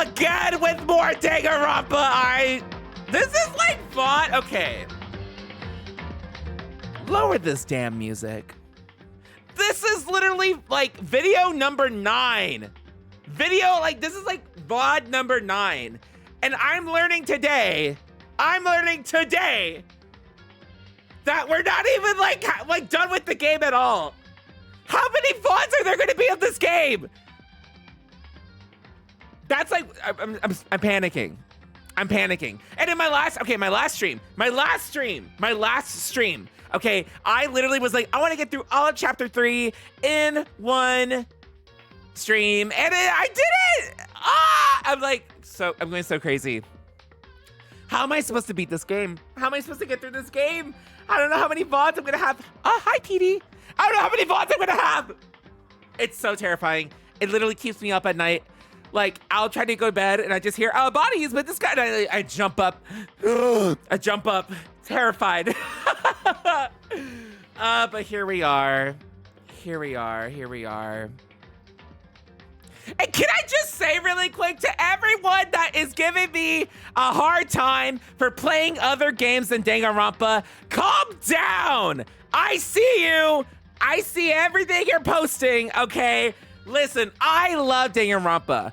again with more Danganronpa. This is like fun. Okay. Lower this damn music. This is literally like video number 9. This is like VOD number 9. And I'm learning today that we're not even like done with the game at all. How many VODs are there gonna be of this game? That's like, I'm panicking. I'm panicking. And in my last stream, okay, I literally was like, I want to get through all of chapter 3 in one stream, and I did it! I'm going so crazy. How am I supposed to beat this game? How am I supposed to get through this game? I don't know how many VODs I'm gonna have. Hi, PD. I don't know how many VODs I'm gonna have. It's so terrifying. It literally keeps me up at night. Like, I'll try to go to bed and I just hear, bodies, but this guy, and I jump up. I jump up, terrified. But here we are. And can I just say really quick to everyone that is giving me a hard time for playing other games than Danganronpa, calm down. I see you. I see everything you're posting, okay? Listen, I love Danganronpa,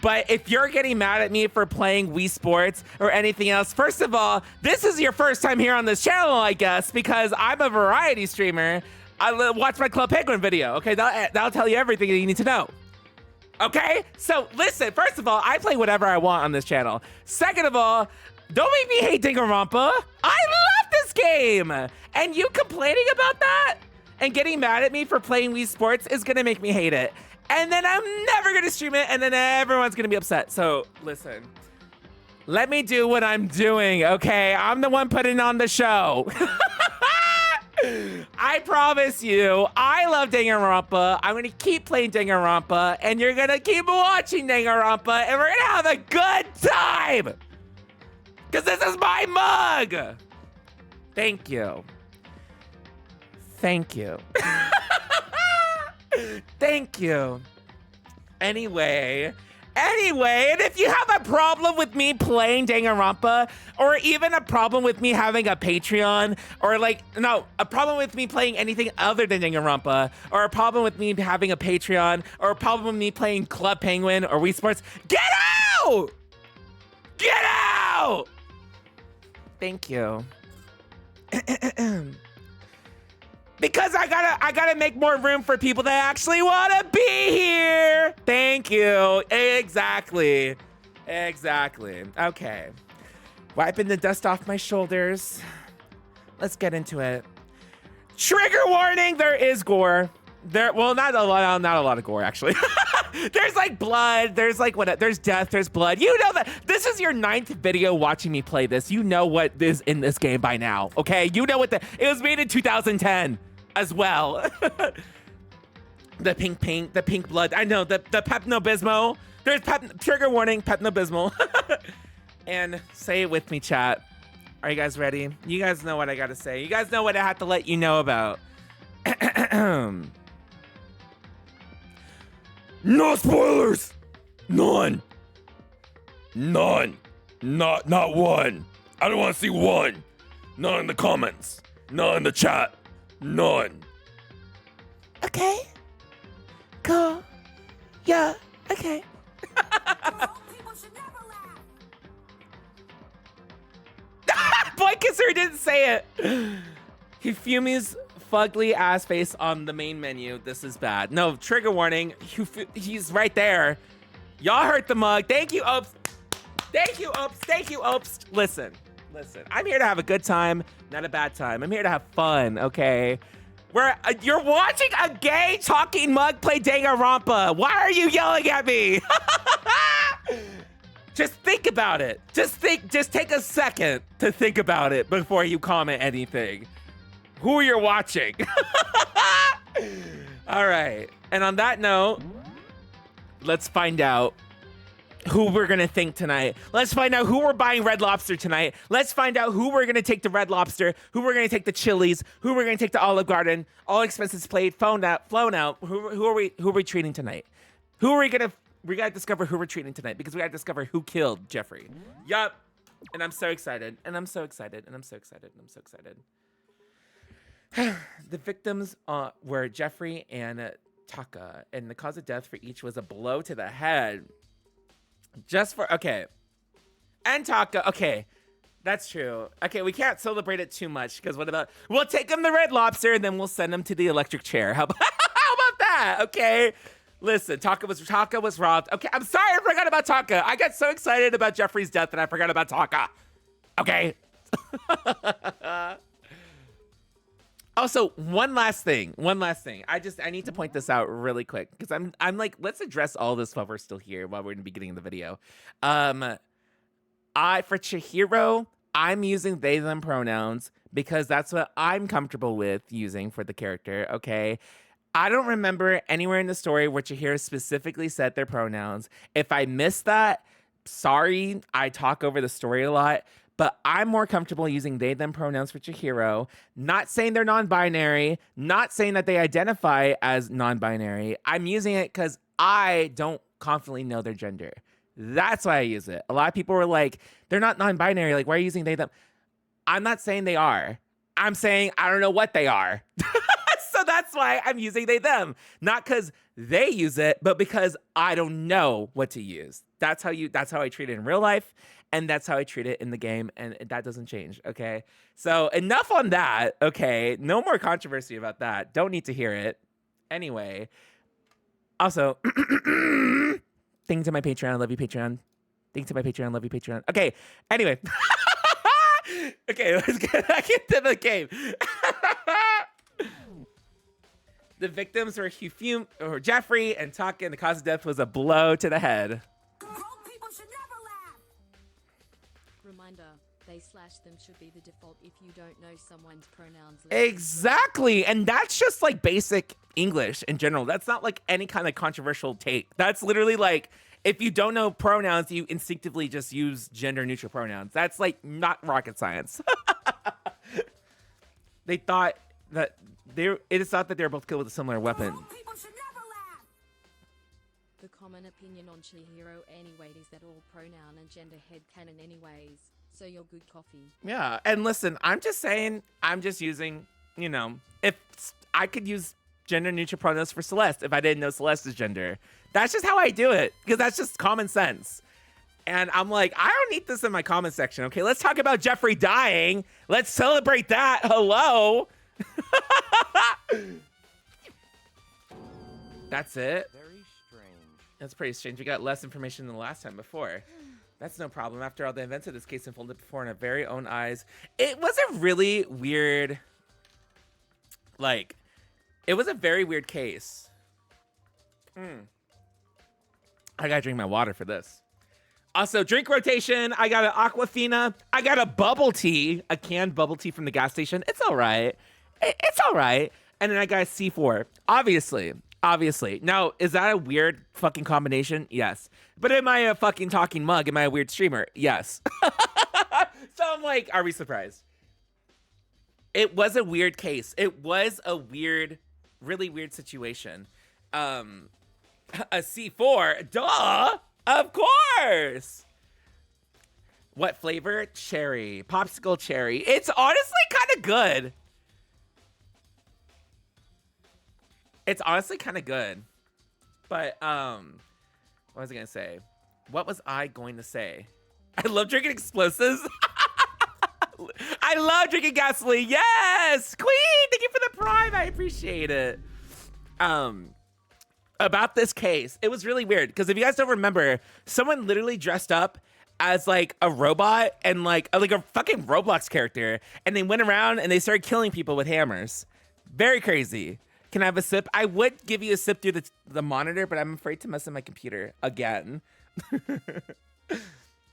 but if you're getting mad at me for playing Wii Sports or anything else, first of all, this is your first time here on this channel, I guess, because I'm a variety streamer. Watch my Club Penguin video, okay? That'll tell you everything that you need to know. Okay? So listen, first of all, I play whatever I want on this channel. Second of all, don't make me hate Danganronpa. I love this game. And you complaining about that and getting mad at me for playing Wii Sports is gonna make me hate it. And then I'm never gonna stream it, and then everyone's gonna be upset. So listen, let me do what I'm doing, okay? I'm the one putting on the show. I promise you, I love Danganronpa. I'm gonna keep playing Danganronpa, and you're gonna keep watching Danganronpa, and we're gonna have a good time! Because this is my mug! Thank you. Thank you. Thank you. Anyway, and if you have a problem with me playing Danganronpa, or even a problem with me having a Patreon, or a problem with me playing anything other than Danganronpa, or a problem with me having a Patreon, or a problem with me playing Club Penguin or Wii Sports, get out! Get out! Thank you. Because I gotta make more room for people that actually wanna be here. Thank you. Exactly. Okay. Wiping the dust off my shoulders. Let's get into it. Trigger warning, there is gore. Not a lot of gore, actually. There's like blood, there's death, there's blood. You know that. This is your 9th video watching me play this. You know what is in this game by now, okay? You know it was made in 2010 as well. The pink blood. I know, the Pepto-Bismol. There's trigger warning, Pepto-Bismol. And say it with me, chat. Are you guys ready? You guys know what I gotta say. You guys know what I have to let you know about. No spoilers! None. Not one. I don't want to see one. None in the comments. None in the chat. None. Okay. Cool. Yeah, okay. Boy Kisser didn't say it. Hifumi's fugly ass face on the main menu. This is bad. No, trigger warning. He's right there. Y'all hurt the mug. Thank you, Opes. Thank you, Opes. Listen. I'm here to have a good time, not a bad time. I'm here to have fun, okay? You're watching a gay talking mug play Danganronpa. Why are you yelling at me? Just think about it. Just take a second to think about it before you comment anything. Who you're watching. All right. And on that note, let's find out who we're going to think tonight. Let's find out who we're buying Red Lobster tonight. Let's find out who we're going to take to Red Lobster, who we're going to take to Chili's, who we're going to take to Olive Garden. All expenses paid, flown out. Who are we treating tonight? Who are we going to We gotta discover who we're treating tonight because we gotta discover who killed Jeffrey. Yup. And I'm so excited. And I'm so excited. And I'm so excited. And I'm so excited. The victims were Jeffrey and Taka, and the cause of death for each was a blow to the head. Okay. And Taka, okay. That's true. Okay, we can't celebrate it too much because what about, we'll take him to Red Lobster and then we'll send him to the electric chair. How about that? Okay. Listen, Taka was robbed. Okay, I'm sorry I forgot about Taka. I got so excited about Jeffrey's death that I forgot about Taka. Okay. Also, one last thing. I need to point this out really quick because I'm like, let's address all this while we're still here, while we're in the beginning of the video. For Chihiro, I'm using they, them pronouns because that's what I'm comfortable with using for the character, okay? I don't remember anywhere in the story where Chihiro specifically said their pronouns. If I missed that, sorry, I talk over the story a lot, but I'm more comfortable using they, them pronouns for Chihiro. Not saying they're non-binary, not saying that they identify as non-binary. I'm using it because I don't confidently know their gender. That's why I use it. A lot of people were like, they're not non-binary. Like, why are you using they, them? I'm not saying they are. I'm saying I don't know what they are. So that's why I'm using they, them. Not because they use it, but because I don't know what to use. That's how I treat it in real life. And that's how I treat it in the game. And that doesn't change. Okay. So enough on that. Okay. No more controversy about that. Don't need to hear it. Anyway. Also, thank you to my Patreon. Love you, Patreon. Thank you to my Patreon. Love you, Patreon. Okay. Anyway. Okay. Let's get back into the game. The victims were Hifumi, or Jeffrey and Taka, and the cause of death was a blow to the head. Grown people should never laugh. Reminder, they slash them should be the default if you don't know someone's pronouns. Exactly, and that's just like basic English in general. That's not like any kind of controversial take. That's literally like, if you don't know pronouns, you instinctively just use gender neutral pronouns. That's like not rocket science. They thought that it is thought that they were both killed with a similar weapon. People should never laugh. The common opinion on Chihiro anyway is that all pronoun and gender headcanon anyways, so you're good coffee. Yeah, and listen, I'm just saying, I'm just using, you know, if I could use gender neutral pronouns for Celeste if I didn't know Celeste's gender. That's just how I do it, because that's just common sense. And I'm like, I don't need this in my comment section, okay? Let's talk about Jeffrey dying. Let's celebrate that. Hello. That's it. Very strange. That's pretty strange. We got less information than the last time before. That's no problem. After all, the events of this case unfolded before in our very own eyes. It was a really weird, it was a very weird case. I gotta drink my water for this. Also, drink rotation. I got an Aquafina. I got a bubble tea, a canned bubble tea from the gas station. It's all right. It's all right. And then I got a C4. Obviously. Now, is that a weird fucking combination? Yes. But am I a fucking talking mug? Am I a weird streamer? Yes. So I'm like, are we surprised? It was a weird case. It was a weird, really weird situation. A C4? Duh! Of course! What flavor? Cherry. Popsicle cherry. It's honestly kind of good. It's honestly kind of good. But, what was I going to say? What was I going to say? I love drinking explosives. I love drinking gasoline. Yes! Queen! Thank you for the prime. I appreciate it. About this case, it was really weird. Because if you guys don't remember, someone literally dressed up as like a robot and like a fucking Roblox character. And they went around and they started killing people with hammers. Very crazy. Can I have a sip? I would give you a sip through the monitor, but I'm afraid to mess up my computer again.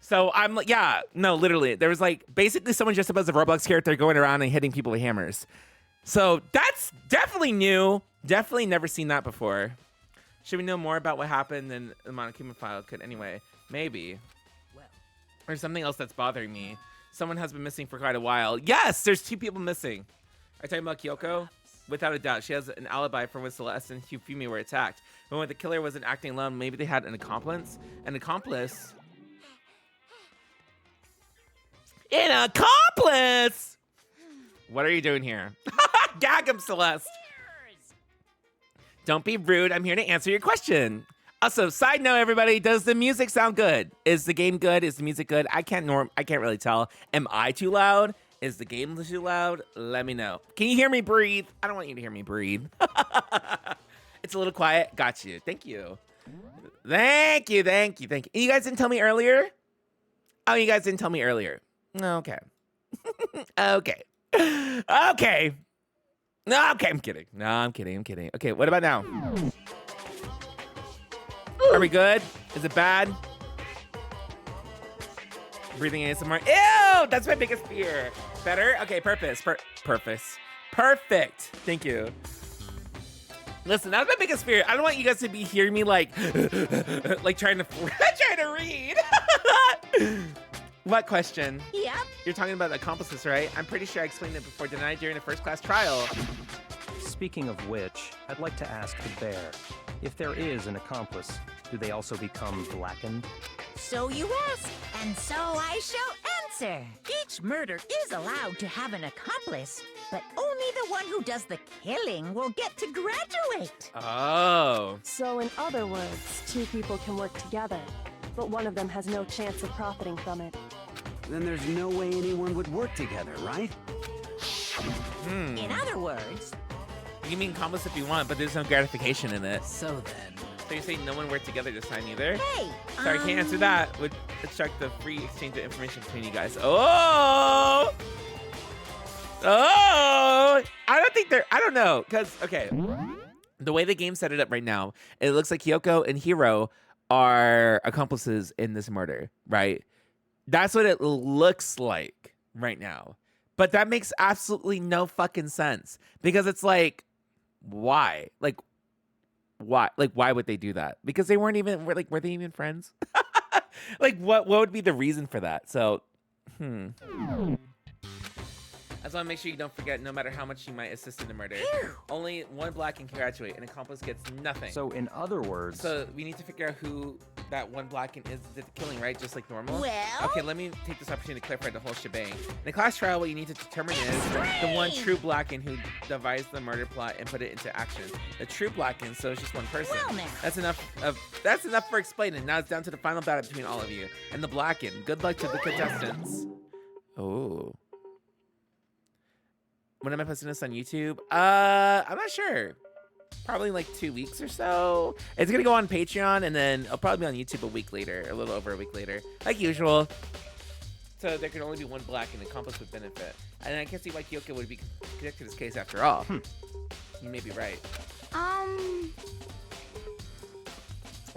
So I'm like, yeah, no, literally. There was like basically someone dressed up as a Roblox character going around and hitting people with hammers. So that's definitely new. Definitely never seen that before. Should we know more about what happened in the Monokuma file? Could anyway, maybe. Or something else that's bothering me. Someone has been missing for quite a while. Yes, there's 2 people missing. Are you talking about Kyoko? Without a doubt, she has an alibi for when Celeste and Hifumi were attacked. But when the killer wasn't acting alone, maybe they had an accomplice. An accomplice? An accomplice! What are you doing here? Gag him, Celeste. Don't be rude. I'm here to answer your question. Also, side note, everybody, does the music sound good? Is the game good? Is the music good? I can't really tell. Am I too loud? Is the game too loud? Let me know. Can you hear me breathe? I don't want you to hear me breathe. It's a little quiet. Got you. Thank you. Thank you. You guys didn't tell me earlier? Oh, you guys didn't tell me earlier. Okay. Okay. Okay. No, okay, I'm kidding. No, I'm kidding. Okay, what about now? Are we good? Is it bad? Breathing ASMR. Ew! That's my biggest fear. Better? Okay, purpose. Perfect. Thank you. Listen, that's my biggest fear. I don't want you guys to be hearing me like trying to read. What question? Yep. You're talking about accomplices, right? I'm pretty sure I explained it before, didn't I, during the first class trial? Speaking of which, I'd like to ask the bear, if there is an accomplice, do they also become blackened? So you ask, and so I shall answer. Each murder is allowed to have an accomplice, but only the one who does the killing will get to graduate. Oh. So in other words, two people can work together, but one of them has no chance of profiting from it. Then there's no way anyone would work together, right? In other words, You can be accomplice if you want, but there's no gratification in it. So then... So you're saying no one worked together this time either? hey, Sorry, can't answer that. Would obstruct the free exchange of information between you guys. Oh! I don't know. Because, okay. The way the game set it up right now, it looks like Kyoko and Hiro are accomplices in this murder, right? That's what it looks like right now. But that makes absolutely no fucking sense. Because it's like, why? Like, why? Like, why would they do that? Because they weren't even, were they even friends? Like, what would be the reason for that? So, I just want to make sure you don't forget, no matter how much you might assist in the murder, only one black can graduate. An accomplice gets nothing. So in other words... So we need to figure out who that one black is did the killing, right? Just like normal? Well? Okay, let me take this opportunity to clarify the whole shebang. In the class trial, what you need to determine is the one true Blacken who devised the murder plot and put it into action. The true Blacken, so it's just one person. Well, now. That's enough for explaining. Now it's down to the final battle between all of you and the Blacken. Good luck to the contestants. Oh. When am I posting this on YouTube? I'm not sure. Probably like 2 weeks or so. It's gonna go on Patreon and then it'll probably be on YouTube a week later, a little over a week later, like usual. So there can only be one black and accomplice would benefit. And I can see why Kyoko would be connected to this case after all. You may be right.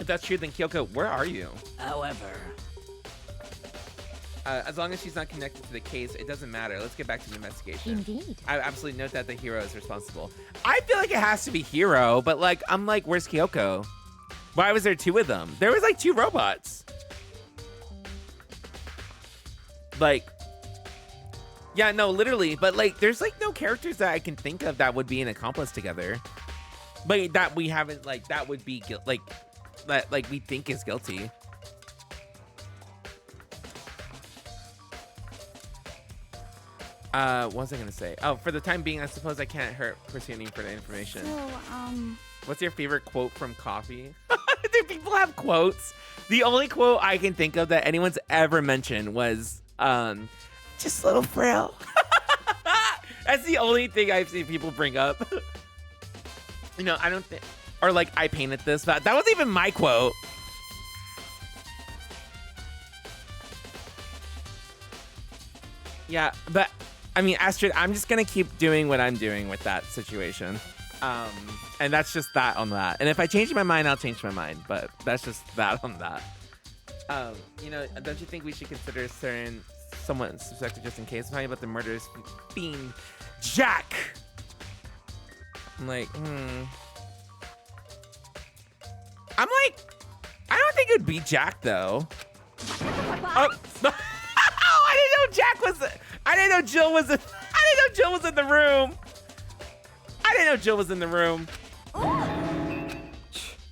If that's true, then Kyoko, where are you? However... As long as she's not connected to the case, it doesn't matter. Let's get back to the investigation. Indeed. I absolutely note that the hero is responsible. I feel like it has to be Hiro, but like, I'm like, where's Kyoko? Why was there two of them? There was like two robots. Like, yeah, no, literally, but like, there's like no characters that I can think of that would be an accomplice together. But that we haven't, like, that would be, that like we think is guilty. What was I gonna say? Oh, for the time being, I suppose I can't hurt pursuing further information. So, What's your favorite quote from Coffee? Do people have quotes? The only quote I can think of that anyone's ever mentioned was, just a little frail. That's the only thing I've seen people bring up. You know, I don't think, or like, I painted this, but that wasn't even my quote. Yeah, but I mean, Astrid, I'm just gonna keep doing what I'm doing with that situation. And that's just that on that. And if I change my mind, I'll change my mind. But that's just that on that. You know, don't you think we should consider someone suspected just in case? I'm talking about the murderous fiend, Jack. I'm like, I'm like, I don't think it would be Jack though. Oh. I didn't know Jack was. I didn't know Jill was. I didn't know Jill was in the room. I didn't know Jill was in the room.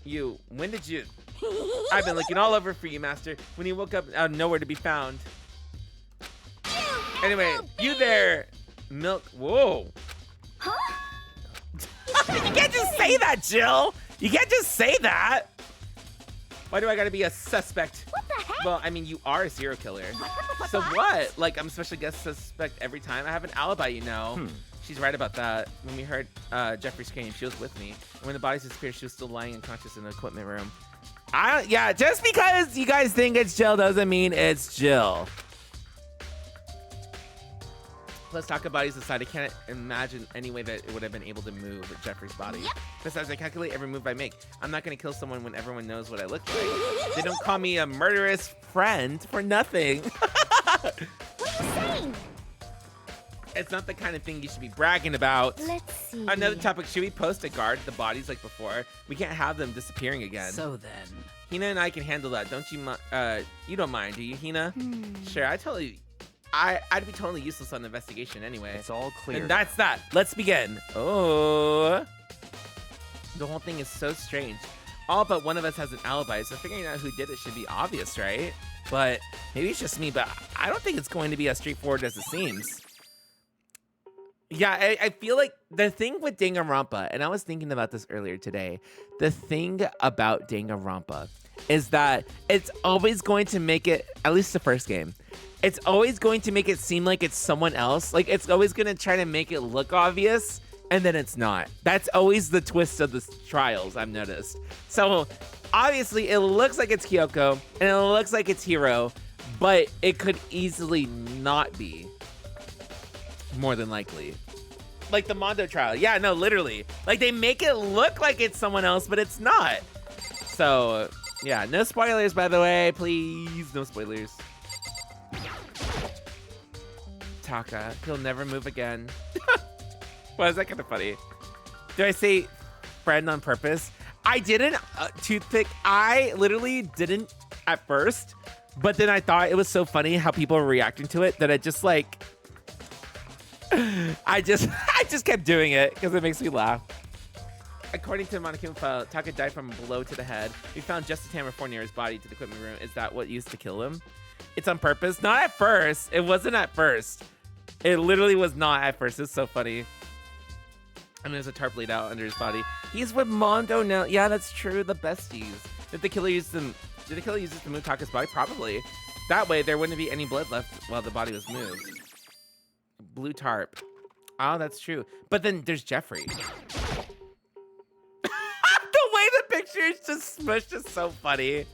You, when did you? I've been looking all over for you, Master. When you woke up, nowhere to be found. Anyway, you there, Milk. Whoa. Huh? You can't just say that, Jill. You can't just say that. Why do I gotta be a suspect? What the heck? Well, I mean, you are a serial killer. So what? Like, I'm a special guest suspect every time. I have an alibi, you know. She's right about that. When we heard Jeffrey scream, she was with me. And when the bodies disappeared, she was still lying unconscious in the equipment room. Yeah, just because you guys think it's Jill doesn't mean it's Jill. Let's talk about bodies aside. I can't imagine any way that it would have been able to move Jeffrey's body. Yep. Besides, I calculate every move I make. I'm not going to kill someone when everyone knows what I look like. They don't call me a murderous friend for nothing. What are you saying? It's not the kind of thing you should be bragging about. Let's see. Another topic, should we post to guard the bodies like before? We can't have them disappearing again. So then. Hina and I can handle that. Don't you you don't mind, do you, Hina? Sure, I'd be totally useless on the investigation anyway. It's all clear. And that's that. Let's begin. Oh. The whole thing is so strange. All but one of us has an alibi, so figuring out who did it should be obvious, right? But maybe it's just me, but I don't think it's going to be as straightforward as it seems. Yeah, I feel like the thing with Danganronpa, and I was thinking about this earlier today, the thing about Danganronpa is that it's always going to make it, at least the first game, it's always going to make it seem like it's someone else. Like, it's always going to try to make it look obvious, and then it's not. That's always the twist of the trials, I've noticed. So, obviously, it looks like it's Kyoko, and it looks like it's Hiro, but it could easily not be. More than likely. Like the Mondo trial. Yeah, no, literally. Like, they make it look like it's someone else, but it's not. So, yeah, no spoilers, by the way. Please, no spoilers. Taka, he'll never move again. Why is that kind of funny? Did I say friend on purpose? I didn't, Toothpick. I literally didn't at first, but then I thought it was so funny how people were reacting to it that I just like, I just kept doing it because it makes me laugh. According to the Monokuma file, Taka died from a blow to the head. We found just a hammer 4 near his body to the equipment room. Is that what used to kill him? It's on purpose? Not at first. It wasn't at first. It literally was not at first. It's so funny. And there's a tarp laid out under his body. He's with Mondo now. Yeah, that's true. The besties. Did the killer use them? Did the killer use it to move Taka's body? Probably. That way, there wouldn't be any blood left while the body was moved. Blue tarp. Oh, that's true. But then there's Jeffrey. The way the picture is just smushed is so funny.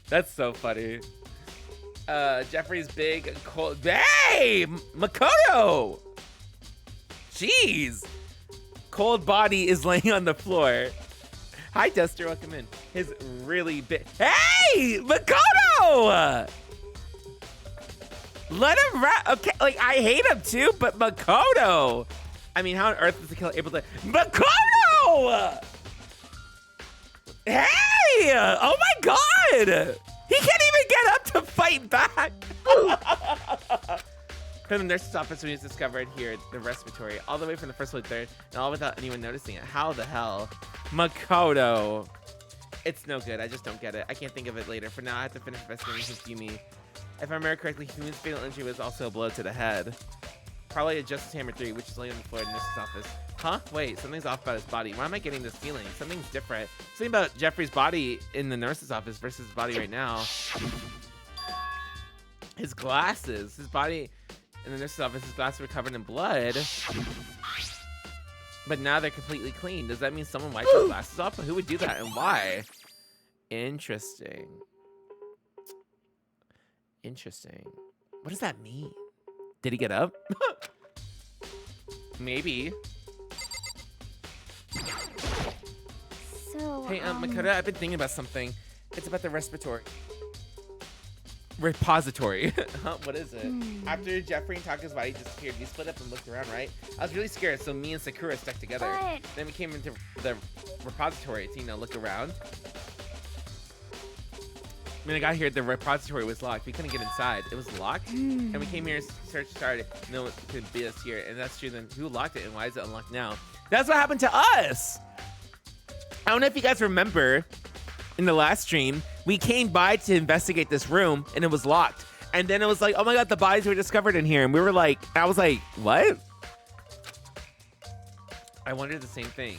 That's so funny. Jeffrey's big, cold. Hey, Makoto. Jeez. Cold body is laying on the floor. Hi, Duster. Welcome in. His really big. Hey, Makoto. Let him rap. Okay, like, I hate him too, but Makoto. I mean, how on earth is the killer able to... Makoto! Hey! Oh my god! He can't even get up to fight back! From the nurse's office when he was discovered here, the respiratory, all the way from the first floor to third, and all without anyone noticing it. How the hell? Makoto. It's no good. I just don't get it. I can't think of it later. For now, I have to finish investigating Hifumi. If I remember correctly, Hifumi's fatal injury was also a blow to the head. Probably a Justice Hammer 3, which is laying on the floor in the nurse's office. Huh? Wait, something's off about his body. Why am I getting this feeling? Something's different. Something about Jeffrey's body in the nurse's office versus his body right now. His glasses. His body in the nurse's office, his glasses were covered in blood. But now they're completely clean. Does that mean someone wiped his glasses off? But who would do that and why? Interesting. Interesting. What does that mean? Did he get up? Maybe. So, hey, Makoto, I've been thinking about something. It's about the respiratory. Repository. Huh? What is it? After Jeffrey and Taka's body disappeared, we split up and looked around, right? I was really scared, so me and Sakura stuck together. But... Then we came into the repository to, you know, look around. When I got here, the repository was locked. We couldn't get inside. It was locked, and we came here. Search started. No one could beat us here, and that's true. Then who locked it, and why is it unlocked now? That's what happened to us. I don't know if you guys remember. In the last stream, we came by to investigate this room, and it was locked. And then it was like, oh my god, the bodies were discovered in here, and we were like, I was like, what? I wondered the same thing.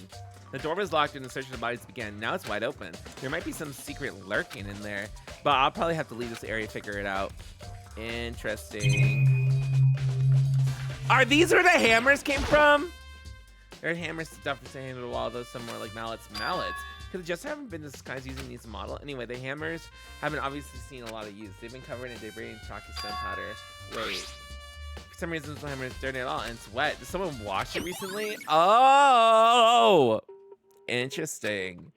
The door was locked and the search of the bodies began. Now it's wide open. There might be some secret lurking in there, but I'll probably have to leave this area to figure it out. Interesting. Are these where the hammers came from? There are hammers stuffed to hand to the wall, though some more like mallets. Mallets? Because just haven't been disguised using these model. Anyway, the hammers haven't obviously seen a lot of use. They've been covered in debris and chalky stone powder. Wait. For some reason, the hammer is dirty at all, and it's wet. Did someone wash it recently? Oh! Interesting.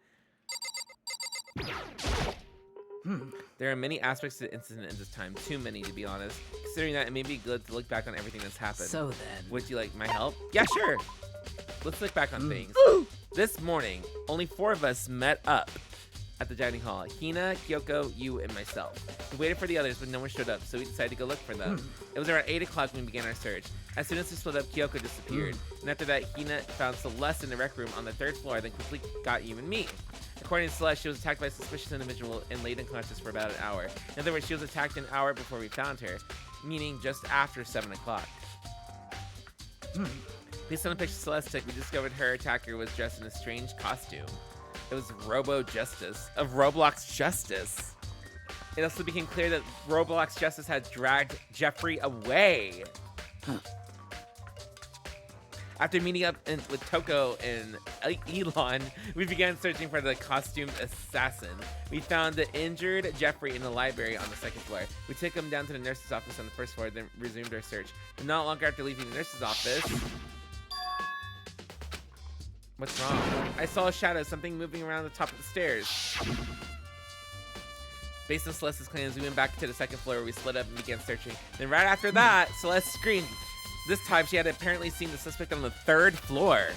There are many aspects to the incident at this time. Too many, to be honest. Considering that, it may be good to look back on everything that's happened. So then. Would you like my help? Yeah, sure. Let's look back on things. This morning, only 4 of us met up at the dining hall. Hina, Kyoko, you, and myself. We waited for the others, but no one showed up, so we decided to go look for them. It was around 8 o'clock when we began our search. As soon as we split up, Kyoko disappeared. And after that, Hina found Celeste in the rec room on the 3rd floor, then quickly got you and me. According to Celeste, she was attacked by a suspicious individual and laid unconscious for about an hour. In other words, she was attacked an hour before we found her, meaning just after 7 o'clock. Based on the picture Celeste took, we discovered her attacker was dressed in a strange costume. It was Robo Justice of Roblox Justice. It also became clear that Roblox Justice had dragged Jeffrey away. After meeting up with Toko and Elon, we began searching for the costumed assassin. We found the injured Jeffrey in the library on the 2nd floor. We took him down to the nurse's office on the 1st floor, then resumed our search. But not long after leaving the nurse's office... What's wrong? I saw a shadow, something moving around the top of the stairs. Based on Celeste's claims, we went back to the 2nd floor where we split up and began searching. Then right after that, Celeste screamed. This time, she had apparently seen the suspect on the 3rd floor.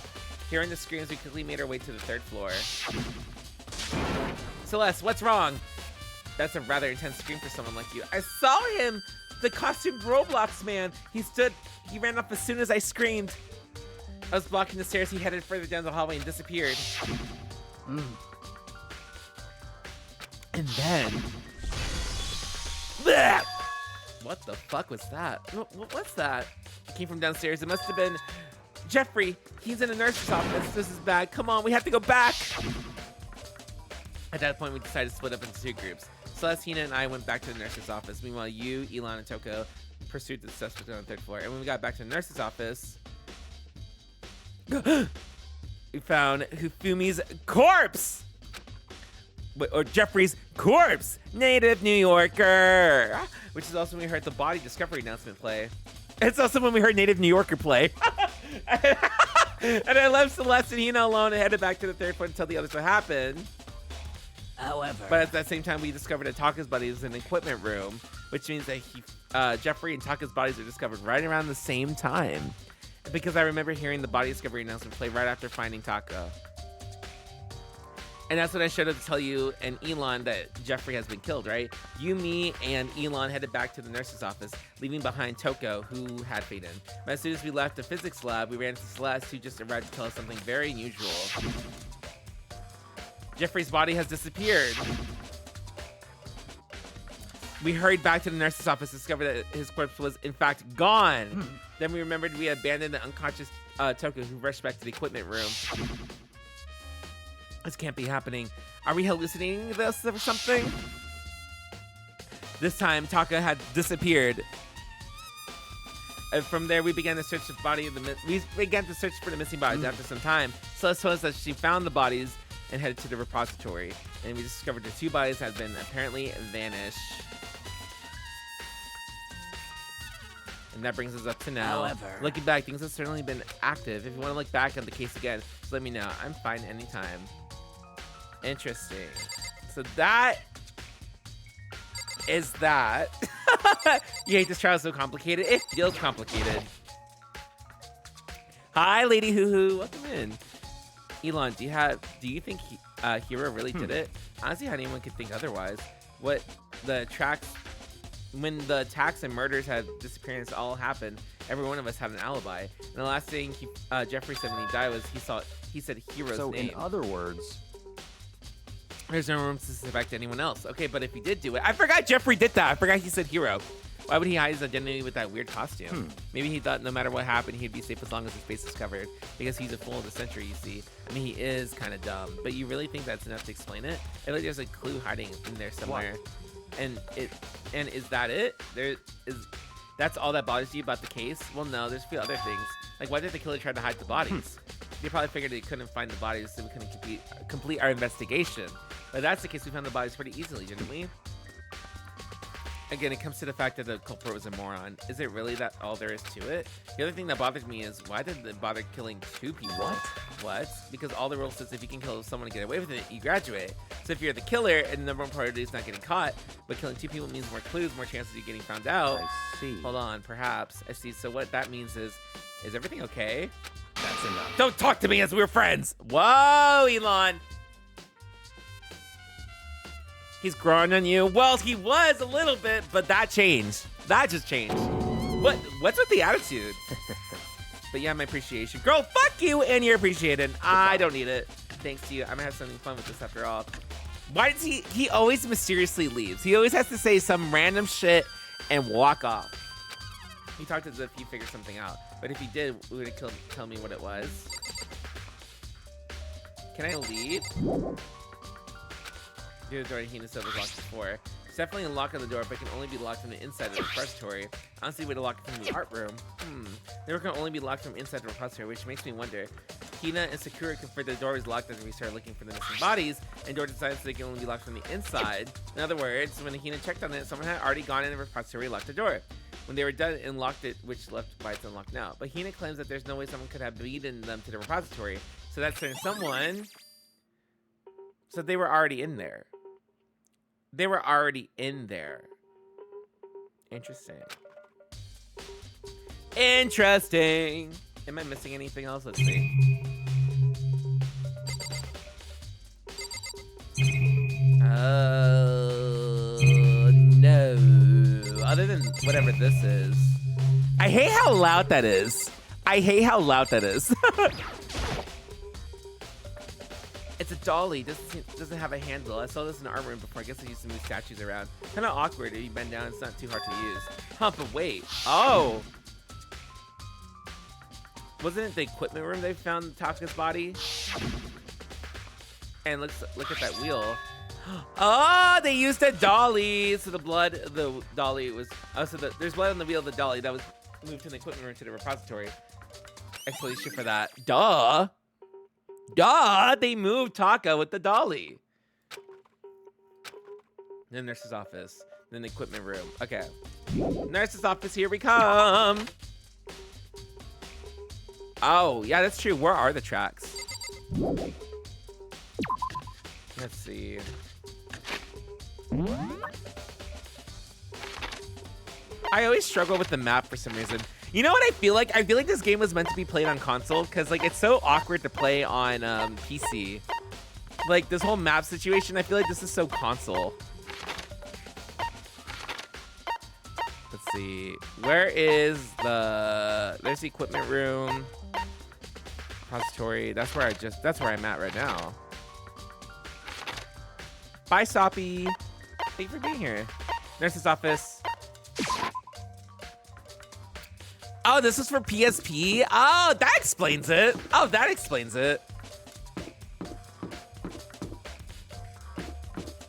Hearing the screams, we quickly made our way to the 3rd floor. Celeste, what's wrong? That's a rather intense scream for someone like you. I saw him! The costumed Roblox man! He ran up as soon as I screamed. I was blocking the stairs. He headed further down the hallway and disappeared. And then... Bleh! What the fuck was that? What's that? It came from downstairs. It must have been Jeffrey. He's in the nurse's office. This is bad. Come on, we have to go back. At that point, we decided to split up into 2 groups. Celeste, Hina, and I went back to the nurse's office. Meanwhile, you, Elon, and Toko pursued the suspect on the 3rd floor. And when we got back to the nurse's office... we found Hifumi's corpse! Or Jeffrey's corpse! Native New Yorker! Which is also when we heard the body discovery announcement play. It's also when we heard Native New Yorker play. And I left Celeste and Hina alone and headed back to the 3rd floor until the others would happen. However... But at that same time, we discovered that Taka's body was in the equipment room, which means that Jeffrey and Taka's bodies were discovered right around the same time. Because I remember hearing the body discovery announcement play right after finding Taka. And that's when I showed up to tell you and Elon that Jeffrey has been killed, right? You, me, and Elon headed back to the nurse's office, leaving behind Toko, who had faded. But as soon as we left the physics lab, we ran into Celeste, who just arrived to tell us something very unusual. Jeffrey's body has disappeared. We hurried back to the nurse's office, discovered that his corpse was in fact gone. Then we remembered we had abandoned the unconscious Toko, who rushed back to the equipment room. This can't be happening. Are we hallucinating this or something? This time, Taka had disappeared. And from there, we began to search for the missing bodies. After some time, Celeste told us that she found the bodies and headed to the repository. And we discovered the 2 bodies had been apparently vanished. And that brings us up to now. However, looking back, things have certainly been active. If you want to look back on the case again, just let me know. I'm fine anytime. Interesting. So that is that. You hate this trial so complicated? It feels complicated. Hi, Lady Hoo Hoo. Welcome in. Elon, do you think Hiro really did it? Honestly, how anyone could think otherwise? what the tracks, when the attacks and murders had disappearance all happened, every one of us had an alibi. And the last thing Jeffrey said when he died was he said Hiro's name. So in other words, there's no room to suspect anyone else. Okay, but if he did do it, I forgot Jeffrey did that. I forgot he said Hiro. Why would he hide his identity with that weird costume? Maybe he thought no matter what happened, he'd be safe as long as his face is covered, because he's a fool of the century, you see. I mean, he is kind of dumb, but you really think that's enough to explain it? I feel like there's a clue hiding in there somewhere. What? And is that it? That's all that bothers you about the case? Well, no, there's a few other things. Like, why did the killer try to hide the bodies? They probably figured they couldn't find the bodies, so we couldn't complete our investigation. But if that's the case, we found the bodies pretty easily, didn't we? Again, it comes to the fact that the culprit was a moron. Is it really that all there is to it? The other thing that bothers me is, why did they bother killing 2 people? What? Because all the rules says if you can kill someone and get away with it, you graduate. So if you're the killer and the number one priority is not getting caught, but killing 2 people means more clues, more chances of you getting found out. I see. Hold on, perhaps. I see. So what that means is everything okay? That's enough. Don't talk to me as we're friends. Whoa, Elon. He's growing on you. Well, he was a little bit, but that changed. That just changed. What's with the attitude? But yeah, my appreciation. Girl, fuck you and you're appreciated. I don't need it. Thanks to you. I'm gonna have something fun with this after all. Why does he always mysteriously leaves? He always has to say some random shit and walk off. He talked as if he figured something out. But if he did, would it tell me what it was? Can I leave? The door to Hina said was locked before. It's definitely a lock on the door, but can only be locked from the inside of the repository. I don't see a way to lock it from the art room. The door can only be locked from inside the repository, which makes me wonder. Hina and Sakura confirmed the door was locked after we started looking for the missing bodies, and door decides they can only be locked from the inside. In other words, when Hina checked on it, someone had already gone in the repository and locked the door. When they were done and locked it, which left why it's unlocked now. But Hina claims that there's no way someone could have beaten them to the repository. So that's saying someone. So they were already in there. They were already in there. Interesting. Interesting. Am I missing anything else? Let's see. No. Other than whatever this is. I hate how loud that is. I hate how loud that is. It's a dolly. Doesn't have a handle. I saw this in the art room before. I guess I used to move statues around. Kind of awkward if you bend down. It's not too hard to use. Huh, but wait. Oh. Wasn't it the equipment room they found Taka's body? And look at that wheel. Oh, they used a dolly. So the dolly was. Oh, so there's blood on the wheel of the dolly that was moved from the equipment room to the repository. Explanation for that. Duh. They moved Taka with the dolly. Then nurse's office. Then the equipment room. Okay. Nurse's office, here we come. Oh, yeah, that's true. Where are the tracks? Let's see. I always struggle with the map for some reason. You know what I feel like? I feel like this game was meant to be played on console because like it's so awkward to play on PC. Like this whole map situation, I feel like this is so console. Let's see. Where is there's the equipment room. Repository. That's where I'm at right now. Bye, Soppy. Thank you for being here. Nurse's office. Oh, this was for PSP? Oh, that explains it.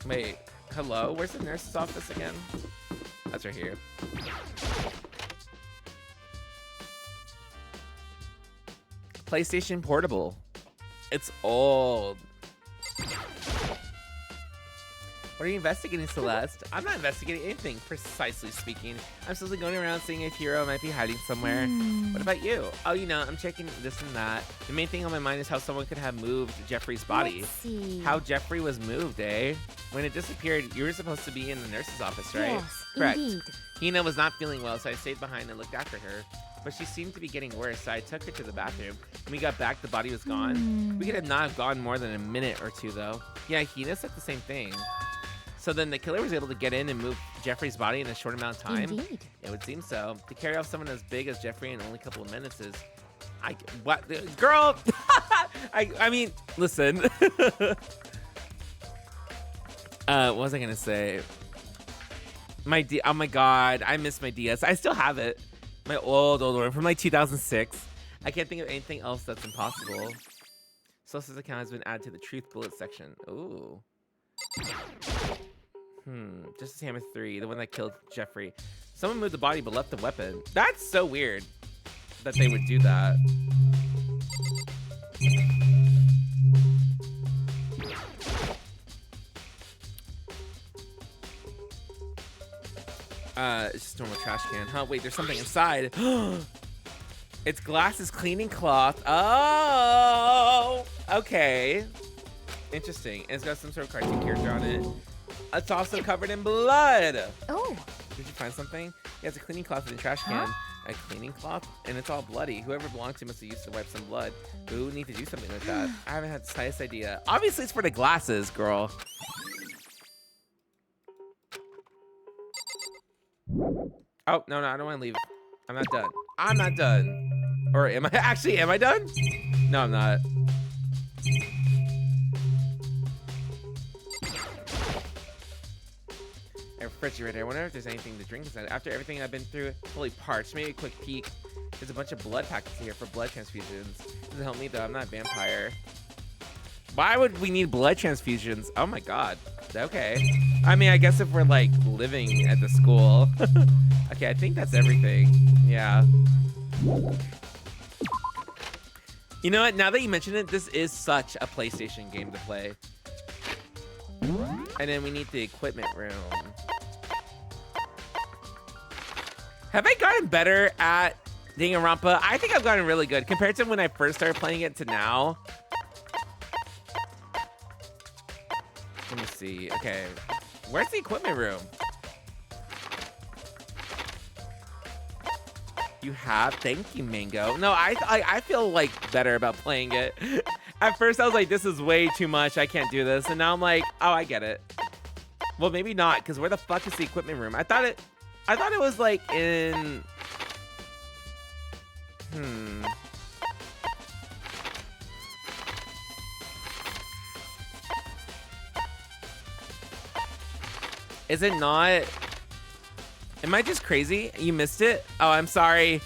Wait, hello? Where's the nurse's office again? That's right here. PlayStation Portable. It's old. What are you investigating, Celeste? I'm not investigating anything, precisely speaking. I'm simply going around seeing if Hiro might be hiding somewhere. What about you? Oh, you know, I'm checking this and that. The main thing on my mind is how someone could have moved Jeffrey's body. Let's see. How Jeffrey was moved, eh? When it disappeared, you were supposed to be in the nurse's office, right? Yes, correct. indeed. Hina was not feeling well, so I stayed behind and looked after her. But she seemed to be getting worse, so I took her to the bathroom. When we got back, the body was gone. We could have not have gone more than a minute or two, though. Yeah, Hina said the same thing. So then the killer was able to get in and move Jeffrey's body in a short amount of time. Indeed. It would seem so. To carry off someone as big as Jeffrey in only a couple of minutes is, what, girl? I mean, listen. What was I gonna say? Oh my god, I miss my DS. I still have it. My old one from like 2006. I can't think of anything else that's impossible. Celeste's account has been added to the truth bullet section. Ooh. Justice Hammer 3, the one that killed Jeffrey. Someone moved the body but left the weapon. That's so weird that they would do that. It's just a normal trash can. Huh? Wait, there's something inside. It's glasses cleaning cloth. Oh, okay. Interesting. And it's got some sort of cartoon character on it. It's also covered in blood. Oh. Did you find something? Yeah, it's a cleaning cloth in a trash can. A cleaning cloth? And it's all bloody. Whoever belonged to must have used to wipe some blood. Ooh, need to do something like that. I haven't had the slightest idea. Obviously, it's for the glasses, girl. Oh, no, I don't want to leave. I'm not done. I'm not done. Or am I? Actually, am I done? No, I'm not. A refrigerator. I wonder if there's anything to drink inside. After everything I've been through, fully parched. Maybe a quick peek. There's a bunch of blood packets here for blood transfusions. Doesn't help me though. I'm not a vampire. Why would we need blood transfusions? Oh my god. Okay. I mean, I guess if we're like living at the school. Okay, I think that's everything. Yeah. You know what? Now that you mention it, this is such a PlayStation game to play. And then we need the equipment room. Have I gotten better at Danganronpa? I think I've gotten really good compared to when I first started playing it to now. Let me see. Okay, where's the equipment room? You have? Thank you, Mango. No, I feel like better about playing it. At first, I was like, this is way too much. I can't do this. And now I'm like, oh, I get it. Well, maybe not, because where the fuck is the equipment room? I thought it was like in... Is it not? Am I just crazy? You missed it? Oh, I'm sorry.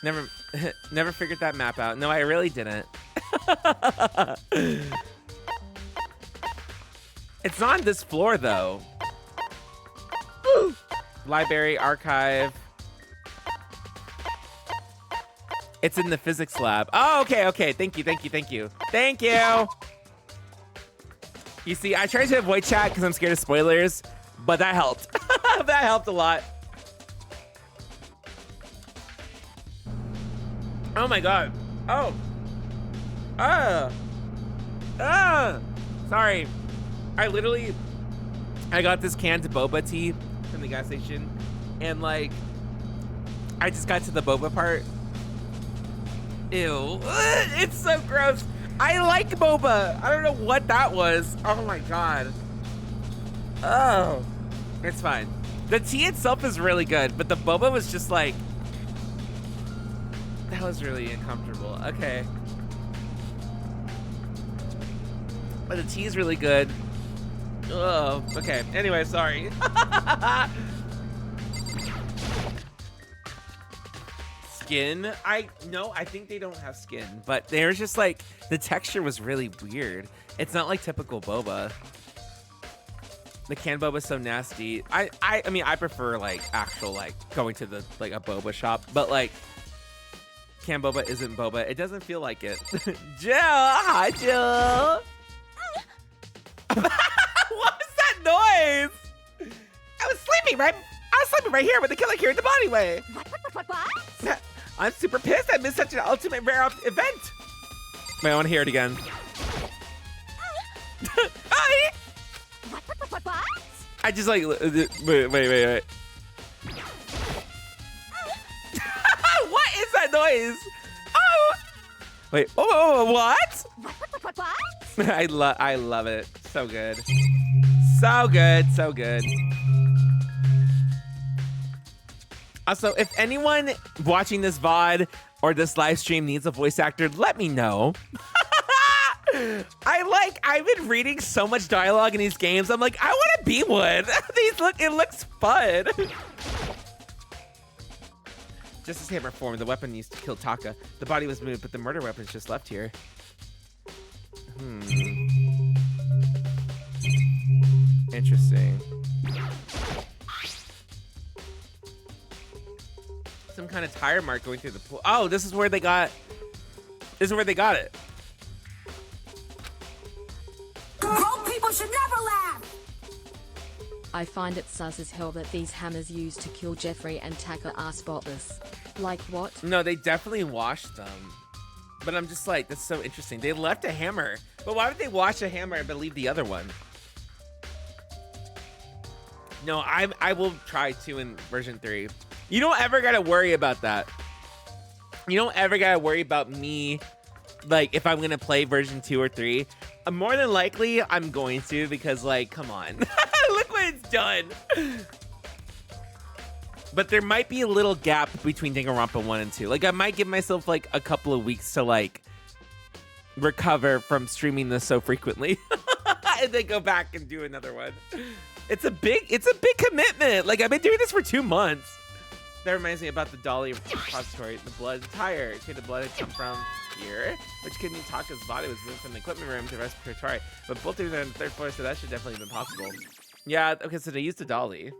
Never figured that map out. No, I really didn't. It's not on this floor, though. Library, archive. It's in the physics lab. Oh, okay. Thank you. You see, I tried to avoid chat because I'm scared of spoilers, but that helped. That helped a lot. Oh my god. Oh. Sorry. I got this canned boba tea from the gas station, and like, I just got to the boba part. Ew. It's so gross. I like boba. I don't know what that was. Oh my god. Oh. It's fine. The tea itself is really good, but the boba was just like... That was really uncomfortable. Okay. But the tea is really good. Oh, okay. Anyway, sorry. Skin? I think they don't have skin, but there's just like, the texture was really weird. It's not like typical boba. The canned boba is so nasty. I mean, I prefer like actual like going to the like a boba shop, but like canned boba isn't boba. It doesn't feel like it. Jill, hi Jill. What was that noise? I was sleeping right here with the killer carried the body away. What? I'm super pissed. I missed such an ultimate rare event. Wait, I want to hear it again. What? I just like, wait. What is that noise? Oh, wait, oh, what? What? I love it So good. So good. So good. Also, if anyone watching this VOD or this live stream needs a voice actor, let me know. I've been reading so much dialogue in these games. I'm like, I want to be one. It looks fun. Just as hammer form, the weapon used to kill Taka. The body was moved, but the murder weapon's just left here. Interesting. Some kind of tire mark going through the pool. Oh, this is where they got. This is where they got it. Grown people should never laugh! I find it sus as hell that these hammers used to kill Jeffrey and Taka are spotless. Like what? No, they definitely washed them. But I'm just like, that's so interesting. They left a hammer. But why would they wash a hammer and leave the other one? No, I will try to in version 3. You don't ever gotta worry about that. You don't ever gotta worry about me, like, if I'm gonna play version 2 or 3. More than likely, I'm going to, because, like, come on. Look what it's done. But there might be a little gap between Danganronpa 1 and 2. Like, I might give myself, like, a couple of weeks to, like, recover from streaming this so frequently. And then go back and do another one. It's a big commitment. Like, I've been doing this for 2 months. That reminds me about the dolly repository, the blood tire. Okay, the blood had come from here, which could mean Taka's body was moved from the equipment room to the respiratory. But both of them on the 3rd floor, so that should definitely have been possible. Yeah, okay, so they used the dolly.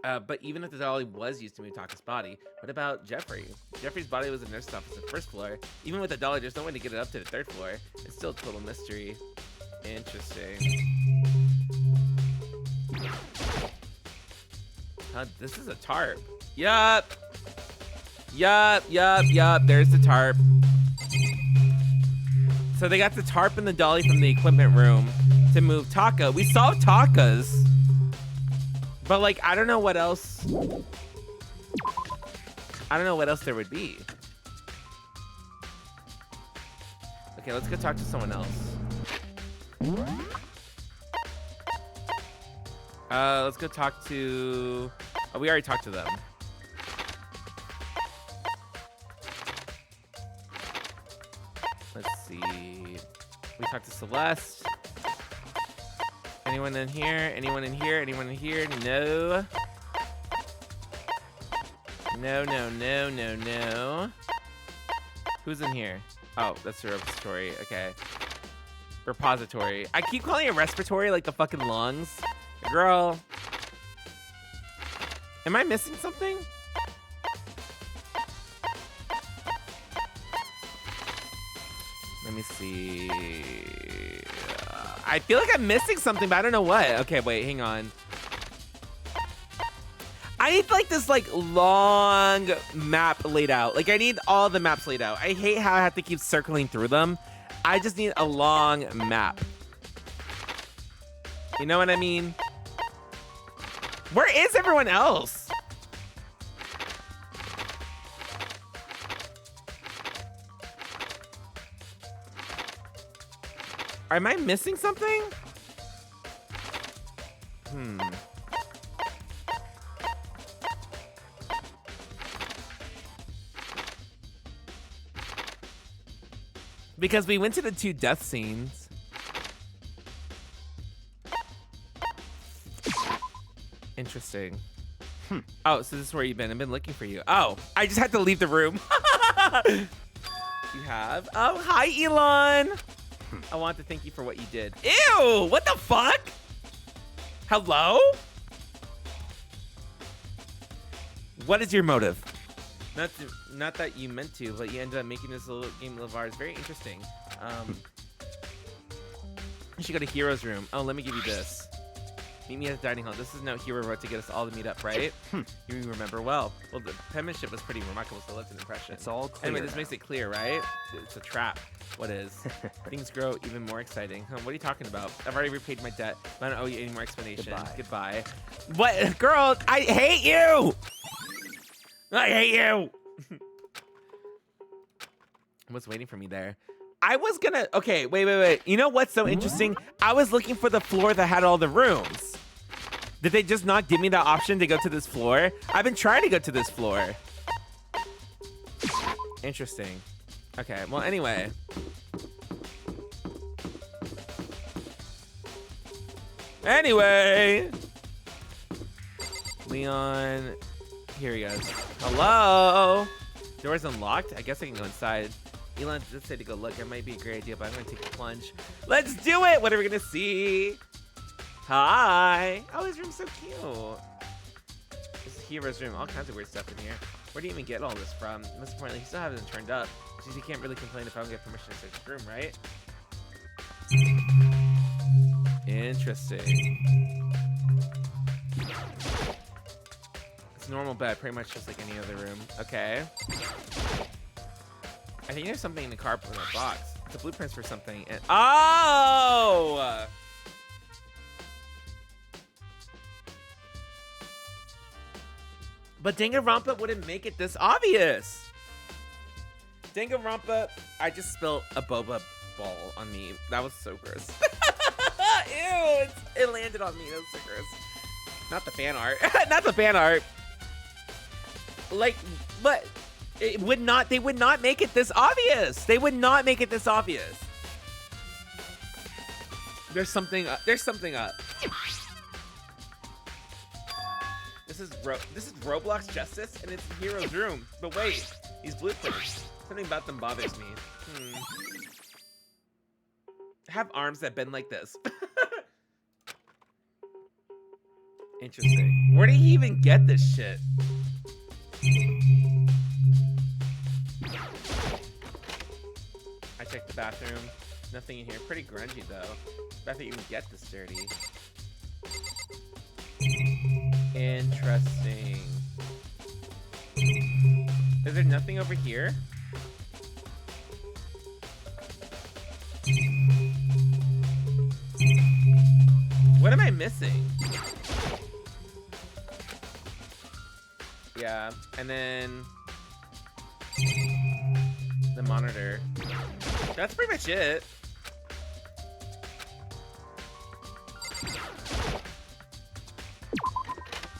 But even if the dolly was used to move Taka's body, what about Jeffrey? Jeffrey's body was in the nurse's office on the 1st floor. Even with the dolly, there's no way to get it up to the 3rd floor. It's still a total mystery. Interesting. This is a tarp. Yup. There's the tarp. So they got the tarp and the dolly from the equipment room to move Taka. We solved Taka's. But, like, I don't know what else. I don't know what else there would be. Okay, let's go talk to someone else. Let's go talk to... Oh, we already talked to them. Let's see. We talked to Celeste. Anyone in here? Anyone in here? Anyone in here? No. No. Who's in here? Oh, that's the repository. Okay. Repository. I keep calling it respiratory like the fucking lungs. Girl. Am I missing something? Let me see. I feel like I'm missing something, but I don't know what. Okay, wait, hang on. I need like this like long map laid out. Like I need all the maps laid out. I hate how I have to keep circling through them. I just need a long map. You know what I mean? Where is everyone else? Am I missing something? Because we went to the 2 death scenes. Interesting. Oh, so this is where you've been. I've been looking for you. Oh, I just had to leave the room. You have? Oh, hi, Elon. I want to thank you for what you did. Ew, what the fuck? Hello? What is your motive? Not that you meant to, but you ended up making this little game of ours very interesting. You should go to Hiro's room. Oh, let me give you this. Meet me at the dining hall. This is note Hiro wrote to get us all to meet up, right? You remember well. Well, the penmanship was pretty remarkable, so left an impression. It's all clear. Anyway, this makes it clear, right? It's a trap. What is? Things grow even more exciting. What are you talking about? I've already repaid my debt. I don't owe you any more explanation. Goodbye. What? Girl, I hate you! I hate you! What's waiting for me there? I was gonna, okay, wait. You know what's so interesting? I was looking for the floor that had all the rooms. Did they just not give me the option to go to this floor? I've been trying to go to this floor. Interesting. Okay, well, anyway. Anyway. Leon. Here he goes. Hello? Door's unlocked? I guess I can go inside. Elon just said to go look. It might be a great idea, but I'm going to take a plunge. Let's do it! What are we going to see? Hi. Oh, his room's so cute. This is Hiro's room. All kinds of weird stuff in here. Where do you even get all this from? Most importantly, he still hasn't turned up. Jeez, he can't really complain if I don't get permission to search his room, right? Interesting. It's a normal bed, pretty much just like any other room. Okay. I think there's something in the car in the box. It's a blueprint for something. And oh! But Danganronpa wouldn't make it this obvious. Danganronpa, I just spilled a boba ball on me. That was so gross. Ew, it landed on me. That was so gross. Not the fan art. Not the fan art. Like, but it would not. They would not make it this obvious. They would not make it this obvious. There's something up. There's something up. This is Roblox Justice, and it's Hero's room. But wait, these blueprints. Something about them bothers me. Have arms that bend like this. Interesting. Where did he even get this shit? I checked the bathroom. Nothing in here. Pretty grungy though. Bet that you can get this dirty. Interesting. Is there nothing over here? What am I missing? Yeah, and then the monitor. That's pretty much it.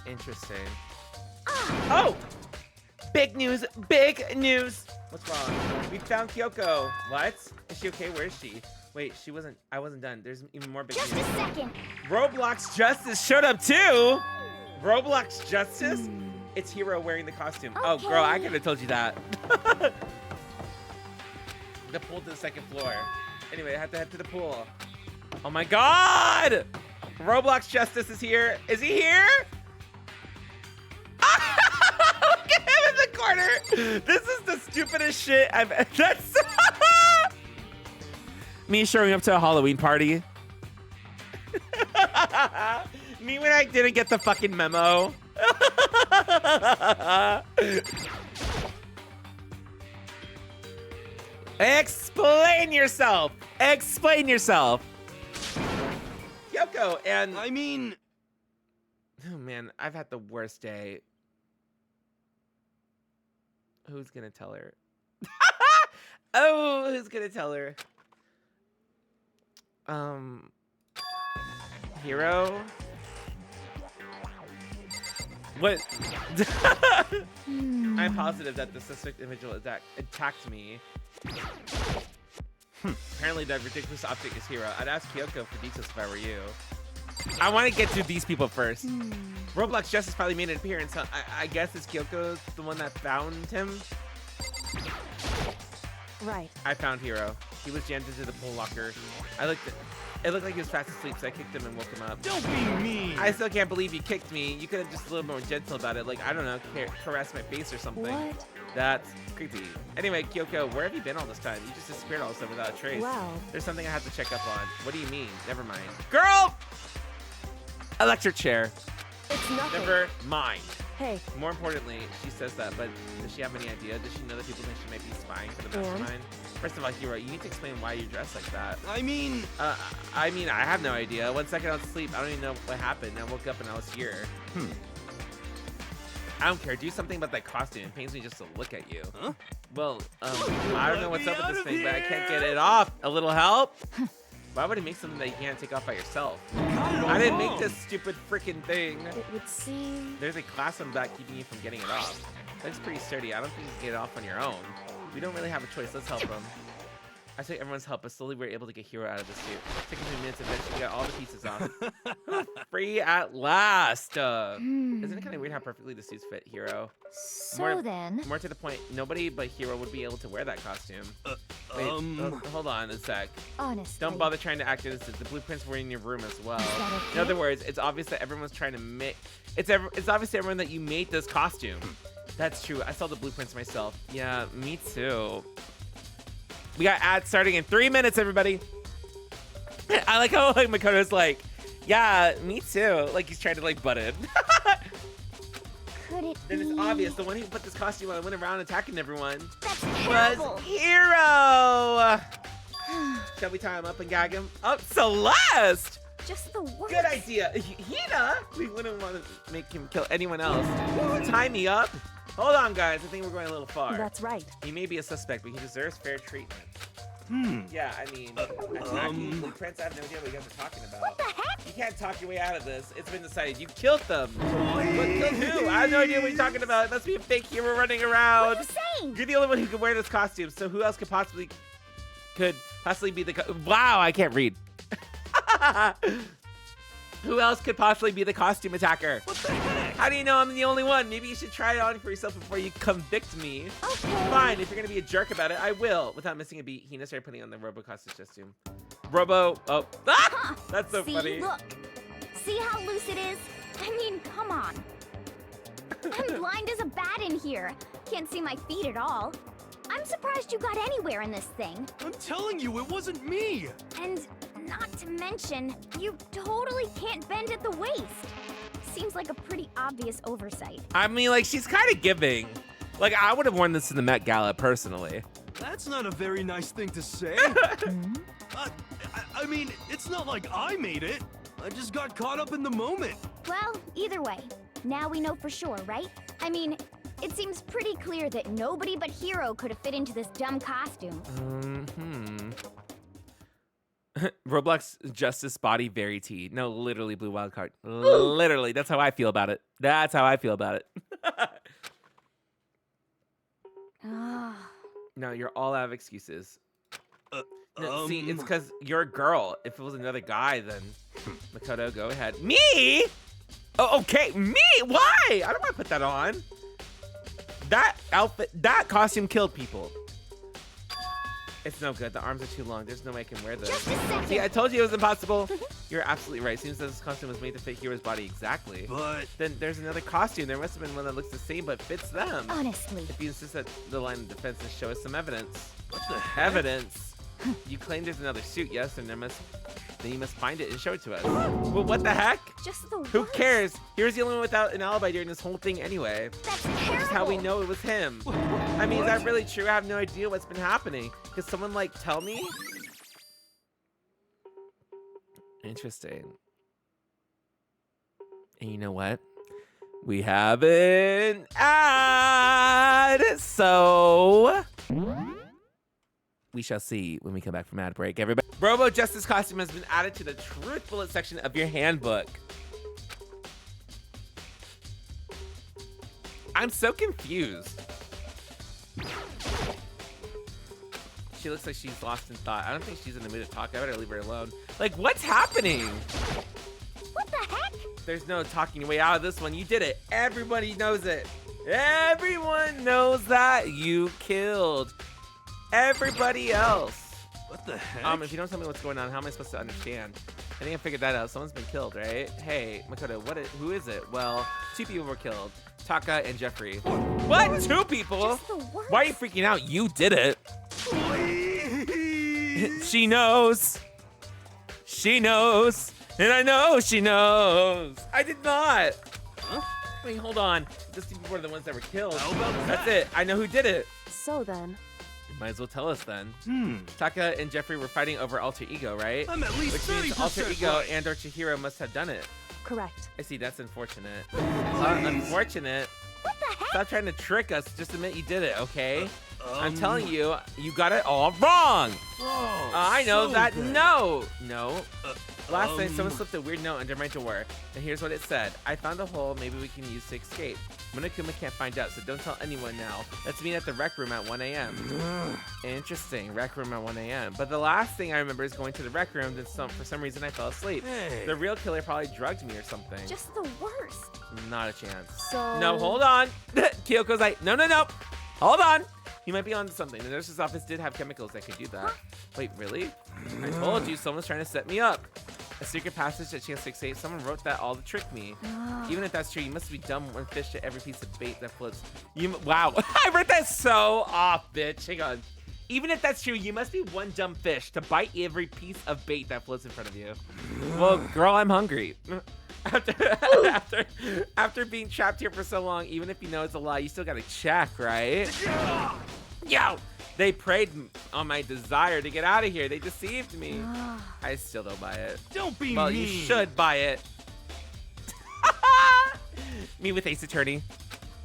Interesting. Oh! Big news! Big news! What's wrong? We found Kyoko. What? Is she okay? Where is she? Wait, she wasn't. I wasn't done. There's even more big news. Just a second. Roblox Justice showed up too. Roblox Justice? It's Hiro wearing the costume. Okay. Oh, girl, I could have told you that. The pool to the second floor. Anyway, I have to head to the pool. Oh my God! Roblox Justice is here. Is he here? Look at him in the corner. This is the stupidest shit I've. That's me showing up to a Halloween party. Me when I didn't get the fucking memo. Explain yourself. Explain yourself. Kyoko and I mean, oh man, I've had the worst day. Who's gonna tell her? Oh, who's gonna tell her? Hiro? What? I'm positive that the suspect individual attacked me. Apparently that ridiculous object is Hiro. I'd ask Kyoko for details if I were you. I want to get to these people first. Roblox Justice finally made an appearance. I guess it's Kyoko the one that found him? Right. I found Hiro. He was jammed into the pool locker. It looked like he was fast asleep, so I kicked him and woke him up. don't be mean. I still can't believe you kicked me. You could have just a little more gentle about it. Like, I don't know, caress my face or something. What? That's creepy. Anyway, Kyoko, where have you been all this time? You just disappeared all of a sudden without a trace. Wow. There's something I have to check up on. What do you mean? Never mind. Girl! Electric chair. It's nothing. Never mind. Hey, More importantly, she says that, but does she have any idea? Does she know that people think she might be spying for the mastermind? First of all, Hiro, you need to explain why you're dressed like that. I mean, I have no idea. 1 second I was asleep. I don't even know what happened. I woke up and I was here. I don't care. Do something about that costume. It pains me just to look at you. Huh? Well, I don't know what's up with this thing, but I can't get it off. A little help? Why would it make something that you can't take off by yourself? I didn't make this stupid freaking thing. It would seem... There's a clasp on the back keeping you from getting it off. Looks pretty sturdy. I don't think you can get it off on your own. We don't really have a choice. Let's help him. I say everyone's help, but slowly we're able to get Hiro out of the suit. Took a few minutes, eventually we got all the pieces off. Free at last! Isn't it kind of weird how perfectly the suits fit Hiro? So then... More to the point, nobody but Hiro would be able to wear that costume. Wait, hold on a sec. Honestly. Don't bother trying to act innocent. The blueprints were in your room as well. In other words, it's obvious that everyone's trying to make... It's obvious to everyone that you made this costume. That's true. I saw the blueprints myself. Yeah, me too. We got ads starting in 3 minutes, everybody. I like how like Makoto's like, yeah, me too. Like he's trying to like butt in. Could it Then be... it's obvious the one who put this costume on and went around attacking everyone That's was terrible. Hiro. Shall we tie him up and gag him? Oh, Celeste! Just the worst. Good idea. Hina? We wouldn't want to make him kill anyone else. Tie me up? Hold on, guys. I think we're going a little far. That's right. He may be a suspect, but he deserves fair treatment. Yeah, I mean, attacking blueprints, I have no idea what you guys are talking about. What the heck? You can't talk your way out of this. It's been decided. You killed them. But killed who? I have no idea what you're talking about. It must be a fake hero running around. What are you saying? You're the only one who could wear this costume, so who else could possibly be the wow, I can't read. Who else could possibly be the costume attacker? What the heck? How do you know I'm the only one? Maybe you should try it on for yourself before you convict me. Okay. Fine, if you're gonna be a jerk about it, I will. Without missing a beat, Hina started putting on the Robo Justice costume. Robo, oh, ah! That's so See, funny. Look. See how loose it is? I mean, come on. I'm blind as a bat in here. Can't see my feet at all. I'm surprised you got anywhere in this thing. I'm telling you, it wasn't me! And not to mention, you totally can't bend at the waist. Seems like a pretty obvious oversight. I mean, like, she's kind of giving. Like, I would have worn this to the Met Gala, personally. That's not a very nice thing to say. I mean, it's not like I made it. I just got caught up in the moment. Well, either way, now we know for sure, right? I mean, it seems pretty clear that nobody but Hiro could have fit into this dumb costume. Roblox Justice Body Verity. No, literally blue wild card. Literally, that's how I feel about it. That's how I feel about it. No, you're all out of excuses. No, see, it's because you're a girl. If it was another guy, then Makoto, go ahead. Me? Oh, okay, me? Why? I don't want to put that on. That outfit, that costume killed people. It's no good. The arms are too long. There's no way I can wear this. Just a second. See, I told you it was impossible. You're absolutely right. Seems that this costume was made to fit Hiro's body exactly. But then there's another costume. There must have been one that looks the same but fits them. Honestly. If you insist that the line of defense and show us some evidence. what the heck? Evidence? You claim there's another suit, yes, then you must find it and show it to us. Well, what the heck? Just the Who worst. cares? Here's the only one without an alibi during this whole thing anyway. That's That's terrible. how we know it was him. I mean, is that really true? I have no idea what's been happening. Could someone, like, tell me? Interesting. And you know what? We have an ad, so we shall see when we come back from ad break. Everybody, Robo Justice costume has been added to the truth bullet section of your handbook. I'm so confused. She looks like she's lost in thought. I don't think she's in the mood to talk. I better leave her alone. Like, what's happening? What the heck? There's no talking your way out of this one. You did it. Everybody knows it. Everyone knows that you killed everybody else. What the heck? If you don't tell me what's going on, how am I supposed to understand? I think I figured that out. Someone's been killed, right? Hey, Makoto, who is it? Well, 2 people were killed. Taka and Jeffrey. What? 2 people? Just the worst. Why are you freaking out? You did it. She knows. She knows. And I know she knows. I did not. Huh? Wait, hold on. These 2 people were the ones that were killed. How about That's that? it. I know who did it. So then, Might as well tell us then. Taka and Jeffrey were fighting over alter ego, right? I'm at least Which means 30% alter ego right. and or Chihiro must have done it. correct. I see, that's unfortunate. Unfortunate. What the heck? Stop trying to trick us. Just admit you did it, okay? I'm telling you, you got it all wrong. Oh, I know so that. bad. No. Last night, someone slipped a weird note under my door, and here's what it said. I found a hole maybe we can use to escape. Monokuma can't find out, so don't tell anyone now. Let's meet at the rec room at 1 a.m. Interesting, rec room at 1 a.m. But the last thing I remember is going to the rec room, then for some reason I fell asleep. Hey. The real killer probably drugged me or something. Just the worst. Not a chance. So... No, hold on. Kyoko's like, no. Hold on. You might be onto something. The nurse's office did have chemicals that could do that. Wait, really? I told you, someone's trying to set me up. A secret passage at chance 68. Someone wrote that all to trick me. Even if that's true, you must be dumb when fish to every piece of bait that floats. Wow, I read that so off, bitch. Hang on. Even if that's true, you must be one dumb fish to bite every piece of bait that floats in front of you. Well, girl, I'm hungry. After being trapped here for so long, even if you know it's a lie, you still gotta check, right? Yo! They preyed on my desire to get out of here. They deceived me. I still don't buy it. Don't be Well, mean. you should buy it. Me with Ace Attorney.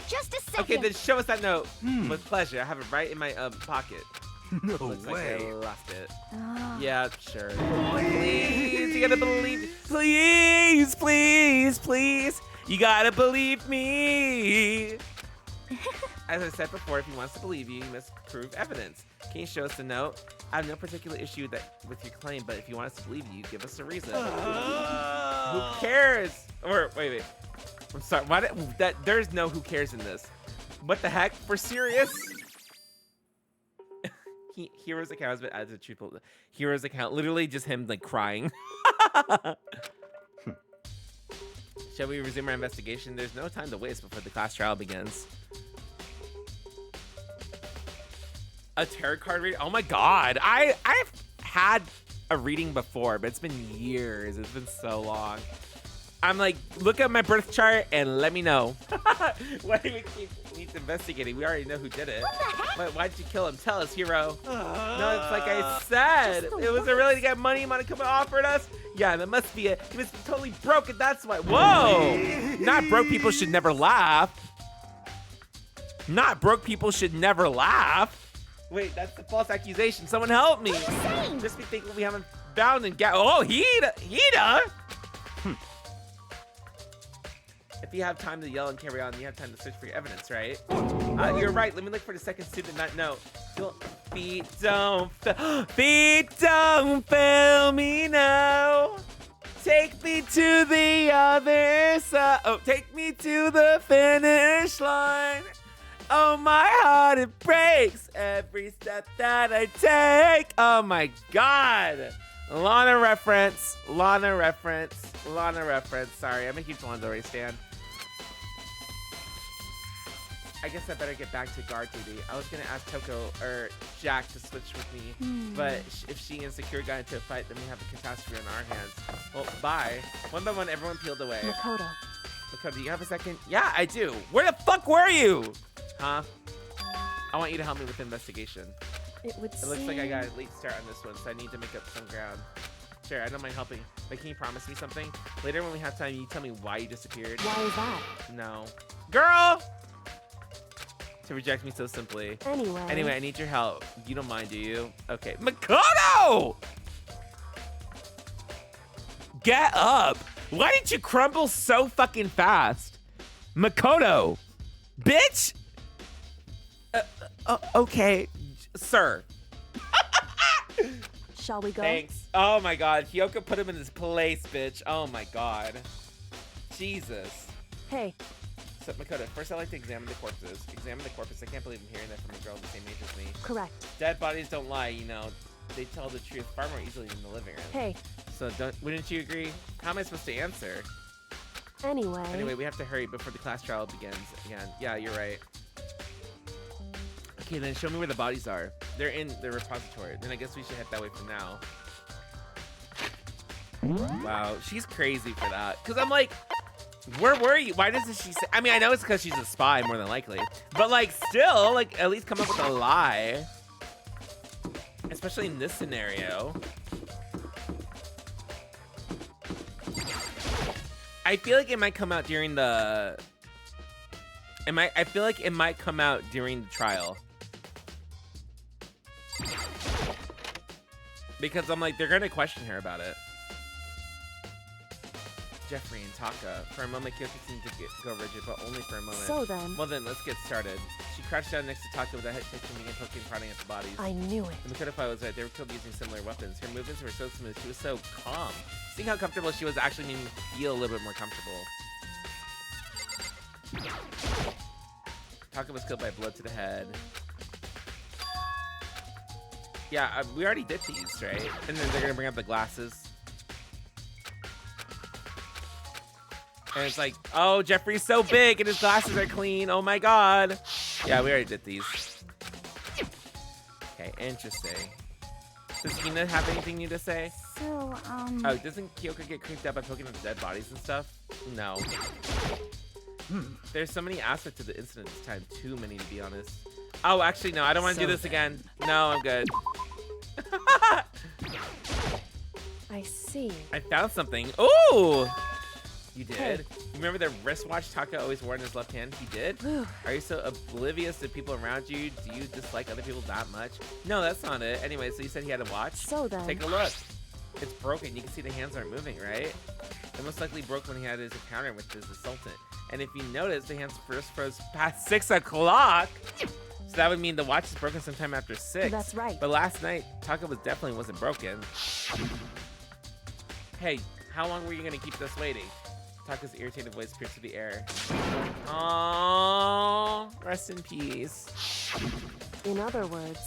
Just a second. Okay, then show us that note. With pleasure. I have it right in my pocket. No Looks way. like I lost it. Yeah, sure. Please, you gotta believe. Please. You gotta believe me. As I said before, if he wants to believe you, you must prove evidence. Can you show us the note? I have no particular issue with your claim, but if you want us to believe you, give us a reason. Who cares? Or wait. I'm sorry. There's no who cares in this. What the heck? For serious? Hero's account has been added to truthful. Hero's account, literally just him like crying. Shall we resume our investigation? There's no time to waste before the class trial begins. A tarot card reading? Oh my god. I've had a reading before, but it's been years. It's been so long. I'm like, look at my birth chart and let me know. Why do we keep investigating? We already know who did it. Why did you kill him? Tell us, hero. No, it's like I said. It was really to get money Monokuma offered us. Yeah, that must be it. He must be totally broke, and that's why. Whoa! Not broke people should never laugh. Not broke people should never laugh. Wait, that's the false accusation. Someone help me. Just be thinking we haven't found and oh, Hida. If you have time to yell and carry on, you have time to search for your evidence, right? You're right. Let me look for the second student not know. Feet don't fail me now. Take me to the other side. Oh, take me to the finish line. Oh, my heart, it breaks every step that I take. Oh, my God. Lana reference. Sorry, I'm a huge Lana Del Rey stan. I guess I better get back to guard duty. I was going to ask Toko or Jack to switch with me, but if she and Sakura got into a fight, then we have a catastrophe on our hands. Well, bye. One by one, everyone peeled away. Makoto. Makoto, do you have a second? Yeah, I do. Where the fuck were you? Huh? I want you to help me with the investigation. It looks like I got a late start on this one, so I need to make up some ground. Sure, I don't mind helping, but can you promise me something? Later when we have time, you tell me why you disappeared. Why is that? No. Girl! To reject me so simply. Anyway, I need your help. You don't mind, do you? Okay. Makoto! Get up! Why did you crumble so fucking fast? Makoto! Bitch! Okay, sir. shall we go? Thanks. Oh my god, Kyoko put him in his place, bitch. Oh my god. Jesus. Hey. So, Makoto, first I'd like to examine the corpses. Examine the corpus. I can't believe I'm hearing that from a girl the same age as me. Correct. Dead bodies don't lie, you know. They tell the truth far more easily than the living room. Hey. So, wouldn't you agree? How am I supposed to answer? Anyway, we have to hurry before the class trial begins again. Yeah, you're right. Okay, then show me where the bodies are. They're in the repository. Then I guess we should head that way for now. Wow, she's crazy for that. Because I'm like, where were you? Why doesn't she say? I mean, I know it's because she's a spy more than likely. But like, still, like, at least come up with a lie. Especially in this scenario. I feel like it might come out during the I feel like it might come out during the trial. Because I'm like, they're gonna question her about it. Jeffrey and Taka. For a moment, Kyoko seemed to go rigid, but only for a moment. So then... Well then, let's get started. She crouched down next to Taka with a head kick and began poking and prodding at the bodies. I knew it. And Makoto was right. They were killed using similar weapons. Her movements were so smooth. She was so calm. Seeing how comfortable she was actually made me feel a little bit more comfortable. Taka was killed by blood to the head. Yeah, we already did these, right? And then they're gonna bring up the glasses. And it's like, oh, Jeffrey's so big and his glasses are clean. Oh my god. Yeah, we already did these. Okay, interesting. Does Hina have anything new to say? So, Oh, doesn't Kyoko get creeped out by poking at the dead bodies and stuff? No. There's so many aspects to the incident this time. Too many, to be honest. Oh, actually, no. I don't want to do this again. No, I'm good. I see. I found something. Ooh! You did? Hey. You remember the wristwatch Taka always wore in his left hand? He did? Are you so oblivious to people around you? Do you dislike other people that much? No, that's not it. Anyway, so you said he had a watch? So then... Take a look. It's broken. You can see the hands aren't moving, right? It most likely broke when he had his encounter with his assaultant. And if you notice, the hands first froze past 6 o'clock. So that would mean the watch is broken sometime after 6. That's right. But last night, Taka definitely wasn't broken. Hey, how long were you going to keep us waiting? Taka's irritated voice pierced through the air. Aww, rest in peace. In other words...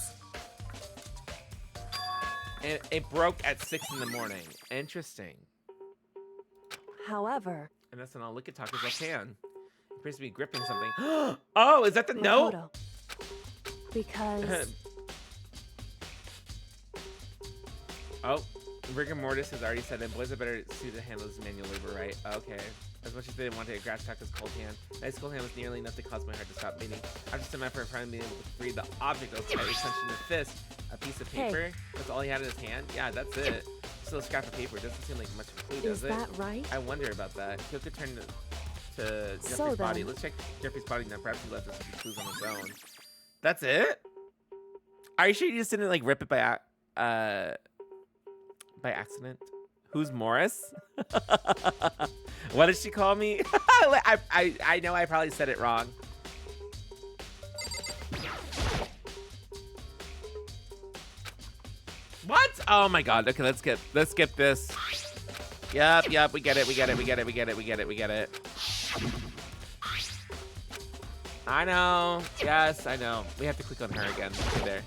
It broke at 6 in the morning. Interesting. However... And that's when I'll look at Taka's left hand. He appears to be gripping something. Oh, is that the note? Makoto. Because... Oh, rigor mortis has already said it. Boys are better suited to handle this manual labor, right? Okay. As much as they didn't want to grasp Taka's cold hand, that cold hand was nearly enough to cause my heart to stop beating. After some effort, finally being able to free the object of tightly clenched in the fist, a piece of paper. That's all he had in his hand? Yeah, that's it. Still a scrap of paper. Doesn't seem like much of a clue, does it? Is that right? I wonder about that. Kyoko turned to Jeffrey's body. Let's check Jeffrey's body now. Perhaps he left us some clues on his own. That's it? Are you sure you just didn't like rip it by accident? Who's Morris? What did she call me? I know I probably said it wrong. What? Oh my god. Okay, let's skip this. Yep, we get it. I know. Yes, I know. We have to click on her again. Okay, there.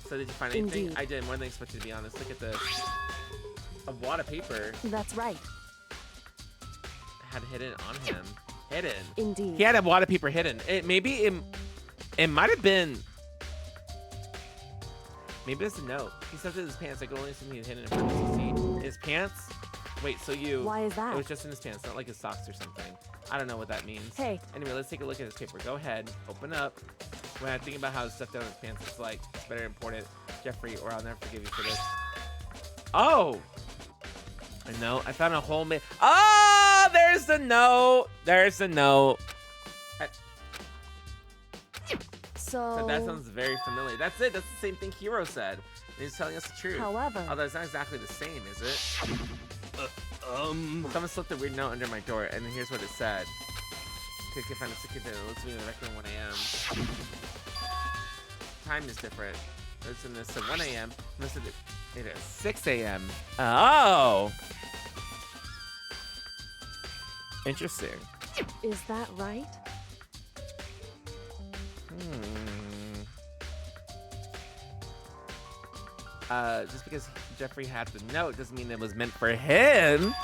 So did you find anything? Indeed. I did, more than expected, to be honest. Look at this. A wad of paper. That's right. Had hidden on him. Hidden. Indeed. He had a wad of paper hidden. It might have been. Maybe it's a note. He stuffed it in his pants. I could only assume he had hidden it from his seat. His pants? Wait, so you... Why is that? It was just in his pants, not like his socks or something. I don't know what that means. Hey. Anyway, let's take a look at his paper. Go ahead. Open up. When I think about how it's stuffed down his pants, it's like, it's better important, Jeffrey, or I'll never forgive you for this. Oh! A note. I found a whole... Oh! There's the note! There's the note. So that sounds very familiar. That's it. That's the same thing Hiro said. And he's telling us the truth. However... Although it's not exactly the same, is it? Someone slipped a weird note under my door, and here's what it said. Could find a secret that lets me reckon 1 a.m. Time is different. Listen to this at 1 a.m. Listen to it at 6 a.m. Oh! Interesting. Is that right? Just because Jeffrey had the note doesn't mean it was meant for him.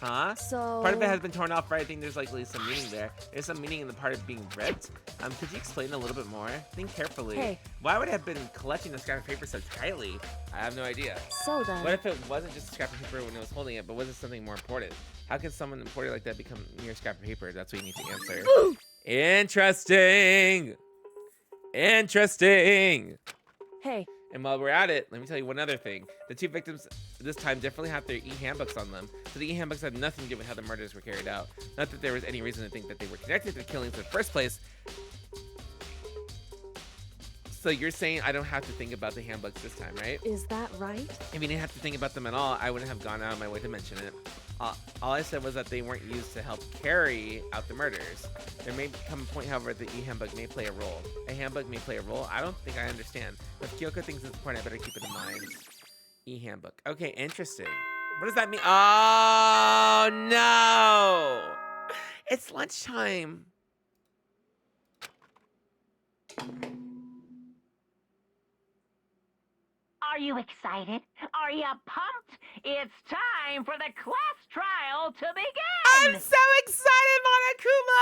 Huh? So... Part of it has been torn off, right? I think there's likely some meaning there. There's some meaning in the part of being ripped. Could you explain a little bit more? Think carefully. Hey. Why would I have been collecting the scrap of paper so tightly? I have no idea. So then... What if it wasn't just a scrap of paper when it was holding it, but was it something more important? How can someone important like that become mere scrap of paper? That's what you need to answer. Interesting! Interesting! Hey. And while we're at it, let me tell you one other thing. The 2 victims this time definitely have their e-handbooks on them. So the e-handbooks had nothing to do with how the murders were carried out. Not that there was any reason to think that they were connected to the killings in the first place. So you're saying I don't have to think about the handbooks this time, right? Is that right? If you didn't have to think about them at all, I wouldn't have gone out of my way to mention it. All I said was that they weren't used to help carry out the murders. There may come a point, however, the e-handbook may play a role. A handbook may play a role? I don't think I understand. But if Kyoko thinks it's important, I better keep it in mind. E-handbook. Okay, interesting. What does that mean? Oh, no! It's lunchtime. Are you excited? Are you pumped? It's time for the class trial to begin! I'm so excited, Monokuma!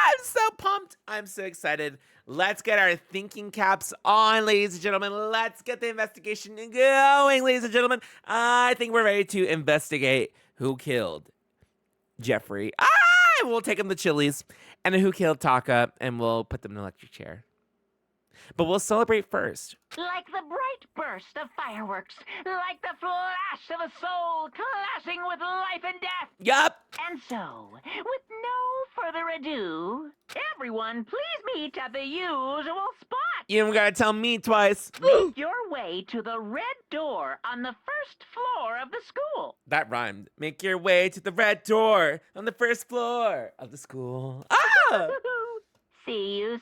I'm so pumped. I'm so excited. Let's get our thinking caps on, ladies and gentlemen. Let's get the investigation going, ladies and gentlemen. I think we're ready to investigate who killed Jeffrey. We'll take him to Chili's. And who killed Taka, and we'll put them in the electric chair. But we'll celebrate first. Like the bright burst of fireworks, like the flash of a soul clashing with life and death. Yup. And so, with no further ado, everyone please meet at the usual spot. You don't gotta tell me twice. Make your way to the red door on the first floor of the school. That rhymed. Make your way to the red door on the first floor of the school. See you soon.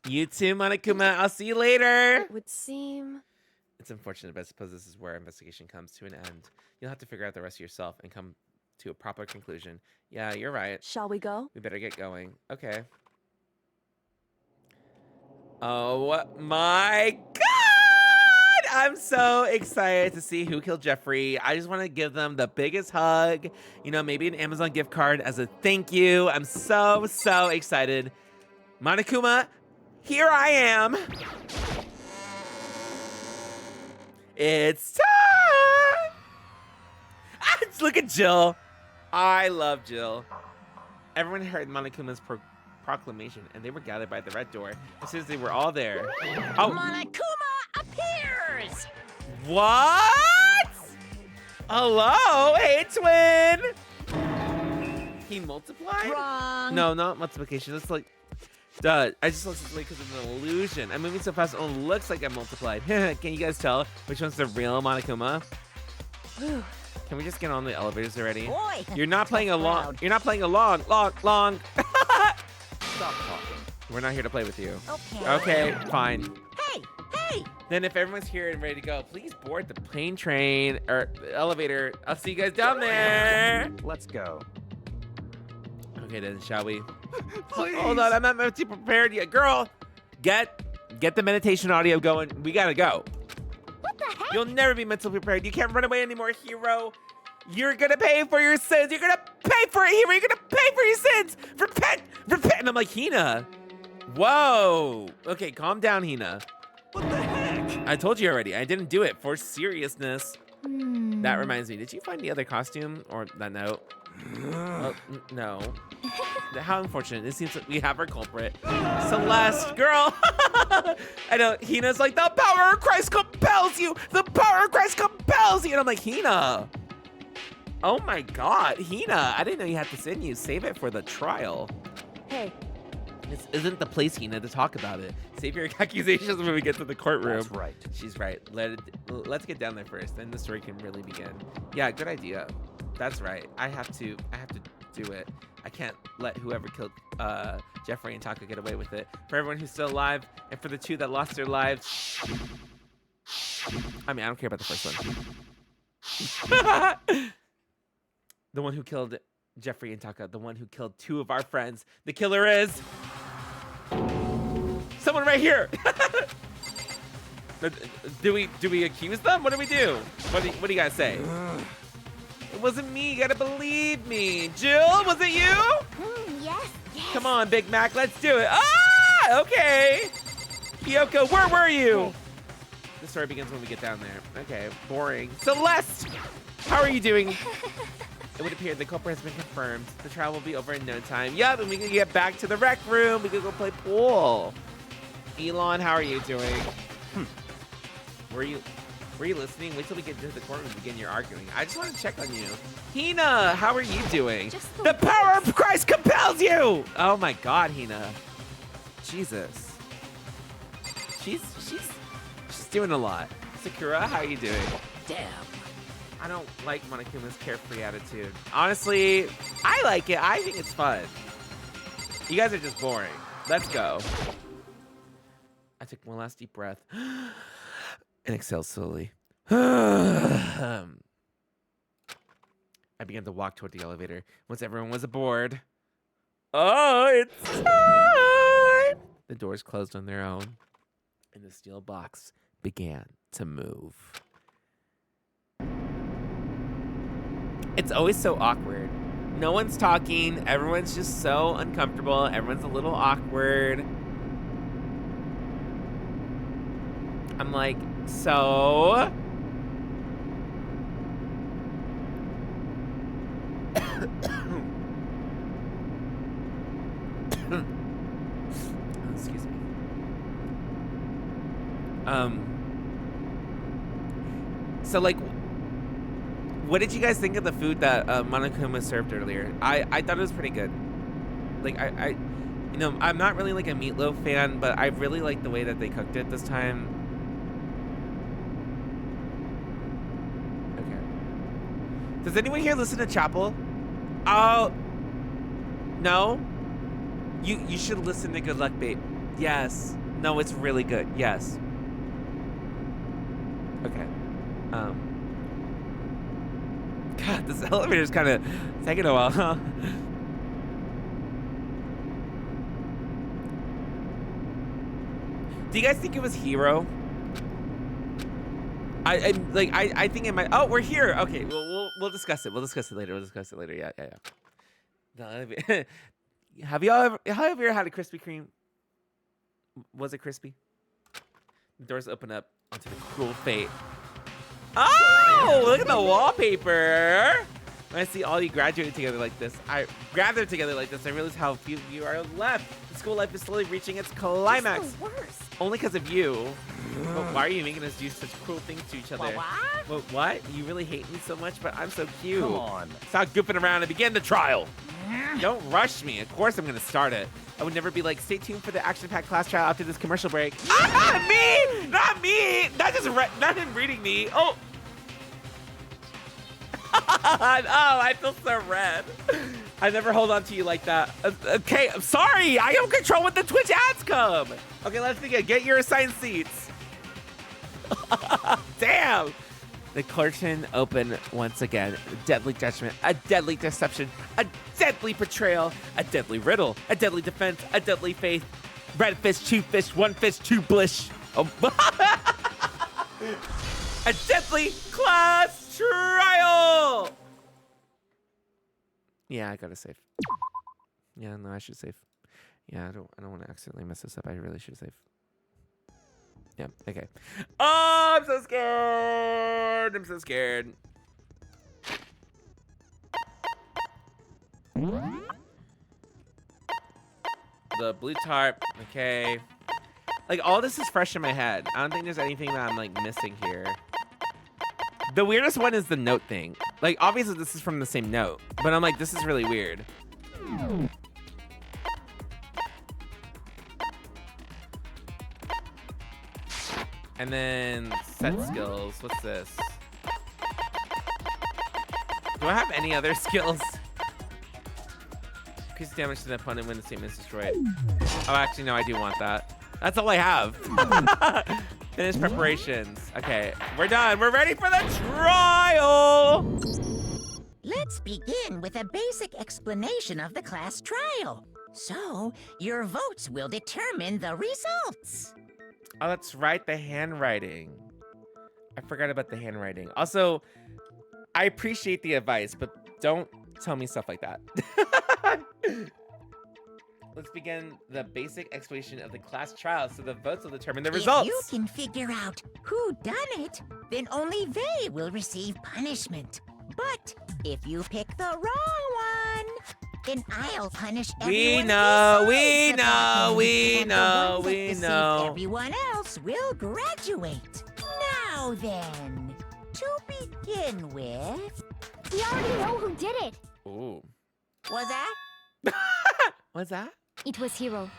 You too, Monokuma. I'll see you later. It would seem... It's unfortunate, but I suppose this is where our investigation comes to an end. You'll have to figure out the rest of yourself and come to a proper conclusion. Yeah, you're right. Shall we go? We better get going. Okay. Oh my God! I'm so excited to see who killed Jeffrey. I just want to give them the biggest hug. You know, maybe an Amazon gift card as a thank you. I'm so, so excited. Monokuma, here I am. It's time! Look at Jill. I love Jill. Everyone heard Monokuma's proclamation, and they were gathered by the red door as soon as they were all there. Oh. Monokuma appears! What? Hello? Hey, twin! He multiplied? Wrong. No, not multiplication. That's like... Duh, I just looked this way because of an illusion. I'm moving so fast it only looks like I multiplied. Can you guys tell which one's the real Monokuma? Can we just get on the elevators already? Boy, You're not playing along. You're not playing along. Long. Stop talking. We're not here to play with you. Okay. Okay, fine. Hey! Then if everyone's here and ready to go, please board the plane, train, or the elevator. I'll see you guys down there. Let's go. Okay, then, shall we? Please. Hold on, I'm not mentally prepared yet. Girl, get the meditation audio going. We gotta go. What the heck? You'll never be mentally prepared. You can't run away anymore, hero. You're gonna pay for your sins. You're gonna pay for it, hero. You're gonna pay for your sins. Repent. And I'm like, Hina. Whoa. Okay, calm down, Hina. What the heck? I told you already. I didn't do it for seriousness. That reminds me. Did you find the other costume or that note? Oh, no. How unfortunate. It seems like we have our culprit. Celeste, girl. I know. Hina's like, the power of Christ compels you. The power of Christ compels you. And I'm like, Hina. Oh my God, Hina. I didn't know you had this in you. Save it for the trial. Hey. This isn't the place, Hina, to talk about it. Save your accusations when we get to the courtroom. That's right. She's right. Let's get down there first. Then the story can really begin. Yeah, good idea. That's right. I have to do it. I can't let whoever killed Jeffrey and Taka get away with it. For everyone who's still alive, and for the two that lost their lives. I mean, I don't care about the first one. The one who killed Jeffrey and Taka, the one who killed two of our friends. The killer is someone right here. Do we accuse them? What do we do? What do you guys say? It wasn't me. You gotta believe me. Jill, was it you? Yes. Come on, Big Mac. Let's do it. Ah, okay. Kyoko, where were you? The story begins when we get down there. Okay, boring. Celeste, how are you doing? It would appear the culprit has been confirmed. The trial will be over in no time. Yep, and we can get back to the rec room. We can go play pool. Elon, how are you doing? Were you listening? Wait till we get to the courtroom and begin your arguing. I just want to check on you. Hina, how are you doing? The power of Christ compels you! Oh my God, Hina. Jesus. She's doing a lot. Sakura, how are you doing? Damn. I don't like Monokuma's carefree attitude. Honestly, I like it. I think it's fun. You guys are just boring. Let's go. I took one last deep breath and exhaled slowly. I began to walk toward the elevator. Once everyone was aboard. Oh, it's time! The doors closed on their own, and the steel box began to move. It's always so awkward. No one's talking. Everyone's just so uncomfortable. Everyone's a little awkward. I'm like, so? Excuse me. So like, what did you guys think of the food that Monokuma served earlier? I thought it was pretty good. Like I you know, I'm not really like a meatloaf fan, but I really like the way that they cooked it this time. Okay. Does anyone here listen to Chapel? Oh, no? You should listen to Good Luck Babe. Yes. No, it's really good. Yes. Okay. God, this elevator's kind of taking a while, huh? Do you guys think it was Hiro? I think it might. Oh, we're here. Okay, we'll discuss it. We'll discuss it later. Yeah. No, have you ever had a Krispy Kreme? Was it crispy? The doors open up onto the cruel fate. Oh, look at the wallpaper. When I see all you graduate together like this, I realize how few of you are left. The school life is slowly reaching its climax. It's the worst. Only because of you. But why are you making us do such cruel things to each other? What? You really hate me so much, but I'm so cute. Come on. Stop goofing around and begin the trial. Don't rush me. Of course I'm going to start it. I would never be like, stay tuned for the action-packed class trial after this commercial break. Not me! Not me! Not him reading me. Oh. Oh, I feel so red. I never hold on to you like that. Okay, I'm sorry. I don't control when the Twitch ads come. Okay, let's begin. Get your assigned seats. Damn. The curtain opened once again. A deadly judgment, a deadly deception, a deadly betrayal, a deadly riddle, a deadly defense, a deadly faith. Red fish, two fish, one fish, two blish. Oh. A deadly class trial. Yeah, I gotta save. Yeah, no, I should save. Yeah, I don't want to accidentally mess this up. I really should save. Yeah, okay. Oh, I'm so scared. I'm so scared. The blue tarp, okay. Like, all this is fresh in my head. I don't think there's anything that I'm, like, missing here. The weirdest one is the note thing. Like, obviously this is from the same note, but I'm like, this is really weird. And then set skills. What's this? Do I have any other skills? Increase damage to the opponent when the statement is destroyed. Oh, actually, no, I do want that. That's all I have. Finish preparations. Okay, we're done. We're ready for the trial. Let's begin with a basic explanation of the class trial. So, your votes will determine the results. Oh, that's right, the handwriting. I forgot about the handwriting. Also, I appreciate the advice, but don't tell me stuff like that. Let's begin the basic explanation of the class trial so the votes will determine the results. If you can figure out who done it, then only they will receive punishment. But if you pick the wrong one, then I'll punish We everyone know, besides we the know, Blackened, we and the know, one that we deceived know. Everyone else will graduate. Now then, to begin with, We already know who did it. Ooh. was that? What's that? It was Hiro.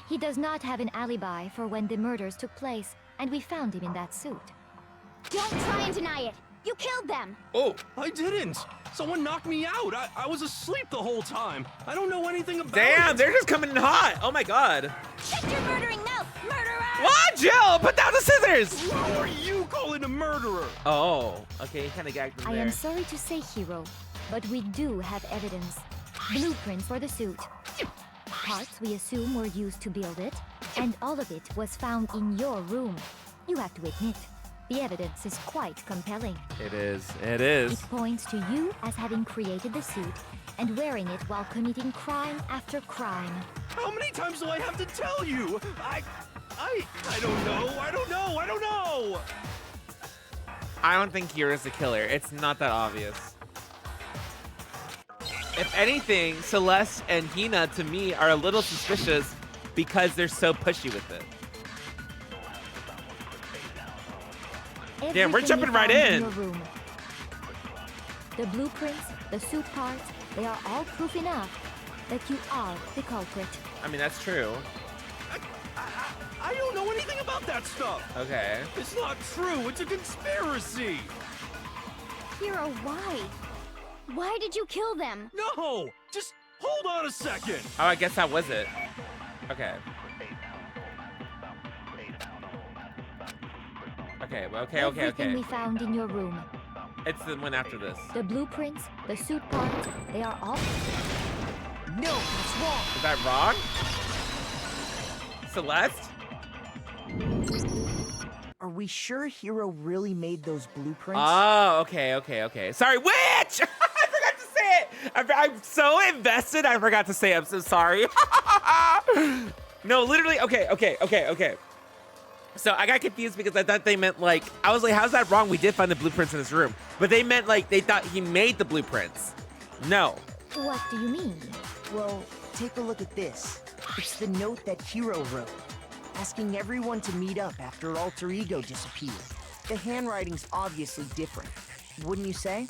He does not have an alibi for when the murders took place, and we found him in that suit. Don't try and deny it. You killed them. Oh. I didn't. Someone knocked me out. I was asleep the whole time. I don't know anything about Damn, it. they're just coming in hot. Oh my god. Shut your murdering mouth, murderer! What, Jill? Put down the scissors. Who are you calling a murderer? Oh, okay, kind of gagged him I there. am sorry to say, Hiro, but we do have evidence. Blueprints for the suit. Parts we assume were used to build it, and all of it was found in your room. You have to admit, the evidence is quite compelling. It is. It is. It points to you as having created the suit and wearing it while committing crime after crime. How many times do I have to tell you? I don't know. I don't know. I don't know. I don't think Hiro's the killer. It's not that obvious. If anything, Celeste and Hina, to me, are a little suspicious because they're so pushy with it. Damn, we're Everything jumping we right found in. Your room. The blueprints, the suit parts, they are all proof enough that you are the culprit. I mean, that's true. I don't know anything about that stuff. Okay. It's not true. It's a conspiracy. Hiro, why? Why did you kill them? No, just hold on a second. Oh, I guess that was it. Okay. Okay, Everything we found in your room. It's the one after this. The blueprints, the suit parts, they are all... No, that's wrong. Is that wrong? Celeste? Are we sure Hiro really made those blueprints? Oh, okay. Sorry, witch! I forgot to say it! I'm so invested, I forgot to say it. I'm so sorry. No, literally, okay. So I got confused because I thought they meant like, I was like, how's that wrong? We did find the blueprints in this room. But they meant like, they thought he made the blueprints. No. What do you mean? Well, take a look at this. It's the note that Hiro wrote, asking everyone to meet up after Alter Ego disappeared. The handwriting's obviously different, wouldn't you say?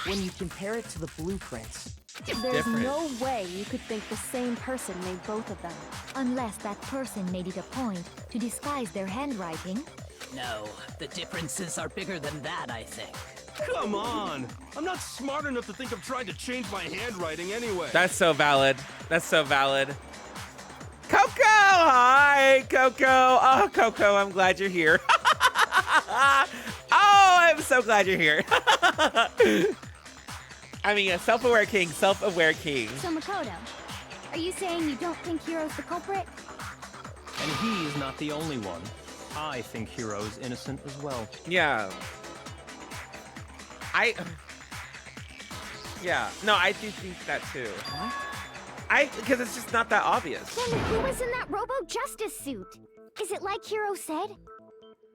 When you compare it to the blueprints. There's Different. no way you could think the same person made both of them. Unless that person made it a point to disguise their handwriting. No, the differences are bigger than that, I think. Come on. I'm not smart enough to think of trying to change my handwriting anyway. That's so valid. Coco! Hi, Coco. Oh, Coco, I'm glad you're here. Oh, I'm so glad you're here. I mean, a self-aware king. So Makoto, are you saying you don't think Hiro's the culprit? And he's not the only one. I think Hiro's innocent as well. Yeah. No, I do think that too. Because it's just not that obvious. Then who was in that Robo Justice suit? Is it like Hiro said?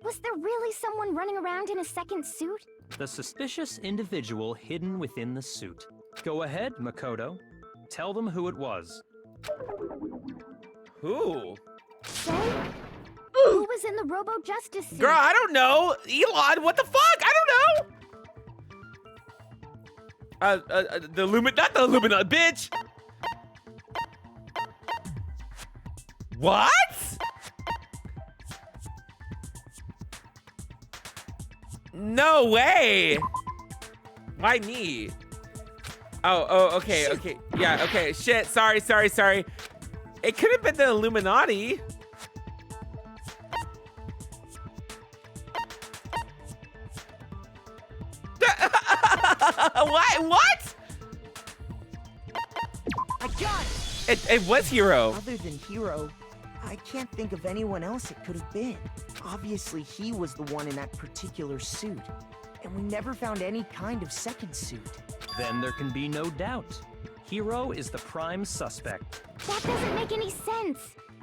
Was there really someone running around in a second suit? The suspicious individual hidden within the suit. Go ahead, Makoto. Tell them who it was. Who? So? Who was in the Robo Justice suit? Girl, I don't know. Elon, what the fuck? I don't know. Not the Illuminati, bitch. What? No way. Why me? Oh, okay. Yeah, okay. Shit, sorry. It could have been the Illuminati. What? I got it! It was Hiro. Other than Hiro, I can't think of anyone else it could have been. Obviously, he was the one in that particular suit. And we never found any kind of second suit. Then there can be no doubt. Hiro is the prime suspect. That doesn't make any sense.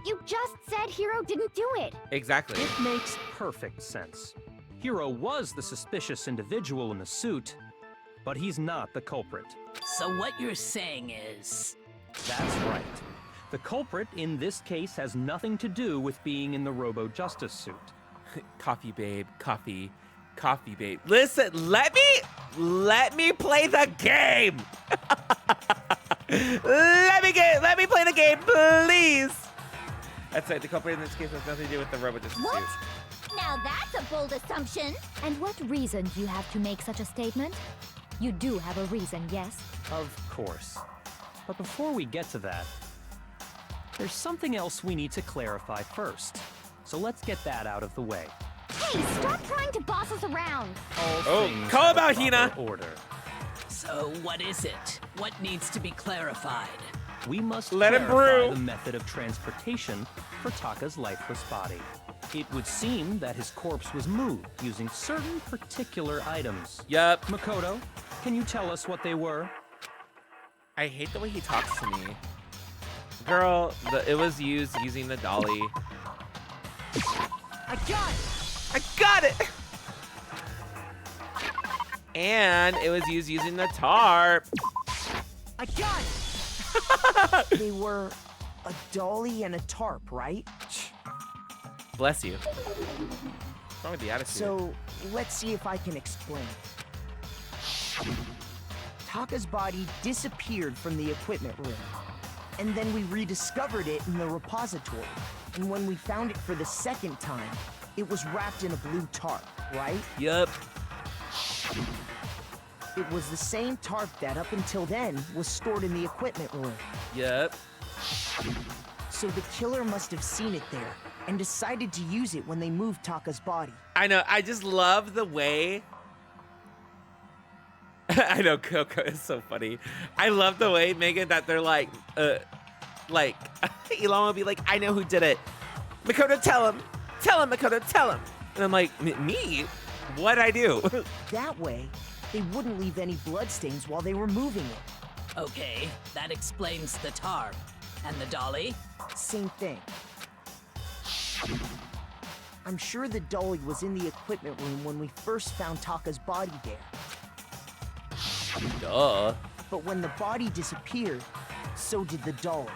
You just said Hiro didn't do it. Exactly. It makes perfect sense. Hiro was the suspicious individual in the suit, but he's not the culprit. So what you're saying is... That's right. The culprit in this case has nothing to do with being in the Robo Justice suit. Coffee, babe. Coffee. Coffee, babe. Listen, let me play the game. Let me play the game, please. That's right. The culprit in this case has nothing to do with the Robo Justice What? suit. Now that's a bold assumption. And what reason do you have to make such a statement? You do have a reason, yes? Of course. But before we get to that, there's something else we need to clarify first. So let's get that out of the way. Hey, stop trying to boss us around. Oh, call about Hina. Order. So what is it? What needs to be clarified? We must Let him clarify brew. the method of transportation for Taka's lifeless body. It would seem that his corpse was moved using certain particular items. Yup. Makoto, can you tell us what they were? I hate the way he talks to me. Girl, it was used using the dolly. I got it! I got it! And it was used using the tarp. I got it! They were a dolly and a tarp, right? Bless you. What's wrong with the attitude? So, let's see if I can explain. Taka's body disappeared from the equipment room. And then we rediscovered it in the repository. And when we found it for the second time, it was wrapped in a blue tarp, right? Yup. It was the same tarp that up until then was stored in the equipment room. Yup. So the killer must have seen it there and decided to use it when they moved Taka's body. I know. I just love the way. I know Coco is so funny. I love the way, Megan, that they're like Elon will be like, I know who did it. Makoto, tell him. Tell him, Makoto, tell him. And I'm like, me? What'd I do? That way, they wouldn't leave any bloodstains while they were moving it. Okay, that explains the tarp. And the dolly? Same thing. I'm sure the dolly was in the equipment room when we first found Taka's body there. Duh. But when the body disappeared, so did the dolly.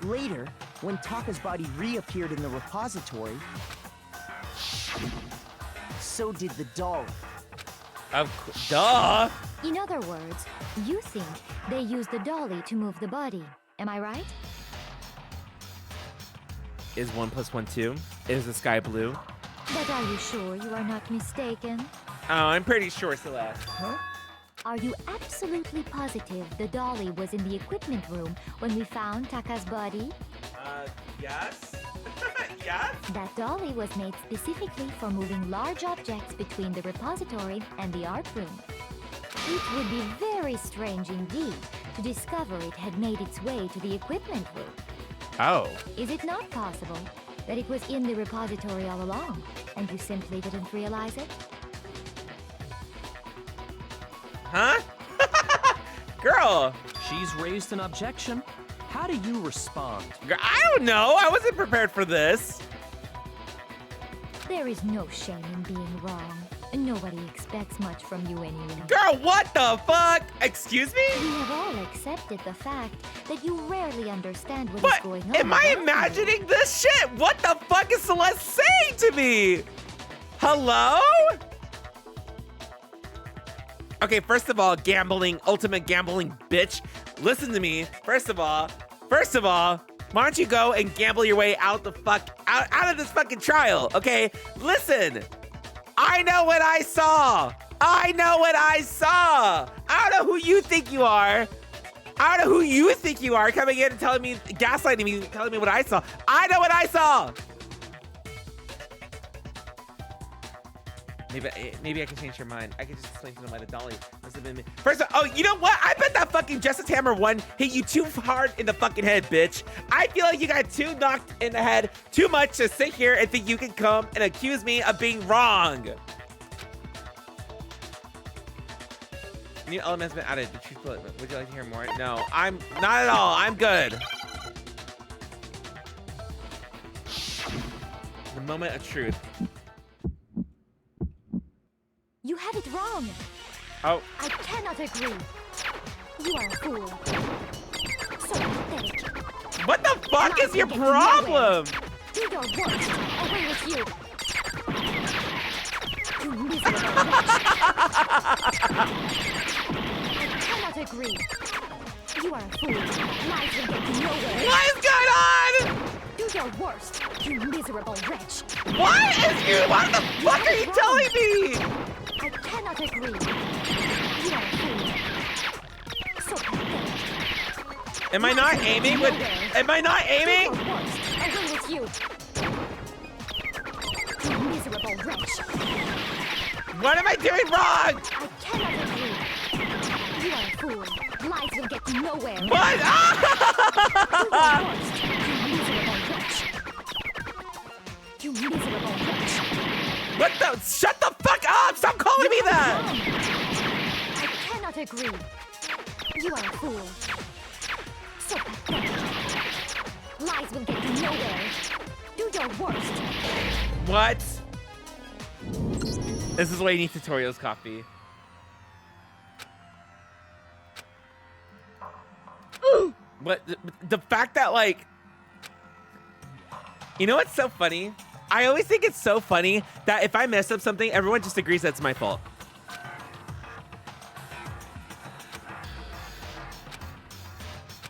Later, when Taka's body reappeared in the repository, so did the dolly. Duh. In other words, you think they used the dolly to move the body. Am I right? Is 1 + 1 2? Is the sky blue? But are you sure you are not mistaken? Oh, I'm pretty sure, Celeste. Huh? Are you absolutely positive the dolly was in the equipment room when we found Taka's body? Yes. Yes. That dolly was made specifically for moving large objects between the repository and the art room. It would be very strange indeed to discover it had made its way to the equipment room. Oh. Is it not possible that it was in the repository all along, and you simply didn't realize it? Huh? Girl. She's raised an objection. How do you respond? I don't know. I wasn't prepared for this. There is no shame in being wrong. Nobody expects much from you anyway. Girl, what the fuck? Excuse me? We have all accepted the fact that you rarely understand what is But going on. am I around you. imagining this shit? What the fuck is Celeste saying to me? Hello? Okay, first of all, gambling, ultimate gambling bitch. Listen to me. First of all, why don't you go and gamble your way out the fuck out of this fucking trial, okay? Listen. I know what I saw. I know what I saw. I don't know who you think you are. I don't know who you think you are coming in and telling me, gaslighting me, telling me what I saw. I know what I saw. Maybe I can change your mind. I can just explain to them why the dolly must have been me. First of all, oh, you know what? I bet that fucking Justice Hammer 1 hit you too hard in the fucking head, bitch. I feel like you got too knocked in the head too much to sit here and think you can come and accuse me of being wrong. New element has been added. The truth bullet. Would you like to hear more? No, I'm not at all. I'm good. The moment of truth. You had have it wrong. Oh. I cannot agree. You are a fool. So pathetic. What the fuck is your problem? Do your worst. Away with you. You miserable wretch. I cannot agree. You are a fool. Lies will get you nowhere. What is going on? Do your worst, you miserable wretch. What is you? What the fuck are you telling me? I cannot agree. You are a fool. So pathetic. Am I not aiming with? Am I not aiming? Do your worst. Away with you. You miserable wretch. What am I doing wrong? I cannot agree. You are a fool. Lies will get you nowhere. What? You miserable wretch. What the? Shut the fuck up! Stop calling me that! I cannot agree. You are a fool. So pathetic. Lies will get you nowhere. Do your worst. What? This is why you need tutorials, coffee. But the fact that, like, you know what's so funny? I always think it's so funny that if I mess up something, everyone just agrees that's my fault.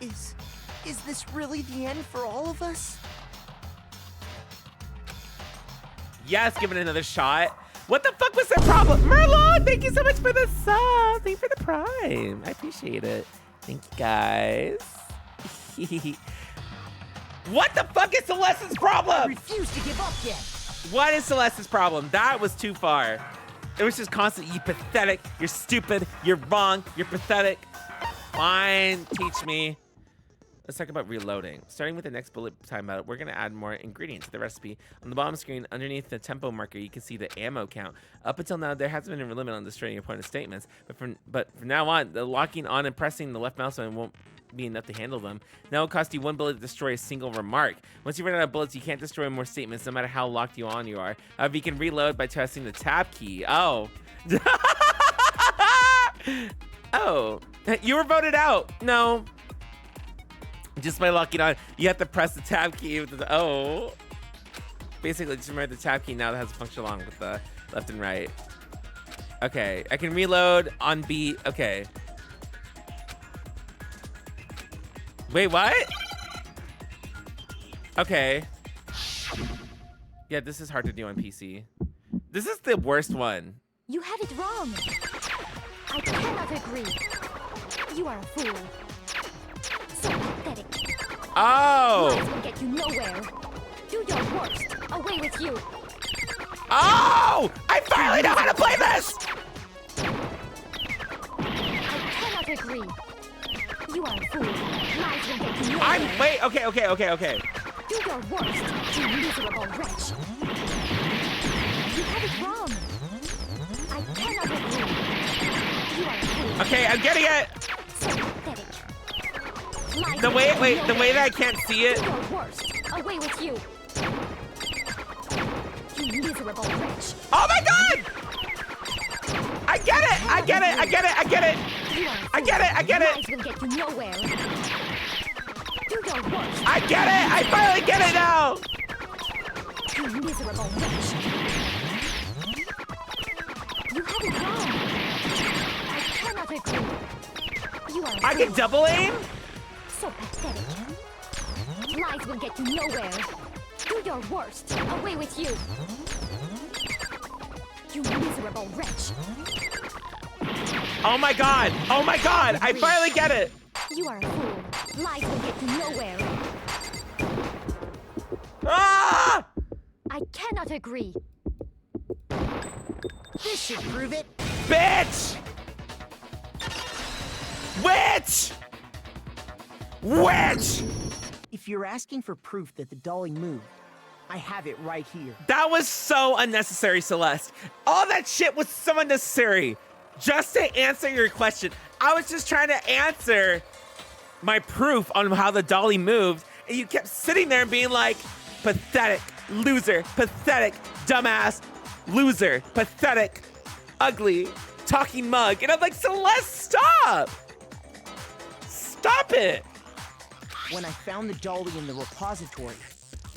Is this really the end for all of us? Yes, give it another shot. What the fuck was their problem? Merlot, thank you so much for the sub. Thank you for the prime. I appreciate it. Thank you, guys. What the fuck is Celeste's problem? I refuse to give up yet. What is Celeste's problem? That was too far. It was just constant, you pathetic, you're stupid, you're wrong, you're pathetic. Fine, teach me. Let's talk about reloading. Starting with the next bullet timeout, we're gonna add more ingredients to the recipe. On the bottom screen, underneath the tempo marker, you can see the ammo count. Up until now, there hasn't been a limit on destroying your opponent's statements, but from now on, the locking on and pressing the left mouse button won't be enough to handle them. Now it'll cost you 1 bullet to destroy a single remark. Once you run out of bullets, you can't destroy more statements, no matter how locked you are. However, you can reload by pressing the tab key. Oh. Oh. You were voted out. No. Just by locking on, you have to press the tab key with the, oh. Basically, just remember the tab key now that has a function along with the left and right. Okay, I can reload on beat. Okay. Wait, what? Okay. Yeah, this is hard to do on PC. This is the worst one. You have it wrong. I cannot agree. You are a fool. So pathetic. Oh! Lies will get you nowhere. Do your worst. Away with you. Oh! I finally know how to play this! I cannot agree. You are a fool. Lies will get you nowhere. Wait, okay. Do your worst, you miserable wretch. You have it wrong. I cannot agree. You are a fool. Okay, I'm getting it! So pathetic. Lies The will way, get you wait, the nowhere. way that I can't see it. Do your worst. Away with you. You miserable wretch. Oh my god! I get it! I get it! You are a fool. I get it! Lies will get you nowhere. Do your worst. I get it! I finally get it now! You miserable wretch. You have it wrong. I cannot agree. You are a I can fool. double aim? So pathetic. Lies will get you nowhere. Do your worst. Away with you. You miserable wretch. Oh my god! I finally get it! You are a fool. Lies will get you nowhere. Ah! I cannot agree. This should prove it. Bitch! Witch! If you're asking for proof that the dolly moved, I have it right here. That was so unnecessary, Celeste. All that shit was so unnecessary. Just to answer your question, I was just trying to answer my proof on how the dolly moved, and you kept sitting there and being like, pathetic, loser, pathetic, dumbass, loser, pathetic, ugly talking mug. And I'm like, Celeste, stop! Stop it! When I found the dolly in the repository,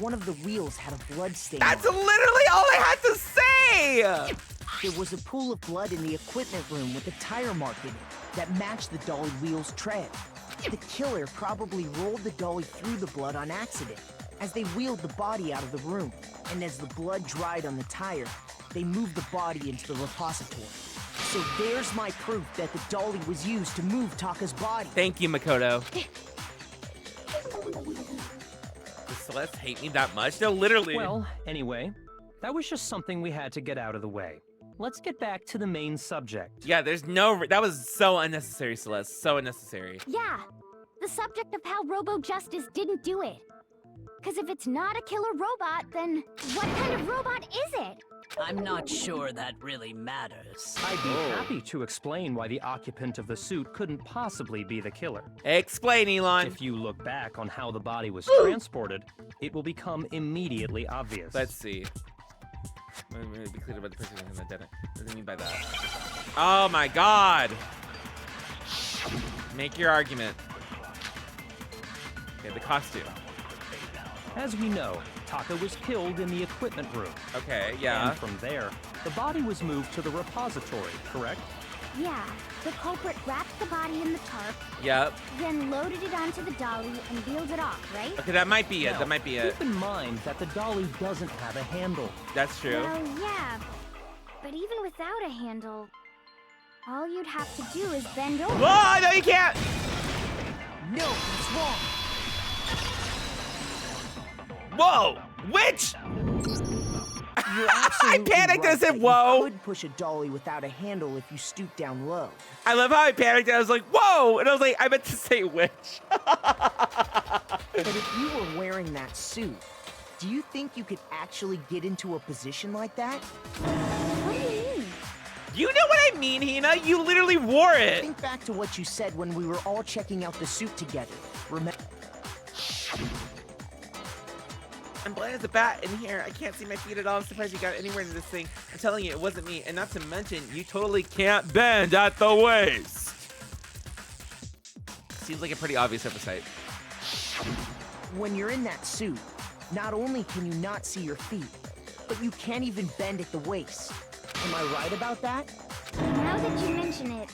one of the wheels had a blood stain. That's on it. literally all I had to say! There was a pool of blood in the equipment room with a tire mark in it that matched the dolly wheel's tread. The killer probably rolled the dolly through the blood on accident as they wheeled the body out of the room. And as the blood dried on the tire, they moved the body into the repository. So there's my proof that the dolly was used to move Taka's body. Thank you, Makoto. Does Celeste hate me that much? No, literally. Well, anyway, that was just something we had to get out of the way. Let's get back to the main subject. Yeah, there's no... That was so unnecessary, Celeste. So unnecessary. Yeah, the subject of how Robo Justice didn't do it. Because if it's not a killer robot, then what kind of robot is it? I'm not sure that really matters. I'd be happy to explain why the occupant of the suit couldn't possibly be the killer. Explain, Elon. If you look back on how the body was transported, it will become immediately obvious. Let's see. Let me be clear about the person who did it. What do you mean by that? Oh my god! Make your argument. Okay, the costume. As we know, Taka was killed in the equipment room. Okay, yeah. And from there, the body was moved to the repository, correct? Yeah, the culprit wrapped the body in the tarp, Yep. then loaded it onto the dolly and wheeled it off, right? Okay, that might be it. Now, That might be it. Keep in mind that the dolly doesn't have a handle. That's true. Well, yeah, but even without a handle, all you'd have to do is bend over. Whoa, no, you can't! No, it's wrong. Whoa! Which? You're absolutely I panicked right and said, that whoa! You could push a dolly without a handle if you stoop down low. I love how I panicked. I was like, whoa! And I was like, I meant to say which. But if you were wearing that suit, do you think you could actually get into a position like that? What do you mean? You know what I mean, Hina? You literally wore it. Think back to what you said when we were all checking out the suit together. Remember? I'm blind as a bat in here. I can't see my feet at all. I'm surprised you got anywhere into this thing. I'm telling you, it wasn't me. And not to mention, you totally can't bend at the waist. Seems like a pretty obvious oversight. When you're in that suit, not only can you not see your feet, but you can't even bend at the waist. Am I right about that? Now that you mention it,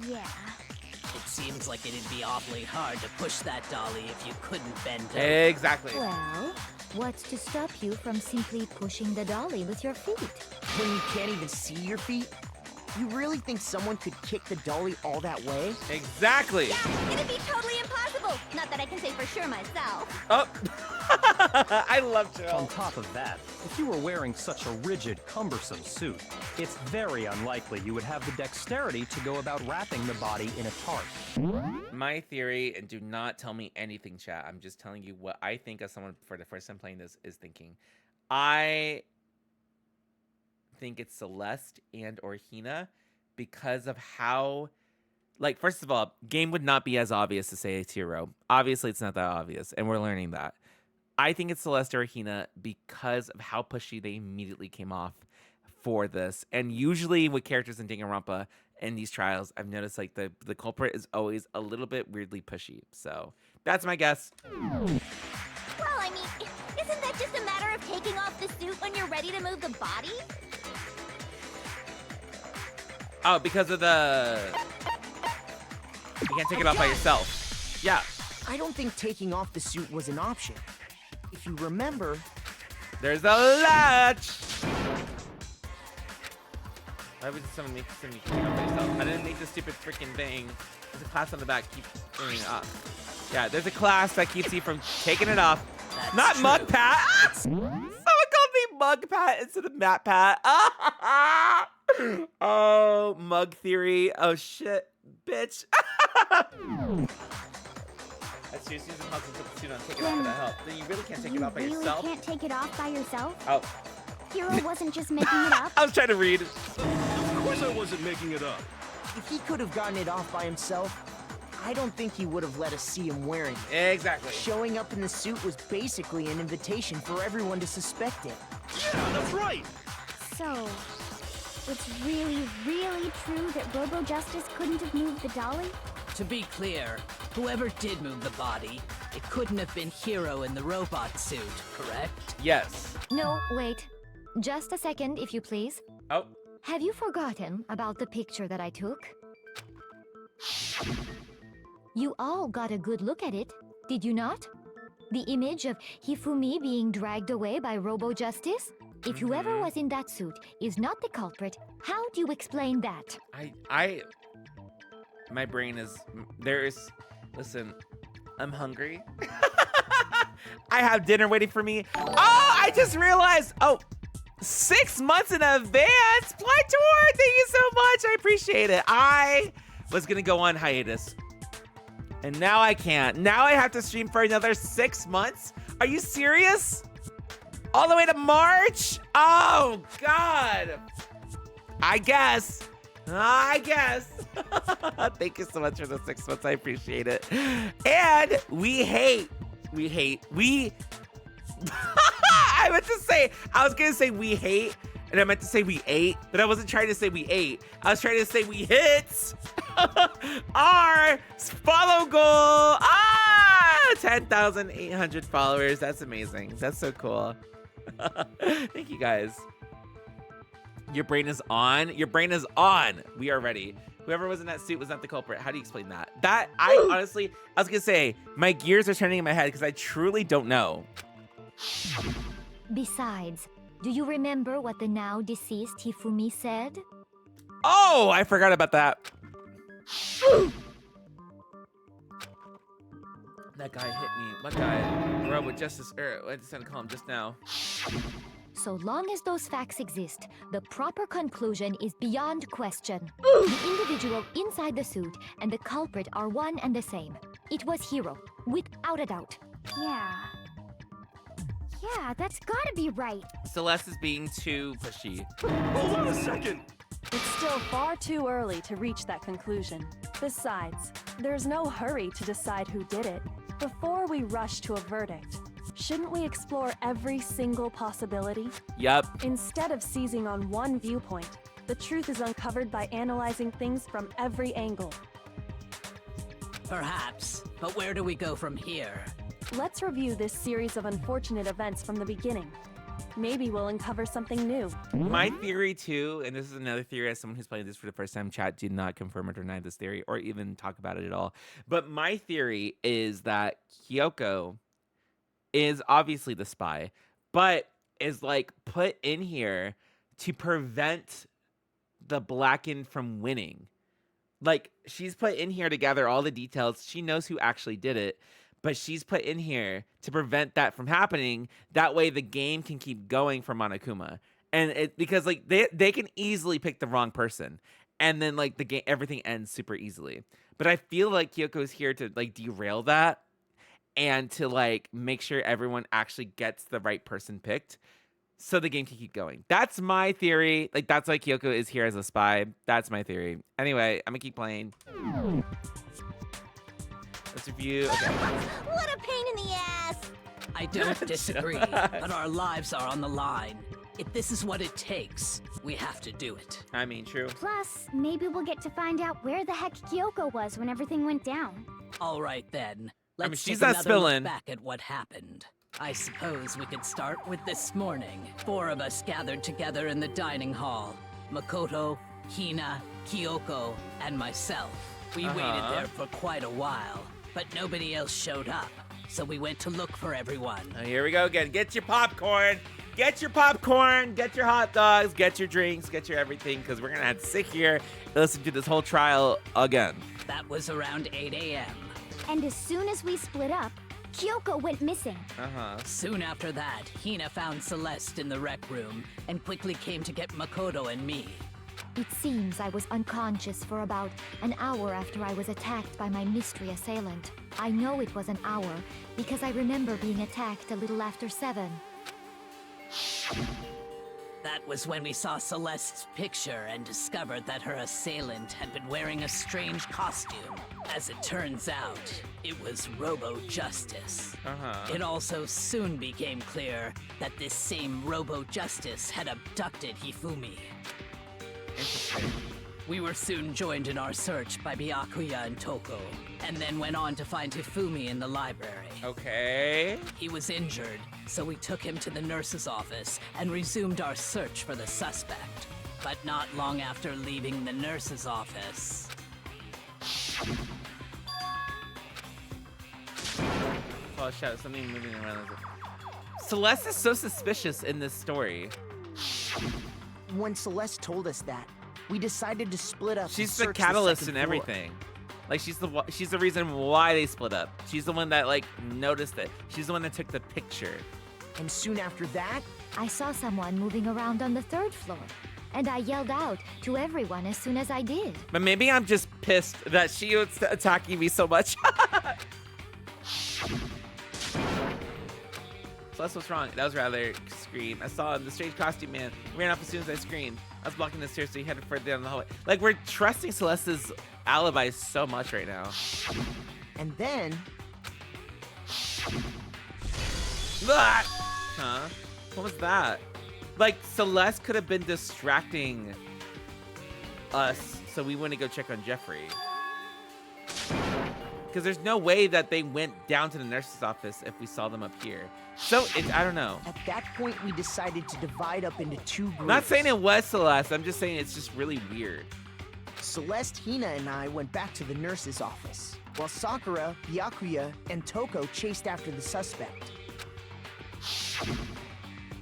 yeah. It seems like it'd be awfully hard to push that dolly if you couldn't bend over. Exactly. Well, what's to stop you from simply pushing the dolly with your feet? When you can't even see your feet? You really think someone could kick the dolly all that way? Exactly. Yeah, it'd be totally impossible. Not that I can say for sure myself. Oh. I love On Jill. top of that, if you were wearing such a rigid, cumbersome suit, it's very unlikely you would have the dexterity to go about wrapping the body in a tarp. My theory, and do not tell me anything, chat. I'm just telling you what I think as someone for the first time playing this is thinking. I think it's Celeste and or Hina because of how, like, first of all, game would not be as obvious to say Chihiro. Obviously, it's not that obvious, and we're learning that. I think it's Celeste or Hina because of how pushy they immediately came off for this. And usually with characters in Danganronpa in these trials, I've noticed like the culprit is always a little bit weirdly pushy. So that's my guess. Well, I mean, isn't that just a matter of taking off the suit when you're ready to move the body? Oh, because of the... You can't take it off by yourself. Yeah. I don't think taking off the suit was an option. If you remember... There's a latch! Why would someone make you take it off by yourself? I didn't make this stupid freaking thing. There's a class on the back. Keep doing it up. Yeah, there's a class that keeps you from taking it off. That's Not true. Mug Pat! Someone called me Mug Pat instead of Matt Pat. Oh, Mug Theory. Oh, shit. Bitch. That's seriously impossible to put the suit on. Take it off for the help. Then you really can't take it off by yourself. You really can't take it off by yourself? Oh. Hiro wasn't just making it up? I was trying to read. Of course I wasn't making it up. If he could have gotten it off by himself, I don't think he would have let us see him wearing it. Exactly. Showing up in the suit was basically an invitation for everyone to suspect it. Yeah, that's right. So, It's really, really true that Robo Justice couldn't have moved the dolly? To be clear, whoever did move the body, it couldn't have been Hiro in the robot suit, correct? Yes. No, wait. Just a second, if you please. Oh. Have you forgotten about the picture that I took? You all got a good look at it, did you not? The image of Hifumi being dragged away by Robo Justice? If whoever was in that suit is not the culprit, how do you explain that? My brain is, listen, I'm hungry. I have dinner waiting for me. Oh, I just realized, 6 months in advance. Fly tour, thank you so much. I appreciate it. I was gonna go on hiatus. And now I can't. Now I have to stream for another 6 months? Are you serious? All the way to March? Oh, God. I guess. Thank you so much for the 6 months. I appreciate it. And we hate. I was going to say we hate, and I meant to say we ate, but I wasn't trying to say we ate. I was trying to say we hit our follow goal. 10,800 followers. That's amazing. That's so cool. Thank you guys. Your brain is on. Your brain is on. We are ready. Whoever was in that suit was not the culprit. How do you explain that? I honestly, I was gonna say, my gears are turning in my head because I truly don't know. Besides, do you remember what the now deceased Hifumi said? Oh, I forgot about that. That guy hit me. What guy? Robo Justice. I just had to call him just now. So long as those facts exist, the proper conclusion is beyond question. The individual inside the suit and the culprit are one and the same. It was Hiro, without a doubt. Yeah, that's gotta be right. Celeste is being too pushy. Hold on a second! It's still far too early to reach that conclusion. Besides, there's no hurry to decide who did it. Before we rush to a verdict, shouldn't we explore every single possibility? Yup. Instead of seizing on one viewpoint, the truth is uncovered by analyzing things from every angle. Perhaps, but where do we go from here? Let's review this series of unfortunate events from the beginning. Maybe we'll uncover something new. My theory too, and this is another theory as someone who's playing this for the first time, chat, do not confirm or deny this theory or even talk about it at all. But my theory is that Kyoko is obviously the spy, but is like put in here to prevent the Blackened from winning. Like, she's put in here to gather all the details. She knows who actually did it, but she's put in here to prevent that from happening. That way the game can keep going for Monokuma. And it, because like they can easily pick the wrong person, and then like the game, everything ends super easily. But I feel like Kyoko's here to like derail that and to like make sure everyone actually gets the right person picked, so the game can keep going. That's my theory. Like, that's why Kyoko is here as a spy. That's my theory. Anyway, I'm gonna keep playing. Let's review. Okay. What a pain in the ass! I don't disagree, but our lives are on the line. If this is what it takes, we have to do it. I mean, true. Plus, maybe we'll get to find out where the heck Kyoko was when everything went down. All right then. Let's she's take not another spilling. look back at what happened. I suppose we could start with this morning. 4 of us gathered together in the dining hall. Makoto, Hina, Kyoko, and myself. We waited there for quite a while, but nobody else showed up. So we went to look for everyone. Oh, here we go again. Get your popcorn. Get your popcorn. Get your hot dogs. Get your drinks. Get your everything, because we're going to have to sit here and listen to this whole trial again. That was around 8 a.m. And as soon as we split up, Kyoko went missing. Soon after that, Hina found Celeste in the rec room and quickly came to get Makoto and me. It seems I was unconscious for about an hour after I was attacked by my mystery assailant. I know it was an hour because I remember being attacked a little after 7. That was when we saw Celeste's picture and discovered that her assailant had been wearing a strange costume. As it turns out, it was Robo Justice. It also soon became clear that this same Robo Justice had abducted Hifumi. Interesting. We were soon joined in our search by Byakuya and Toko, and then went on to find Hifumi in the library. Okay. He was injured, so we took him to the nurse's office and resumed our search for the suspect. But not long after leaving the nurse's office... Oh, shit, something moving around. Celeste is so suspicious in this story. When Celeste told us that, we decided to split up. She's and the search catalyst second in floor. everything. Like, she's the reason why they split up. She's the one that, like, noticed it. She's the one that took the picture. And soon after that, I saw someone moving around on the 3rd floor, and I yelled out to everyone as soon as I did. But maybe I'm just pissed that she was attacking me so much. Celeste, what's wrong? That was rather scream. I saw him, the strange costume man. Ran off as soon as I screamed. I was blocking the stairs, so he headed further down the hallway. Like, we're trusting Celeste's alibi so much right now. and then Ah! Huh? What was that? Like, Celeste could have been distracting us so we wouldn't go check on Jeffrey. Because there's no way that they went down to the nurse's office if we saw them up here. So, I don't know. at that point we decided to divide up into 2 groups. I'm not saying it was Celeste. I'm just saying it's just really weird. Celeste, Hina, and I went back to the nurse's office, while Sakura, Byakuya, and Toko chased after the suspect.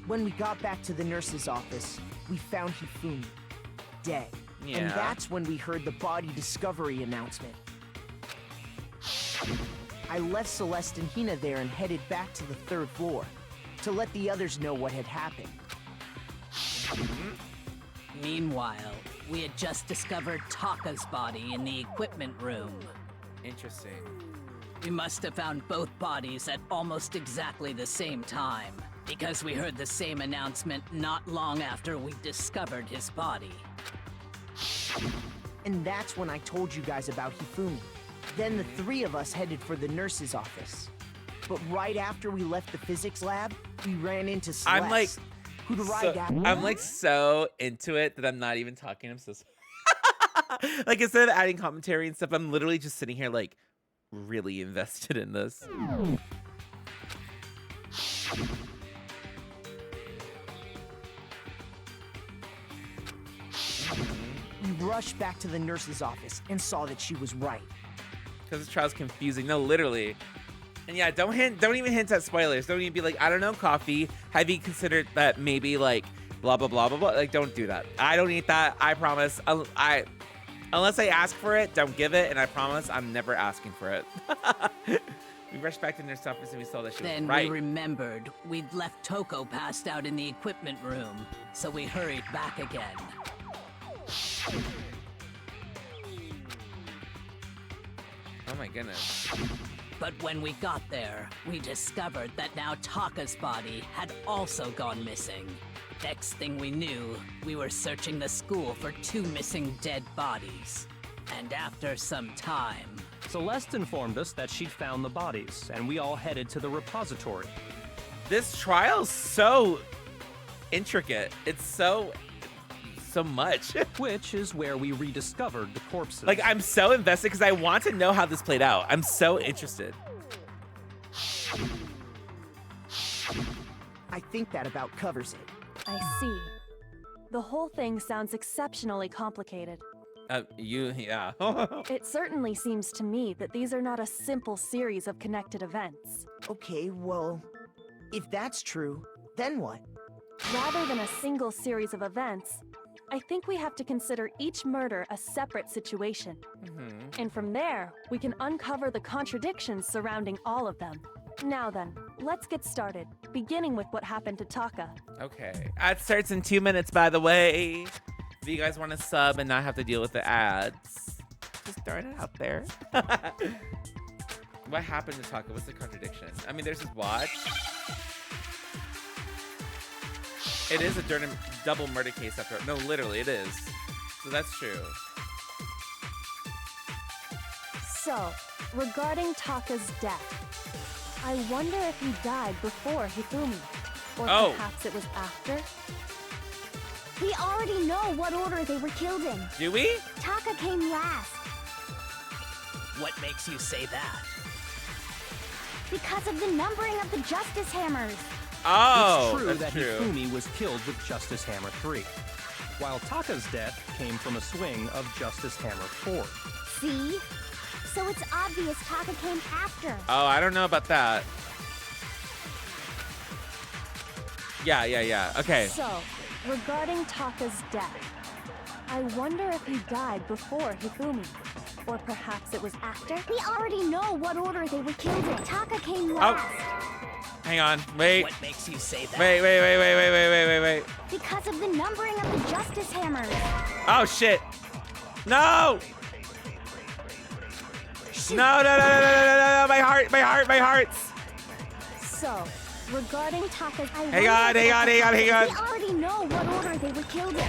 When we got back to the nurse's office, we found Hifumi, dead. Yeah. And that's when we heard the body discovery announcement. I left Celeste and Hina there and headed back to the 3rd floor to let the others know what had happened. Meanwhile, we had just discovered Taka's body in the equipment room. Interesting. We must have found both bodies at almost exactly the same time, because we heard the same announcement not long after we discovered his body. And that's when I told you guys about Hifumi. Then the 3 of us headed for the nurse's office. But right after we left the physics lab, we ran into Celeste. I'm like, who'd so, arrived after. I'm like so into it that I'm not even talking. I'm so like, instead of adding commentary and stuff, I'm literally just sitting here like really invested in this. We rushed back to the nurse's office and saw that she was right. Because this trial's confusing. No, literally. And yeah, don't even hint at spoilers. Don't even be like, I don't know, coffee. Have you considered that maybe like blah blah blah blah blah? Like, don't do that. I don't eat that. I promise. Unless I ask for it, don't give it. And I promise I'm never asking for it. We rushed back to the nurse's office and we saw that she was right. Then we remembered we'd left Toko passed out in the equipment room, so we hurried back again. Oh my goodness. But when we got there, we discovered that now Taka's body had also gone missing. Next thing we knew, we were searching the school for 2 missing dead bodies. And after some time... Celeste informed us that she'd found the bodies, and we all headed to the repository. This trial's so intricate. It's so much. Which is where we rediscovered the corpses. Like, I'm so invested because I want to know how this played out. I'm so interested. I think that about covers it. I see. The whole thing sounds exceptionally complicated. Yeah. It certainly seems to me that these are not a simple series of connected events. Okay, well, if that's true, then what? Rather than a single series of events, I think we have to consider each murder a separate situation. And from there, we can uncover the contradictions surrounding all of them. Now then, let's get started, beginning with what happened to Taka. Okay. Ad starts in 2 minutes, by the way. If you guys want to sub and not have to deal with the ads, just throwing it out there. What happened to Taka? What's the contradiction? I mean, there's his watch. It is a double murder case after. No, literally, it is. So that's true. So, regarding Taka's death, I wonder if he died before Hifumi, or perhaps it was after? We already know what order they were killed in. Do we? Taka came last. What makes you say that? Because of the numbering of the Justice Hammers. Oh, it's true that's that true. Hifumi was killed with Justice Hammer 3, while Taka's death came from a swing of Justice Hammer 4. See? So it's obvious Taka came after. Oh, I don't know about that. Yeah. Okay. So, regarding Taka's death, I wonder if he died before Hifumi. Or perhaps it was after? We already know what order they were killed in. Taka came last. Hang on. Wait. What makes you say that? Wait. Because of the numbering of the Justice Hammers. Oh, shit. No! No. My hearts. So, regarding Taka's... Hang on. We already know what order they were killed in.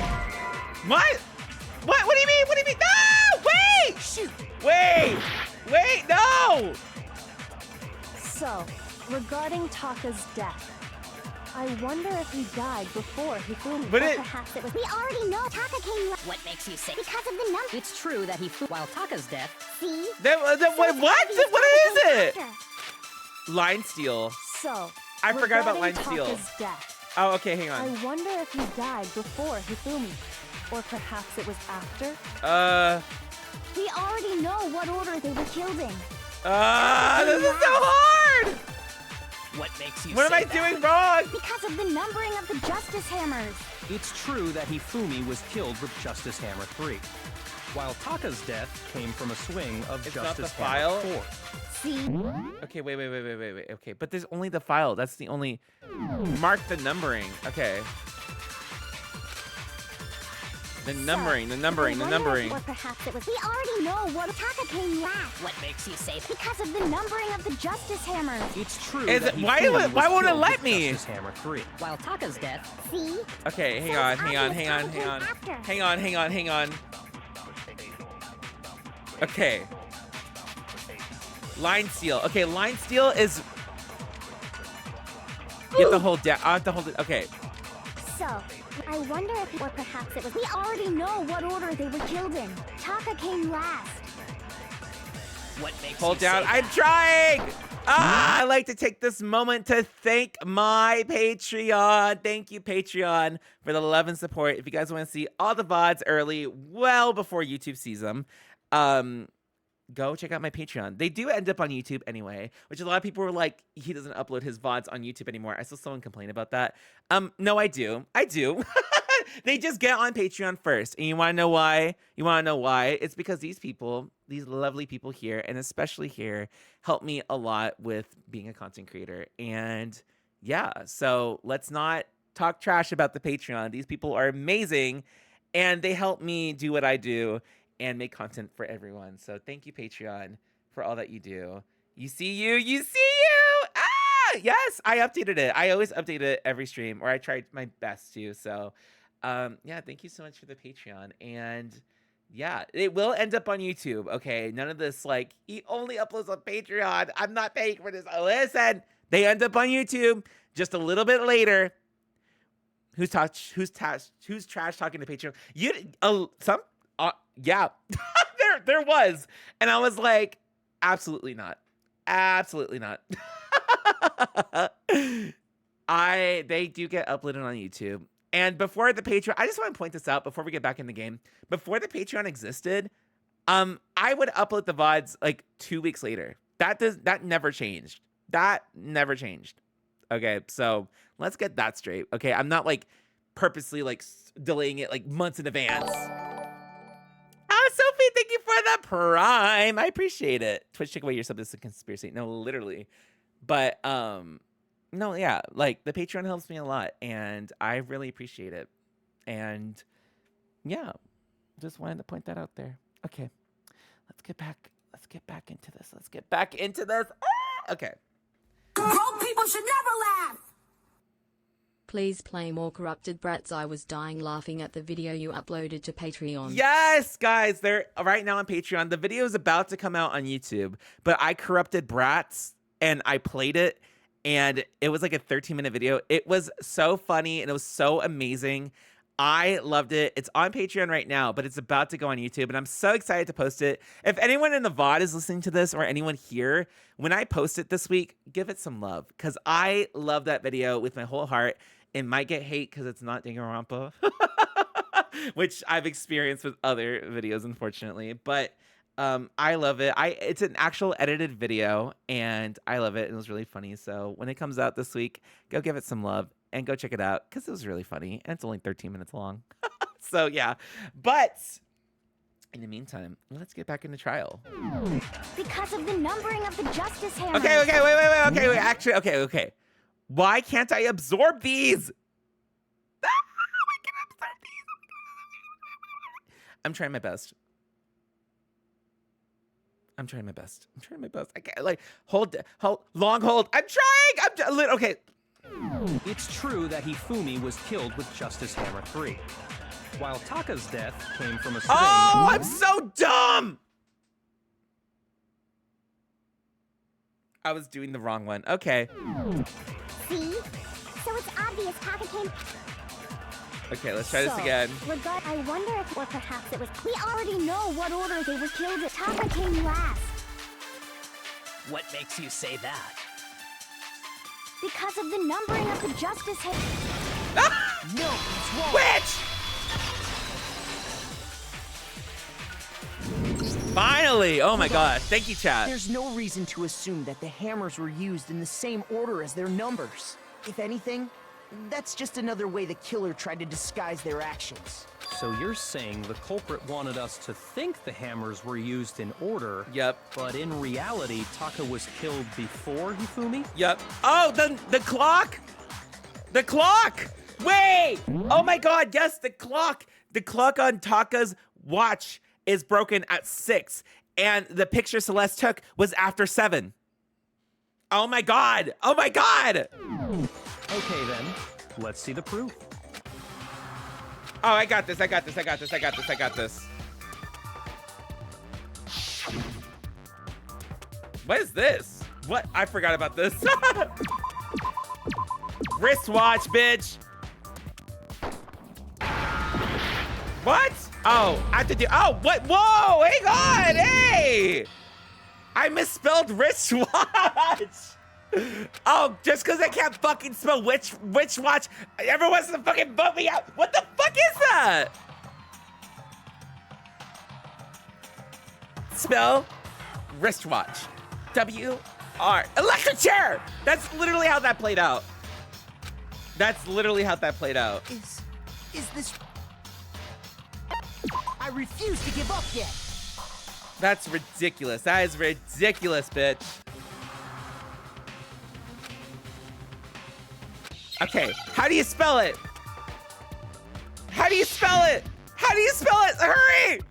What? What do you mean? No! Wait! Shoot. Wait, no! So, regarding Taka's death, I wonder if he died before Hifumi. But it... Perhaps it was... We already know Taka came last. What makes you say? Because of the number... It's true that while Taka's death... See? What is it? Line steal. So, I forgot about line regarding steal. Taka's death, Oh, okay, hang on. I wonder if he died before Hifumi. Or perhaps it was after? We already know what order they were killed in. This is so hard! What makes you What am I doing wrong? Because of the numbering of the Justice Hammers. It's true that Hifumi was killed with Justice Hammer 3, while Taka's death came from a swing of It's not the Justice file? Hammer 4. See? Okay, wait. Okay, but there's only the file. That's the only... Mark the numbering. Okay. The numbering. Or perhaps it was... We already know what... Taka came last. What makes you say that? Because of the numbering of the Justice Hammers. It's true Is that it, why Hifumi was won't it killed let with me? Justice Hammer 3. While Taka's death... See? Okay, hang on. Okay. Line steal. Okay, line steal is... You have to hold down. I have to hold it. Okay. So, I wonder if... Or perhaps it was... We already know what order they were killed in. Taka came last. What makes Hold you down. say I'm that? trying. I'd like to take this moment to thank my Patreon. Thank you, Patreon, for the love and support. If you guys want to see all the VODs early, well before YouTube sees them, go check out my Patreon. They do end up on YouTube anyway, which a lot of people were like, he doesn't upload his VODs on YouTube anymore. I saw someone complain about that. No, I do. They just get on Patreon first. And you want to know why? It's because these people, these lovely people here, and especially here, help me a lot with being a content creator. And yeah, so let's not talk trash about the Patreon. These people are amazing, and they help me do what I do and make content for everyone. So thank you, Patreon, for all that you do. You see you. Yes, I updated it. I always update it every stream, or I tried my best to. So yeah, thank you so much for the Patreon. And yeah, it will end up on YouTube. Okay, none of this like he only uploads on Patreon. I'm not paying for this. Listen, they end up on YouTube just a little bit later. Who's trash talking to Patreon? Yeah, there was, and I was like, absolutely not. They do get uploaded on YouTube. And before the Patreon, I just want to point this out before we get back in the game. Before the Patreon existed, I would upload the VODs like 2 weeks later. That never changed. Okay, so let's get that straight. Okay, I'm not like purposely like delaying it like months in advance. Sophie, thank you for the Prime. I appreciate it. Twitch, take away your sub. This is a conspiracy. No, literally. But no, yeah, like the Patreon helps me a lot, and I really appreciate it. And yeah, just wanted to point that out there. Okay, let's get back into this. Okay. Grown people should never laugh. Please play more Corrupted Brats. I was dying laughing at the video you uploaded to Patreon. Yes, guys, they're right now on Patreon. The video is about to come out on YouTube, but I corrupted Brats and I played it, and it was like a 13-minute video. It was so funny and it was so amazing. I loved it. It's on Patreon right now, but it's about to go on YouTube, and I'm so excited to post it. If anyone in the VOD is listening to this, or anyone here, when I post it this week, give it some love, because I love that video with my whole heart. It might get hate because it's not Danganronpa, which I've experienced with other videos, unfortunately. But I love it. It's an actual edited video, and I love it. It was really funny. So when it comes out this week, go give it some love and go check it out because it was really funny, and it's only 13 minutes long. So yeah, but in the meantime, let's get back into trial. Because of the numbering of the justice hammers. Okay, wait. Actually, okay. Why can't I absorb these? I'm trying my best. I can't, like, hold, long hold. I'm trying. Okay. It's true that Hifumi was killed with Justice Hammer 3, while Taka's death came from a swing. Oh, I'm so dumb. I was doing the wrong one. Okay. See? So it's obvious Taka came... Okay, let's try this again. I wonder if, or perhaps it was... We already know what order they were killed in. Taka came last. What makes you say that? Because of the numbering of the justice hammers. Ah! No, it's wrong. Witch! Finally! Oh my god. Thank you, chat. There's no reason to assume that the hammers were used in the same order as their numbers. If anything, that's just another way the killer tried to disguise their actions. So you're saying the culprit wanted us to think the hammers were used in order. Yep. But in reality, Taka was killed before Hifumi? Yep. Oh, the clock! The clock! Wait! Oh my god, yes, the clock! The clock on Taka's watch is broken at 6, and the picture Celeste took was after 7. Oh my god! Oh my god! Okay then, let's see the proof. Oh, I got this. What is this? What? I forgot about this. Wristwatch, bitch. What? Oh, I have to do. Oh, what? Whoa, hang on. Hey. I misspelled wristwatch. Oh, just because I can't fucking spell which watch, everyone wants to fucking vote me out. What the fuck is that? Spell wristwatch. W-R. Electric chair! That's literally how that played out. Is this... I refuse to give up yet. That's ridiculous. That is ridiculous, bitch. Okay, how do you spell it? Hurry!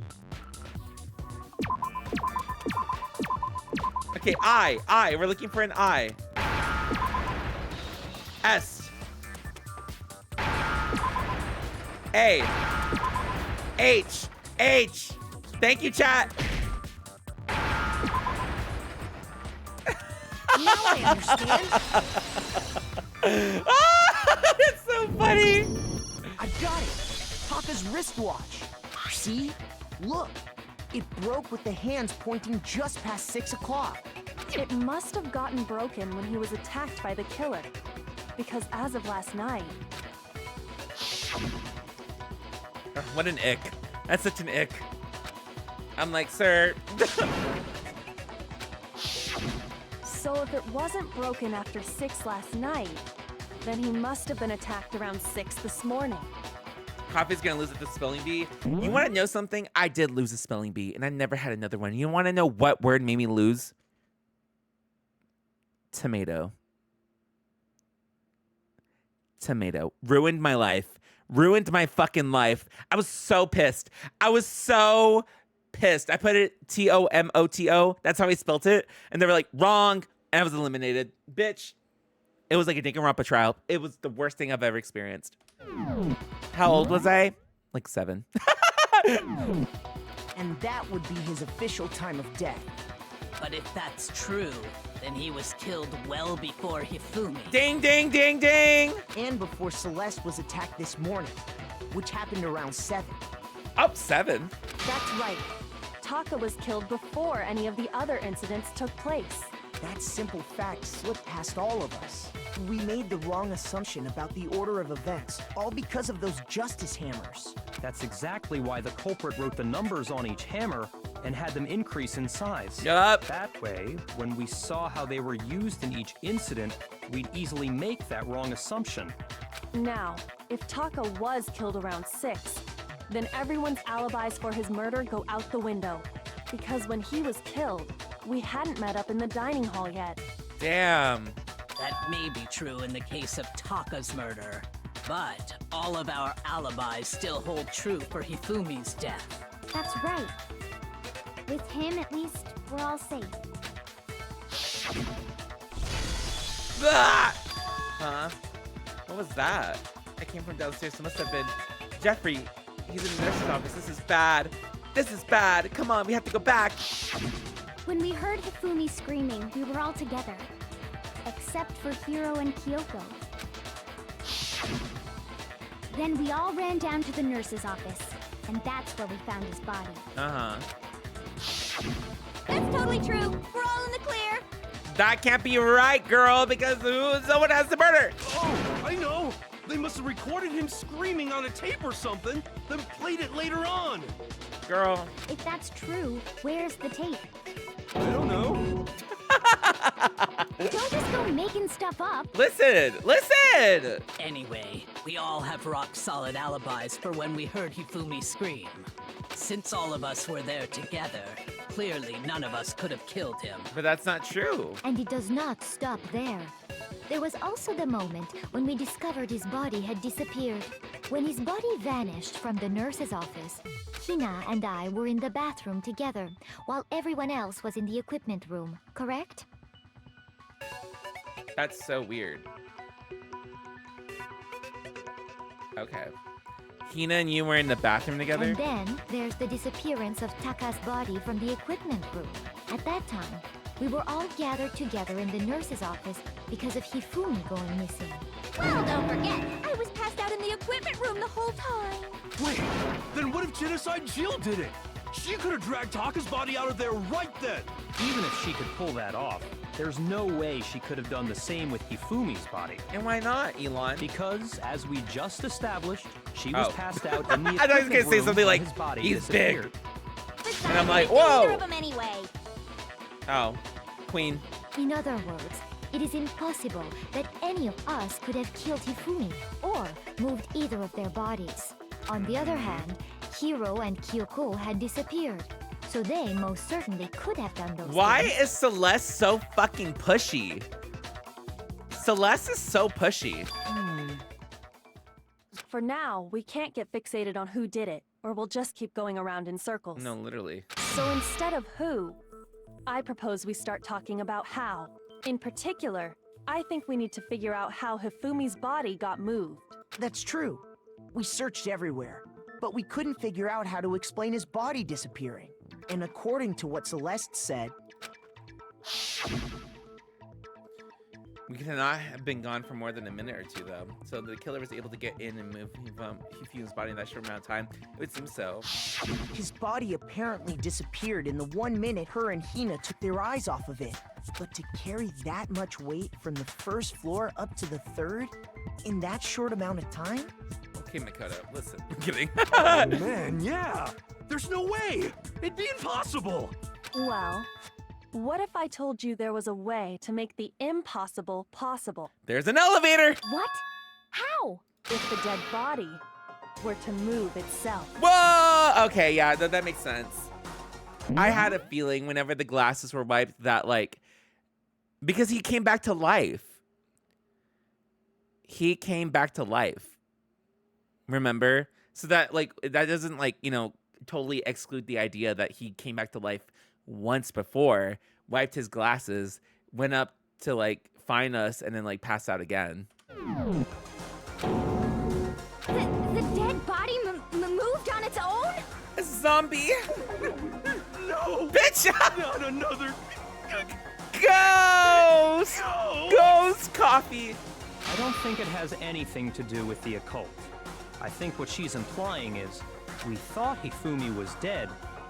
Okay, I. We're looking for an I. S. A. H. Thank you, chat. Now I understand. It's so funny. I got it. Taka's wristwatch. See? Look. It broke with the hands pointing just past 6 o'clock. It must have gotten broken when he was attacked by the killer. Because as of last night... What an ick. That's such an ick. I'm like, sir. So if it wasn't broken after 6 last night, then he must have been attacked around 6 this morning. Coffee's gonna lose at the spelling bee. You wanna know something? I did lose a spelling bee, and I never had another one. You wanna know what word made me lose? Tomato. Ruined my life. Ruined my fucking life. I was so pissed. I put it Tomoto. That's how I spelt it. And they were like, wrong. And I was eliminated. Bitch. It was like a Danganronpa trial. It was the worst thing I've ever experienced. How old was I? Like 7. And that would be his official time of death. But if that's true, then he was killed well before Hifumi. Ding, ding, ding, ding! And before Celeste was attacked this morning. which happened around 7. Up 7? That's right. Taka was killed before any of the other incidents took place. That simple fact slipped past all of us. We made the wrong assumption about the order of events, all because of those justice hammers. That's exactly why the culprit wrote the numbers on each hammer and had them increase in size. Yup. That way, when we saw how they were used in each incident, we'd easily make that wrong assumption. Now, if Taka was killed around 6, then everyone's alibis for his murder go out the window. Because when he was killed, we hadn't met up in the dining hall yet. Damn. That may be true in the case of Taka's murder, but all of our alibis still hold true for Hifumi's death. That's right. With him, at least, we're all safe. Ah! Huh? What was that? I came from downstairs, so it must have been Jeffrey. He's in the nurse's office. This is bad. This is bad. Come on, we have to go back. When we heard Hifumi screaming, we were all together. Except for Hiro and Kyoko. Then we all ran down to the nurse's office, and that's where we found his body. Uh-huh. That's totally true. We're all in the clear. That can't be right, girl, because someone has the murder. Oh, I know. They must have recorded him screaming on a tape or something, then played it later on. Girl. If that's true, where's the tape? I don't know. Don't just go making stuff up. Listen. Anyway, we all have rock-solid alibis for when we heard Hifumi scream. Since all of us were there together, clearly none of us could have killed him. But that's not true. And it does not stop there. There was also the moment when we discovered his body had disappeared. When his body vanished from the nurse's office, Hina and I were in the bathroom together, while everyone else was in the equipment room, correct? That's so weird. Okay. Hina and you were in the bathroom together? And then there's the disappearance of Taka's body from the equipment room. At that time, we were all gathered together in the nurse's office because of Hifumi going missing. Well, don't forget, I was passed out in the equipment room the whole time. Wait, then what if Genocide Jill did it? She could have dragged Taka's body out of there right then. Even if she could pull that off, there's no way she could have done the same with Hifumi's body. And why not, Elon? Because, as we just established, she was passed out in the I thought he was gonna say something like, his body he's disappeared. big. And I'm like, whoa. Neither of them anyway. Oh, Queen. In other words, it is impossible that any of us could have killed Hifumi or moved either of their bodies. On the other hand, Hiro and Kyoko had disappeared, so they most certainly could have done those Why things. is Celeste so fucking pushy? Celeste is so pushy. For now, we can't get fixated on who did it, or we'll just keep going around in circles. No, literally. So instead of who, I propose we start talking about how. In particular, I think we need to figure out how Hifumi's body got moved. That's true. We searched everywhere, but we couldn't figure out how to explain his body disappearing. And according to what Celeste said, We cannot have been gone for more than a minute or two, though. So the killer was able to get in and move Hifumi's body in that short amount of time. It would seem so. his body apparently disappeared in the 1 minute her and Hina took their eyes off of it. But to carry that much weight from the first floor up to the 3rd in that short amount of time? Okay, Makoto, listen. I'm kidding. Oh, man, yeah. There's no way. It'd be impossible. Well, what if I told you there was a way to make the impossible possible? There's an elevator. What? How? If the dead body were to move itself. Whoa! Okay, yeah, that makes sense. I had a feeling whenever the glasses were wiped that, like, because he came back to life. He came back to life. Remember? So that, like, that doesn't, like, you know, totally exclude the idea that he came back to life once before, wiped his glasses, went up to, like, find us, and then, like, passed out again. The dead body moved on its own? A zombie? No! Bitch! Not another... Ghost! Ghost coffee! I don't think it has anything to do with the occult. I think what she's implying is, we thought Hifumi was dead,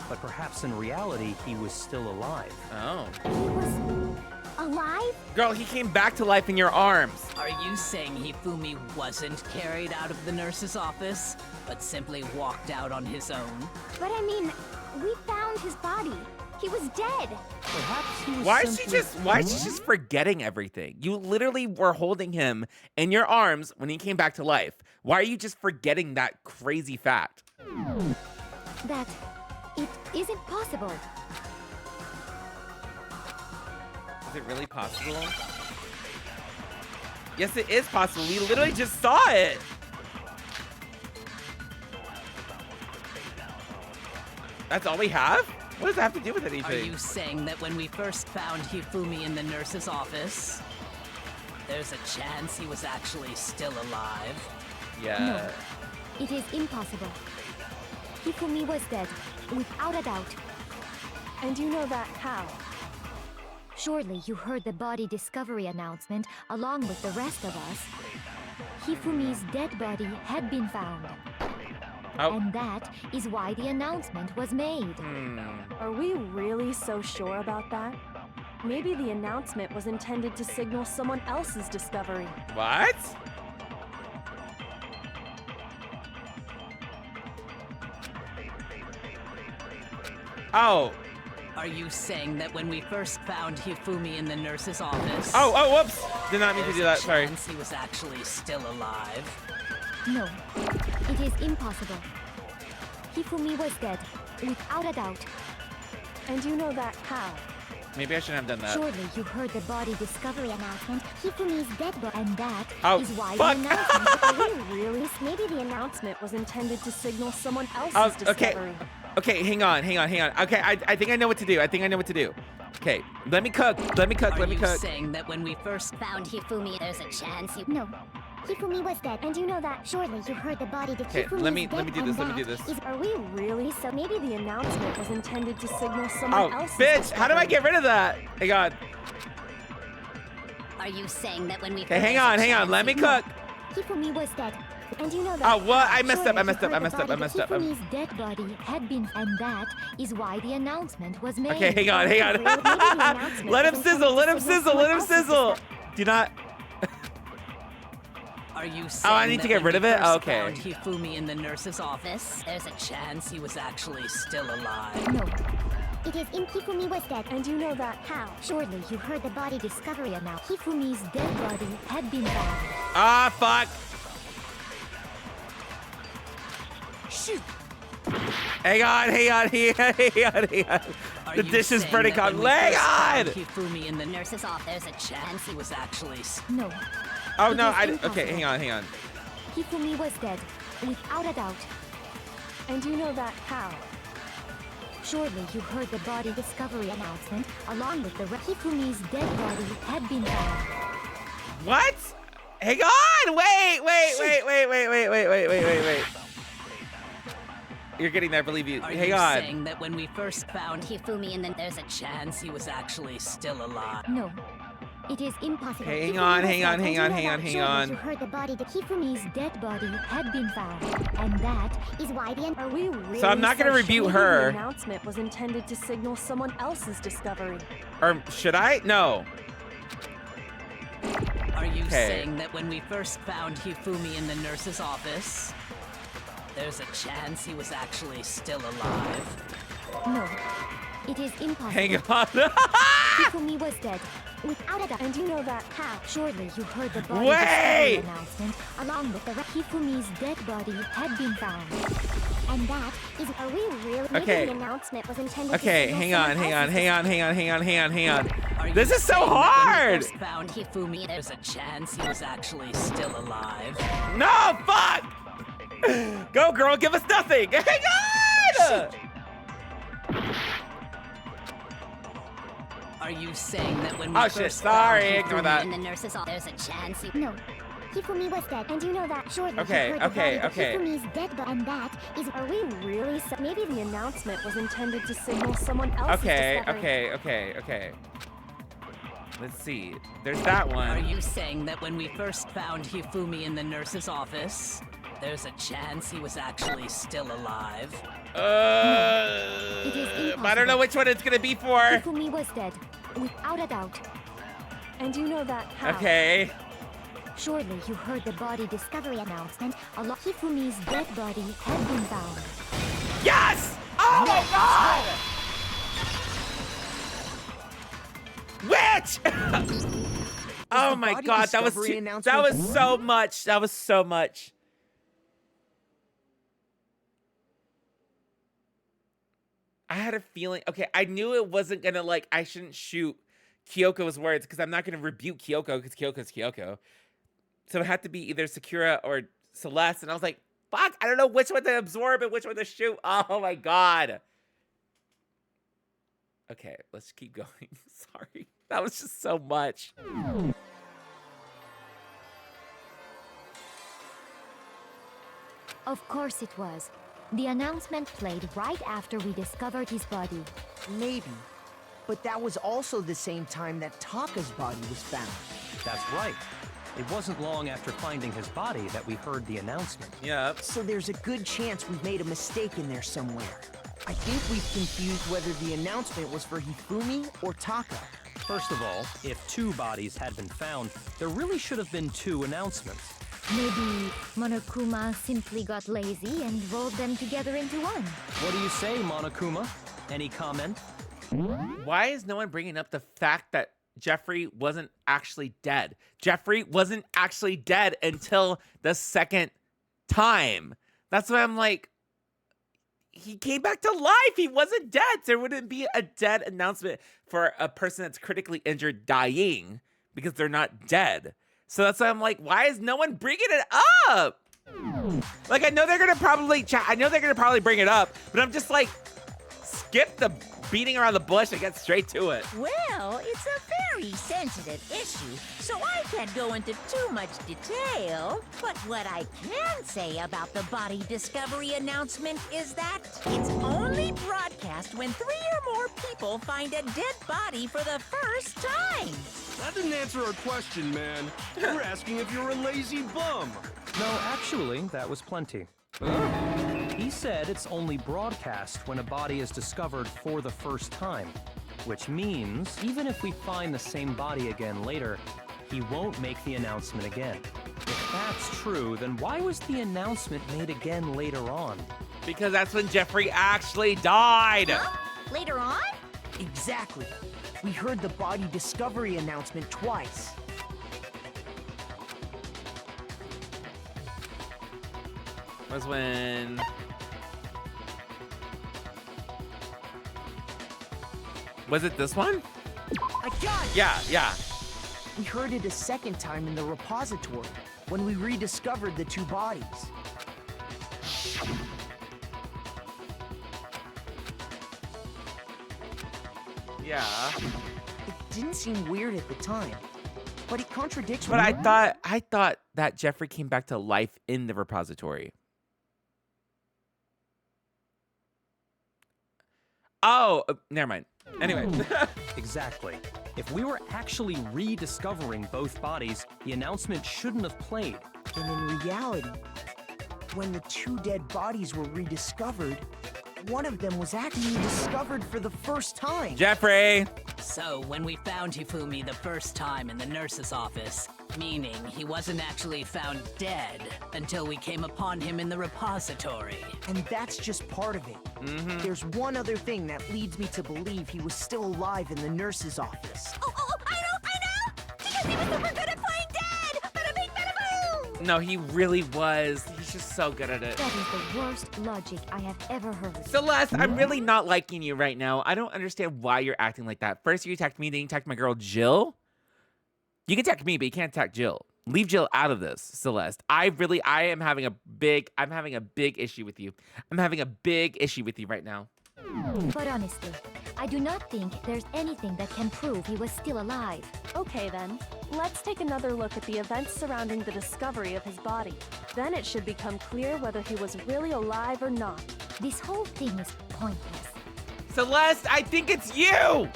but perhaps in reality he was still alive. Oh. He was alive? Girl, he came back to life in your arms. Are you saying Hifumi wasn't carried out of the nurse's office, but simply walked out on his own? But I mean, we found his body. He was dead. Perhaps he was Why is she just forgetting everything? You literally were holding him in your arms when he came back to life. Why are you just forgetting that crazy fact? That it isn't possible. Is it really possible? Yes, it is possible. We literally just saw it. That's all we have? What does that have to do with anything? Are you saying that when we first found Hifumi in the nurse's office, there's a chance he was actually still alive? Yeah. No, it is impossible. Hifumi was dead, without a doubt. And you know that how? Surely you heard the body discovery announcement along with the rest of us. Hifumi's dead body had been found. Oh. And that is why the announcement was made. Are we really so sure about that? Maybe the announcement was intended to signal someone else's discovery. What? Oh. Are you saying that when we first found Hifumi in the nurse's office... Oh, whoops! Did not mean to do that, sorry. There's a chance he was actually still alive? No, it is impossible. Hifumi was dead, without a doubt. And you know that how? Maybe I shouldn't have done that. Surely you heard the body discovery announcement. Hifumi's dead body, and that is why fuck. the announcement... Are we really? Maybe the announcement was intended to signal someone else's discovery. Okay, hang on. Okay, I think I know what to do. Okay, let me cook. Are you saying that when we first found Hifumi, there's a chance he... No. Hifumi was dead, and you know that. Surely you heard the body to Okay, let me do this. Are we really? So maybe the announcement was intended to signal someone else's bitch! discovery. How do I get rid of that? Hang on. Are you saying that when we... Okay, hang on. Let me cook. Hifumi was dead, and you know that... Oh, what? I messed up. Hifumi's dead body had been... And that is why the announcement was made. Okay, hang on. Let him sizzle. Do not... Are you saying I need to get rid of it? Okay. Found Hifumi in the nurse's office, there's a chance he was actually still alive? No. It is Hifumi was dead. And you know that how? Surely you heard the body discovery announcement. Hifumi's dead body had been found. Ah, fuck. Shoot. Hang on. The dish is burning hot. Hang on. Hifumi in the nurse's office, there's a chance he was actually... No. Oh, no, okay, hang on. Hifumi was dead, without a doubt. And you know that how? Surely you heard the body discovery announcement, along with the Hifumi's dead body had been found. What? Hang on! Wait. You're getting there, I believe you. Hang on. Are you saying that when we first found Hifumi and then there's a chance he was actually still alive? No. It is impossible. Okay, hang on. You heard the body, the Hifumi's dead body had been found, and that is why the... Are we really? So I'm not gonna rebuke her. The announcement was intended to signal someone else's discovery. Or should I? No. Are you saying that when we first found Hifumi in the nurse's office, there's a chance he was actually still alive? No. It is impossible. Hang on. Hifumi was dead. Without a doubt. And you know that how? Surely you heard the body discovery announcement, along with the Hifumi's dead body had been found. And that is... Are we really? Okay. Maybe the announcement was intended to Okay, signal hang on. Are you This is so saying that hard. when we first found Hifumi, there's a chance he was actually still alive? No, fuck! Go, girl, give us nothing. Hang on! Are you saying that when we Oh, first shit, sorry, found ignore Hifumi that. in the nurse's office, there's a chance he... No. Hifumi was dead, and you know that. Surely Okay, you heard the body, okay. Hifumi's dead body, and that is... Are we really? Maybe the announcement was intended to signal someone else's discovery. Okay. Let's see. There's that one. Are you saying that when we first found Hifumi in the nurse's office, There's a chance he was actually still alive. It is I don't know impossible. which one it's gonna be for. Hifumi was dead, without a doubt. And you know that how? Okay. Surely you heard the body discovery announcement. Hifumi's dead body had been found. Yes! Oh my god! Witch! Oh the my body god, that was discovery that announcement was so much. That was so much. I had a feeling. Okay, I knew it wasn't gonna I shouldn't shoot Kyoko's words because I'm not gonna rebuke Kyoko because Kyoko's Kyoko. So it had to be either Sakura or Celeste, and I was like, fuck, I don't know which one to absorb and which one to shoot. Oh my god. Okay, let's keep going. Sorry. That was just so much. Of course it was. The announcement played right after we discovered his body. Maybe. But that was also the same time that Taka's body was found. That's right. It wasn't long after finding his body that we heard the announcement. Yep. So there's a good chance we've made a mistake in there somewhere. I think we've confused whether the announcement was for Hifumi or Taka. First of all, if 2 bodies had been found, there really should have been 2 announcements. Maybe Monokuma simply got lazy and rolled them together into one. What do you say, Monokuma? Any comment? Why is no one bringing up the fact that Jeffrey wasn't actually dead? Jeffrey wasn't actually dead until the second time. That's why I'm like, he came back to life. He wasn't dead. There wouldn't be a dead announcement for a person that's critically injured dying because they're not dead. So that's why I'm like, why is no one bringing it up? Like, I know they're gonna probably bring it up, but I'm just like, skip the beating around the bush and get straight to it. Well, it's a very sensitive issue, so I can't go into too much detail. But what I can say about the body discovery announcement is that it's only broadcast when 3 or more people find a dead body for the first time. That didn't answer our question, man. We're asking if you're a lazy bum. No, actually, that was plenty. He said it's only broadcast when a body is discovered for the first time, which means even if we find the same body again later, he won't make the announcement again. If that's true, then why was the announcement made again later on? Because that's when Jeffrey actually died. Huh? Later on? Exactly. We heard the body discovery announcement twice. Was when... Was it this one? I got it! Yeah. We heard it a second time in the repository, when we rediscovered the 2 bodies. Yeah. It didn't seem weird at the time, but it contradicts But I thought that Jeffrey came back to life in the repository. Oh, never mind. Anyway. Exactly. If we were actually rediscovering both bodies, the announcement shouldn't have played. And in reality, when the 2 dead bodies were rediscovered, one of them was actually discovered for the first time. Jeffrey! So, when we found Hifumi the first time in the nurse's office, meaning he wasn't actually found dead until we came upon him in the repository. And that's just part of it. There's one other thing that leads me to believe he was still alive in the nurse's office. Oh, I know! Because he was super good at playing dead! Bada bing, bada boom! No, he really was. He's just so good at it. That is the worst logic I have ever heard. Celeste, I'm really not liking you right now. I don't understand why you're acting like that. First you attacked me, then you attacked my girl Jill. You can attack me, but you can't attack Jill. Leave Jill out of this, Celeste. I'm having a big issue with you. I'm having a big issue with you right now. But honestly, I do not think there's anything that can prove he was still alive. Okay then, let's take another look at the events surrounding the discovery of his body. Then it should become clear whether he was really alive or not. This whole thing is pointless. Celeste, I think it's you!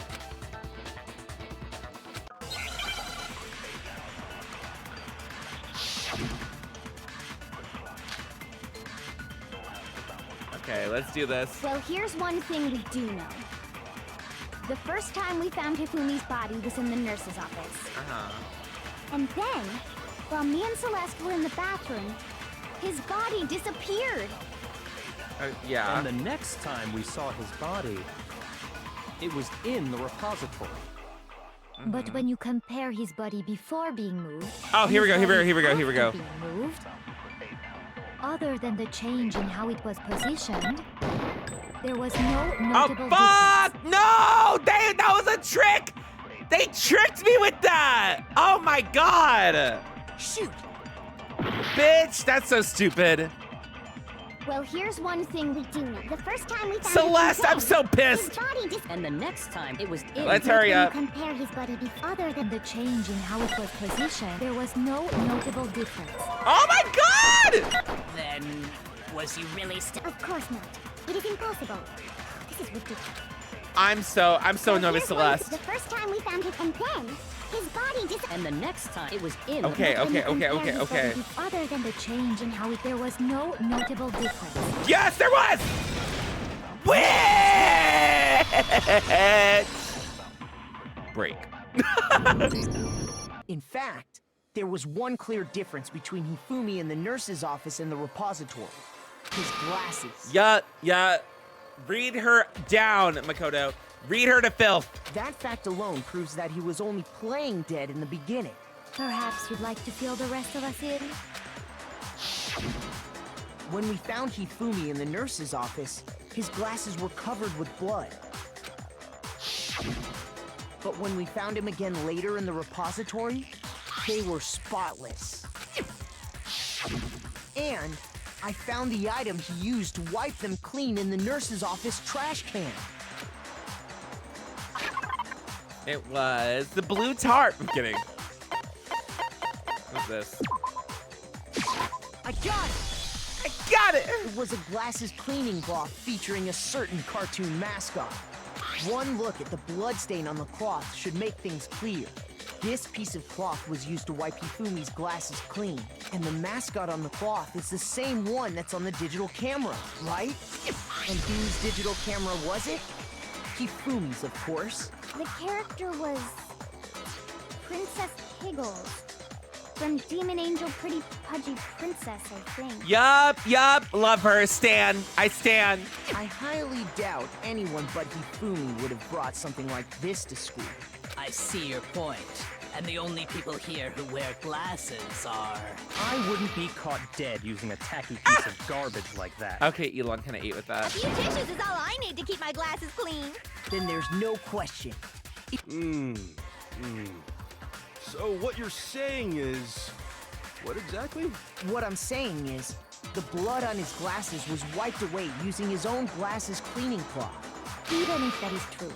Okay, let's do this. Well, here's one thing we do know. The first time we found Hifumi's body was in the nurse's office. And then, while me and Celeste were in the bathroom, his body disappeared. Yeah. And the next time we saw his body, it was in the repository. But when you compare his body before being moved... Oh, here we go, and his here we go, body here we go, here we go. after being moved, other than the change in how it was positioned, there was no notable fuck! No! That was a trick! They tricked me with that! Oh my god! Shoot! Bitch, that's so stupid. Well, here's one thing we do know. The first time we found Celeste, I'm so pissed! and the next time it was in. Let's hurry up. Compare his body other than the change in how it was positioned, there was no notable difference. Oh my god! Then, was he really Of course not. It is impossible. This is ridiculous. I'm so annoyed with Celeste. The first time we found him, and then his body And the next time it was in. Okay. other than the change in how there was no notable difference. Yes, there was! Witch! Break. In fact, there was one clear difference between Hifumi in the nurse's office and the repository. His glasses. Yeah. Read her down, Makoto. Read her to filth. That fact alone proves that he was only playing dead in the beginning. Perhaps you'd like to fill the rest of us in? When we found Hifumi in the nurse's office, his glasses were covered with blood. But when we found him again later in the repository, they were spotless. And I found the item he used to wipe them clean in the nurse's office trash can. It was the blue tart. I'm kidding. What's this? I got it! I got it! It was a glasses cleaning cloth featuring a certain cartoon mascot. One look at the bloodstain on the cloth should make things clear. This piece of cloth was used to wipe Hifumi's glasses clean, and the mascot on the cloth is the same one that's on the digital camera, right? And whose digital camera was it? Hifumi's, of course. The character was Princess Higgles from Demon Angel Pretty Pudgy Princess, I think. Yup. Love her. Stan. I stan. I highly doubt anyone but Hifumi would have brought something like this to school. I see your point. And the only people here who wear glasses are... I wouldn't be caught dead using a tacky piece of garbage like that. Okay, Elon, can I eat with A that? few tissues is all I need to keep my glasses clean. Then there's no question. So what you're saying is... what exactly? What I'm saying is, the blood on his glasses was wiped away using his own glasses cleaning cloth. Even if that is true,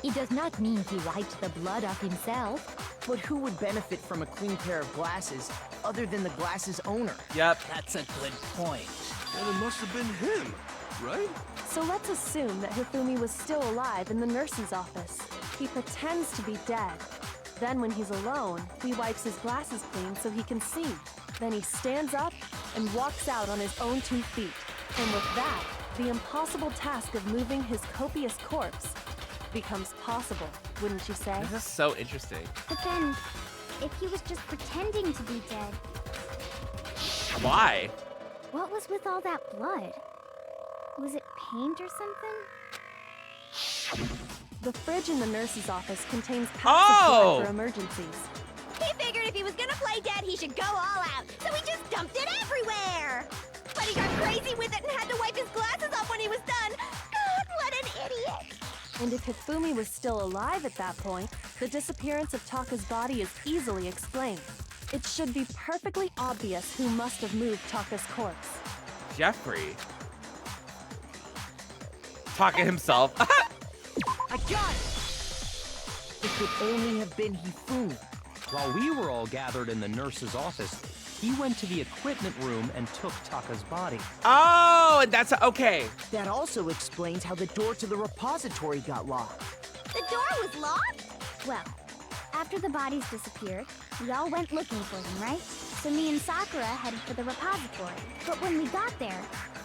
it does not mean he wiped the blood off himself. But who would benefit from a clean pair of glasses other than the glasses owner? Yep. That's a good point. Well, it must have been him, right? So let's assume that Hifumi was still alive in the nurse's office. He pretends to be dead. Then when he's alone, he wipes his glasses clean so he can see. Then he stands up and walks out on his own 2 feet. And with that, the impossible task of moving his copious corpse becomes possible, wouldn't you say? This is so interesting. But then, if he was just pretending to be dead, Why? what was with all that blood? Was it paint or something? The fridge in the nurse's office contains packs Oh! of blood for emergencies. He figured if he was gonna play dead, he should go all out, so he just dumped it everywhere! But he got crazy with it and had to wipe his glasses off when he was done! God, what an idiot! And if Hifumi was still alive at that point, the disappearance of Taka's body is easily explained. It should be perfectly obvious who must have moved Taka's corpse. Jeffrey. Taka himself. I got it! It could only have been Hifumi. While we were all gathered in the nurse's office, he went to the equipment room and took Taka's body. Oh, and that's okay. That also explains how the door to the repository got locked. The door was locked? Well, after the bodies disappeared, we all went looking for them, right? So me and Sakura headed for the repository. But when we got there,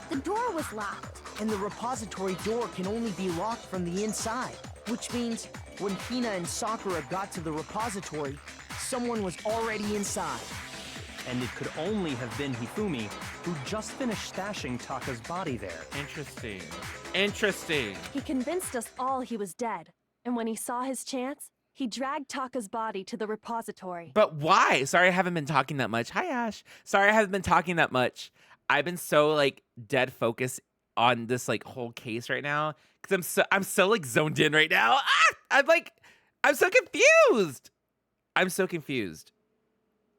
the door was locked. And the repository door can only be locked from the inside, which means when Hina and Sakura got to the repository, someone was already inside. And it could only have been Hifumi, who just finished stashing Taka's body there. Interesting. Interesting. He convinced us all he was dead, and when he saw his chance, he dragged Taka's body to the repository. But why? Sorry, I haven't been talking that much. Hi, Ash. Sorry, I haven't been talking that much. I've been so like dead focused on this like whole case right now because I'm so like zoned in right now. I'm so confused. I'm so confused.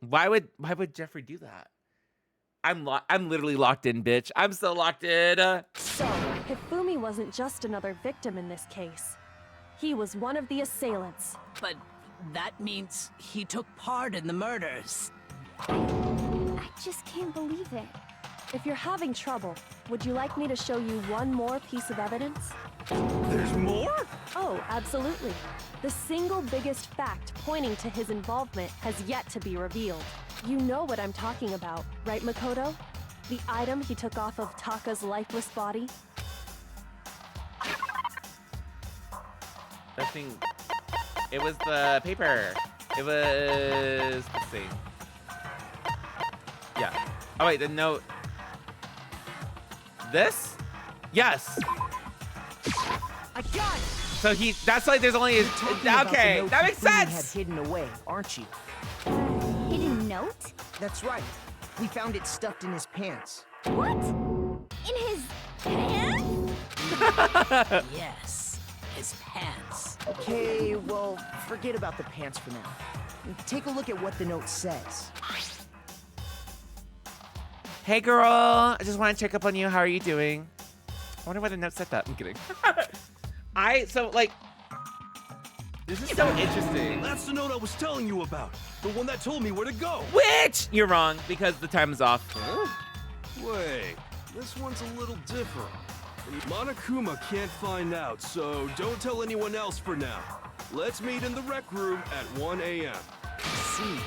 Why would Jeffrey do that? I'm literally locked in, bitch. I'm so locked in. So, Hifumi wasn't just another victim in this case. He was one of the assailants. But that means he took part in the murders. I just can't believe it. If you're having trouble, would you like me to show you one more piece of evidence? There's more? Oh, absolutely. The single biggest fact pointing to his involvement has yet to be revealed. You know what I'm talking about, right, Makoto? The item he took off of Taka's lifeless body? That thing. It was the paper. It was. Let's see. Yeah. Oh wait, the note. This? Yes. I got it. So that's like there's only okay, that makes sense. Had hidden away, aren't you? Hidden note? That's right. We found it stuffed in his pants. What? In his pants? Yes, his pants. Okay, well, forget about the pants for now. Take a look at what the note says. Hey girl, I just want to check up on you. How are you doing? I wonder why the note said that. I'm kidding. This is so interesting. That's the note I was telling you about. The one that told me where to go. Which? You're wrong, because the time is off. Huh? Wait, this one's a little different. Monokuma can't find out, so don't tell anyone else for now. Let's meet in the rec room at 1 a.m. See,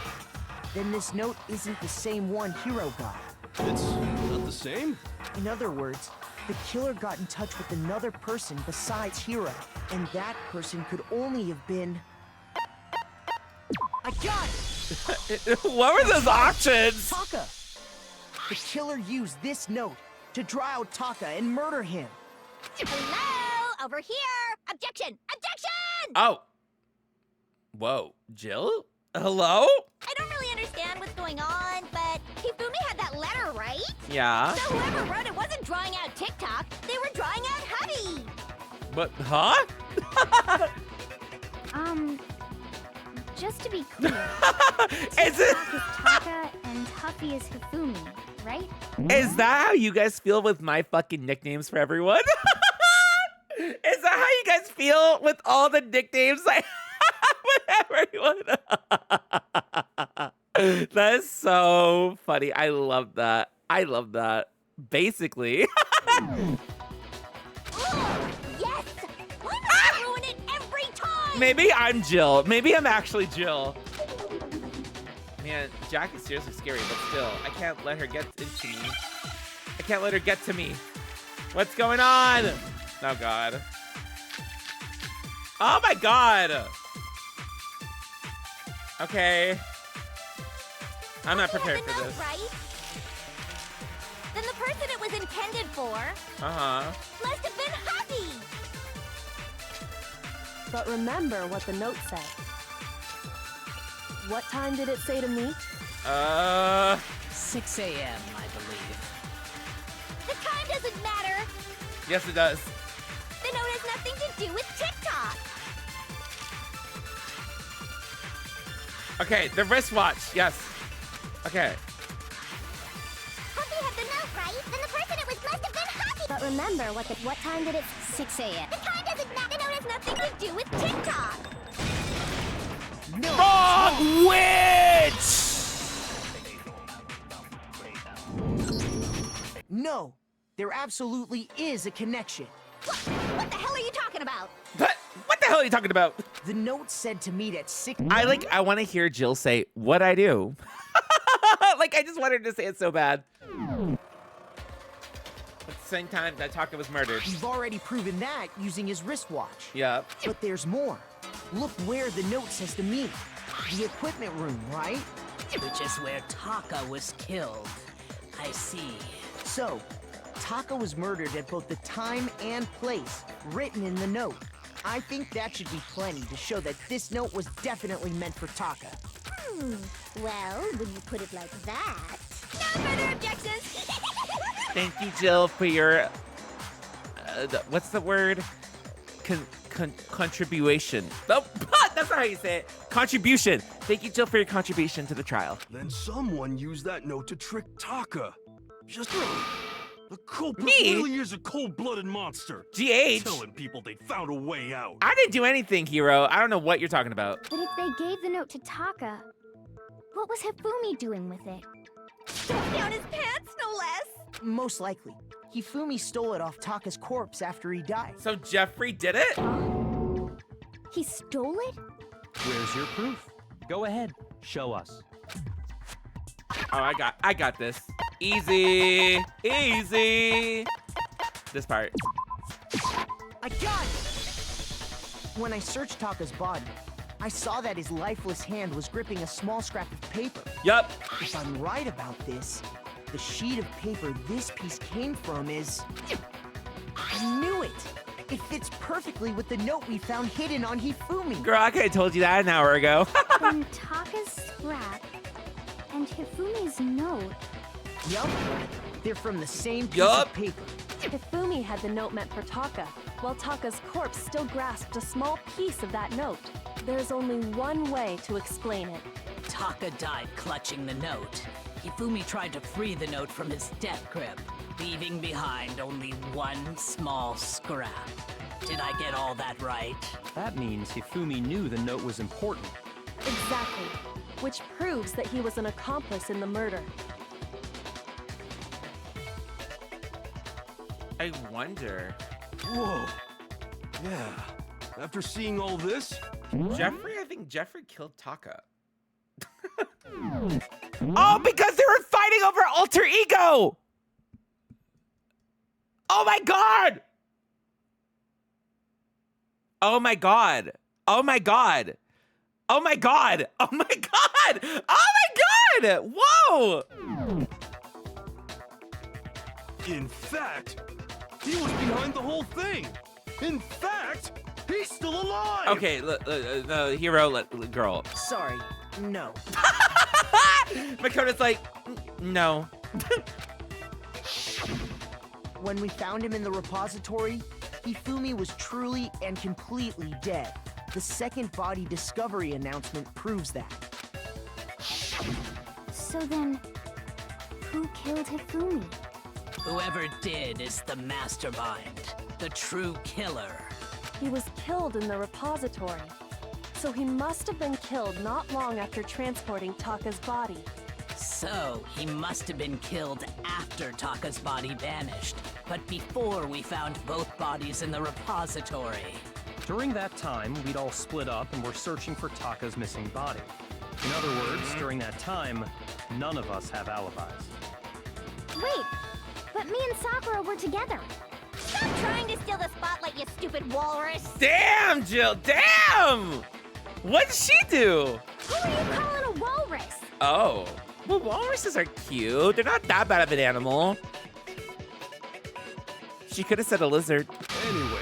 then this note isn't the same one Hiro got. It's not the same? In other words, the killer got in touch with another person besides Hiro, and that person could only have been... I got it! What were those options? Taka! The killer used this note to draw out Taka and murder him. Hello? Over here! Objection! Objection! Oh. Whoa, Jill? Hello? I don't really understand what's going on, but Hifumi had that letter, right? Yeah. So whoever wrote it wasn't drawing out TikTok, they were drawing out Hubby! But, huh? Just to be clear, Is it? TikTok is Taka and Huffy is Hifumi, right? Is that how you guys feel with my fucking nicknames for everyone? Is that how you guys feel with all the nicknames I have with everyone? That is so funny. I love that. I love that. Basically. Ugh, yes! Why must I ruin it every time? Maybe I'm Jill. Maybe I'm actually Jill. Man, Jack is seriously scary, but still, I can't let her get into me. I can't let her get to me. What's going on? Oh, God. Oh, my God. Okay. I'm not prepared for this. Right? Then the person it was intended for must have been Huffy. But remember what the note said. What time did it say to meet? 6 a.m., I believe. The time doesn't matter. Yes, it does. The note has nothing to do with TikTok. Okay, the wristwatch. Yes. Okay. Huffy had the note, right? Then the person it was must have been Huffy. But remember what time did it? 6 a.m. The time doesn't matter. The note has nothing to do with TikTok. No. Wrong witch! No, there absolutely is a connection. What the hell are you talking about? What the hell are you talking about? The note said to meet at 6. I want to hear Jill say, "What I do?" Like, I just want her to say it so bad. Let's same time that Taka was murdered. We've already proven that using his wristwatch. Yep. But there's more. Look where the note says to meet. The equipment room, right? Which is where Taka was killed. I see. So, Taka was murdered at both the time and place written in the note. I think that should be plenty to show that this note was definitely meant for Taka. Well, when you put it like that... No further objections! Thank you, Jill, for your what's the word? Contribution. Oh, that's not how you say it. Contribution. Thank you, Jill, for your contribution to the trial. Then someone used that note to trick Taka. Just the culprit Me? really is a cold-blooded monster. GH. Telling people they found a way out. I didn't do anything, Hero. I don't know what you're talking about. But if they gave the note to Taka, what was Hifumi doing with it? Stuffed down his pants, no less! Most likely. Hifumi stole it off Taka's corpse after he died. So Jeffrey did it? He stole it? Where's your proof? Go ahead, show us. Oh, I got this. Easy. Easy. This part. I got it! When I searched Taka's body, I saw that his lifeless hand was gripping a small scrap of paper. Yup. If I'm right about this, the sheet of paper this piece came from is... I knew it! It fits perfectly with the note we found hidden on Hifumi. Girl, I could have told you that an hour ago. Then Taka's scrap and Hifumi's note. Yup. They're from the same piece Yup. of paper. Hifumi had the note meant for Taka, while Taka's corpse still grasped a small piece of that note. There's only one way to explain it. Taka died clutching the note. Hifumi tried to free the note from his death grip, leaving behind only one small scrap. Did I get all that right? That means Hifumi knew the note was important. Exactly. Which proves that he was an accomplice in the murder. I wonder. Whoa. Yeah. After seeing all this, Jeffrey? I think Jeffrey killed Taka. Oh, because they were fighting over alter ego! Oh my god! Oh my god. Oh my god. Oh my god. Oh my god. Oh my god! Whoa! in fact, he was behind the whole thing. In fact, he's still alive. Okay, the hero, girl. Sorry, no. Makoto's like, no. When we found him in the repository, Hifumi was truly and completely dead. The second body discovery announcement proves that. So then, who killed Hifumi? Whoever did is the mastermind, the true killer. He was killed in the repository. So he must have been killed not long after transporting Taka's body. So, he must have been killed after Taka's body vanished, but before we found both bodies in the repository. During that time, we'd all split up and were searching for Taka's missing body. In other words, during that time, none of us have alibis. Wait, but me and Sakura were together. Stop trying to steal the spotlight, you stupid walrus! Damn, Jill, damn! What did she do? Who are you calling a walrus? Oh, well, walruses are cute. They're not that bad of an animal. She could have said a lizard. Anyway,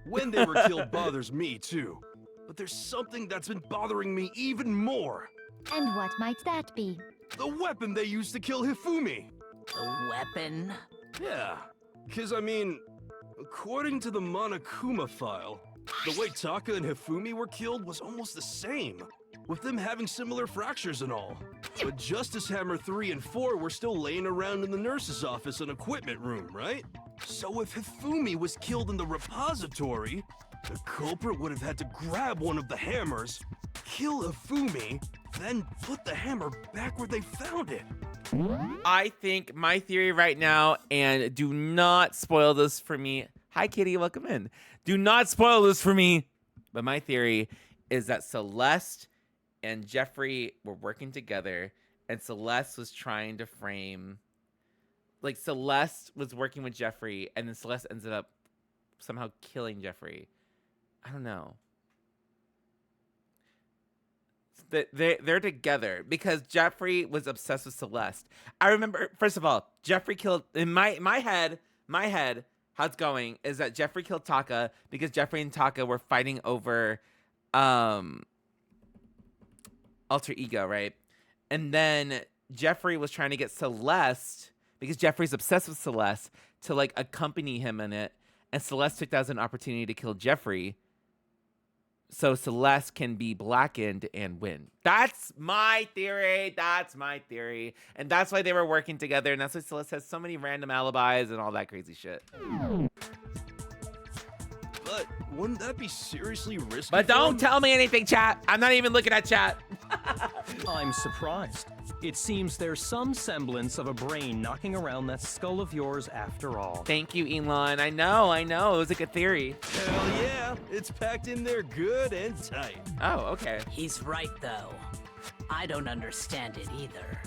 when they were killed bothers me too. But there's something that's been bothering me even more. And what might that be? The weapon they used to kill Hifumi. The weapon? Yeah, because I mean, according to the Monokuma file, the way Taka and Hifumi were killed was almost the same, with them having similar fractures and all. But Justice Hammer 3 and 4 were still laying around in the nurse's office and equipment room, right? So if Hifumi was killed in the repository, the culprit would have had to grab one of the hammers, kill Hifumi, then put the hammer back where they found it. I think my theory right now, and do not spoil this for me. Hi, Kitty, welcome in. Do not spoil this for me. But my theory is that Celeste and Jeffrey were working together, and Celeste was trying to frame like Celeste was working with Jeffrey, and then Celeste ended up somehow killing Jeffrey. I don't know. They're together because Jeffrey was obsessed with Celeste. I remember, first of all, Jeffrey killed in my head. How it's going is that Jeffrey killed Taka because Jeffrey and Taka were fighting over alter ego, right? And then Jeffrey was trying to get Celeste because Jeffrey's obsessed with Celeste to like accompany him in it, and Celeste took that as an opportunity to kill Jeffrey. So Celeste can be blackened and win. That's my theory. And that's why they were working together. And that's why Celeste has so many random alibis and all that crazy shit. But wouldn't that be seriously risky? But don't tell me anything, chat. I'm not even looking at chat. I'm surprised. It seems there's some semblance of a brain knocking around that skull of yours after all. Thank you, Elon. I know. It was a good theory. Hell yeah. It's packed in there good and tight. Oh, okay. He's right, though. I don't understand it either.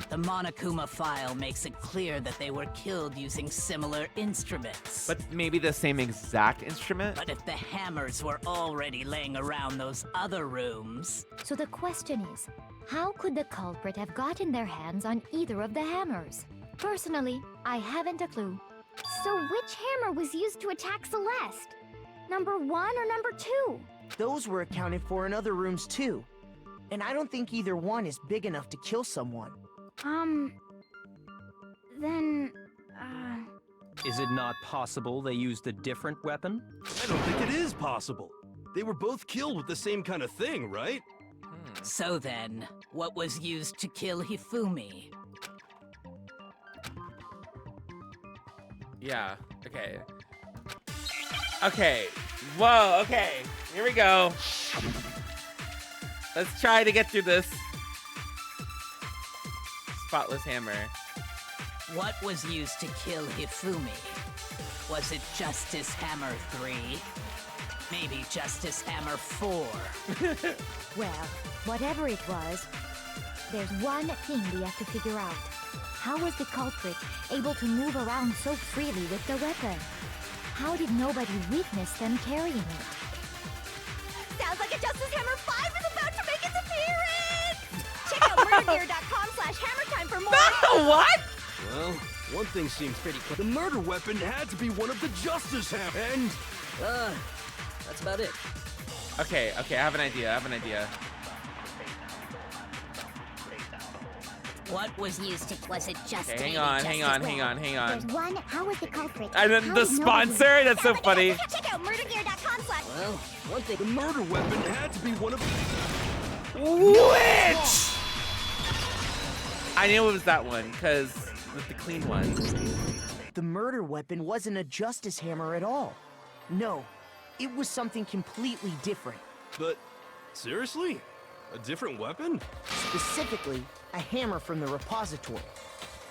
The Monokuma file makes it clear that they were killed using similar instruments. But maybe the same exact instrument? But if the hammers were already laying around those other rooms... So the question is, how could the culprit have gotten their hands on either of the hammers? Personally, I haven't a clue. So which hammer was used to attack Celeste? Number 1 or number 2? Those were accounted for in other rooms too. And I don't think either one is big enough to kill someone. Then, Is it not possible they used a different weapon? I don't think it is possible. They were both killed with the same kind of thing, right? So then, what was used to kill Hifumi? Yeah, okay. Okay, whoa, okay. Here we go. Let's try to get through this. Spotless hammer. What was used to kill Hifumi? Was it Justice Hammer 3? Maybe Justice Hammer 4? Well, whatever it was, there's one thing we have to figure out. How was the culprit able to move around so freely with the weapon? How did nobody witness them carrying it? sounds like a Justice Hammer 5 is about to make its appearance! Check out murdergear.com/hammertime for more! What? Well, one thing seems pretty clear. The murder weapon had to be one of the Justice Hammers. And... that's about it. Okay, I have an idea. What was used to... Was it just... Okay, hang on. There's one... How was the culprit? And then the sponsor? That's so funny. Check out murdergear.com/... Well, one thing... the murder weapon had to be one of... Which? I knew it was that one, because with the clean one. The murder weapon wasn't a Justice Hammer at all. No, it was something completely different. But, seriously? A different weapon? Specifically, a hammer from the repository.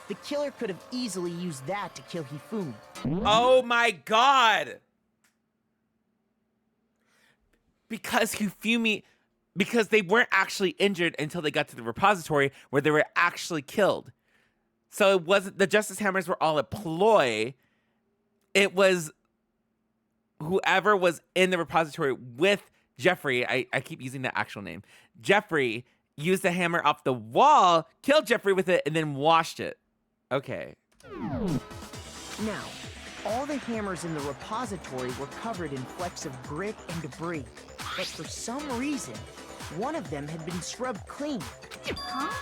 The killer could have easily used that to kill Hifumi. Oh my god! Because Hifumi... Because they weren't actually injured until they got to the repository where they were actually killed. So it wasn't... The Justice Hammers were all a ploy. It was whoever was in the repository with Jeffrey. I keep using the actual name. Jeffrey used the hammer off the wall, killed Jeffrey with it, and then washed it. Okay. Now, all the hammers in the repository were covered in flecks of grit and debris. But for some reason, one of them had been scrubbed clean. Huh?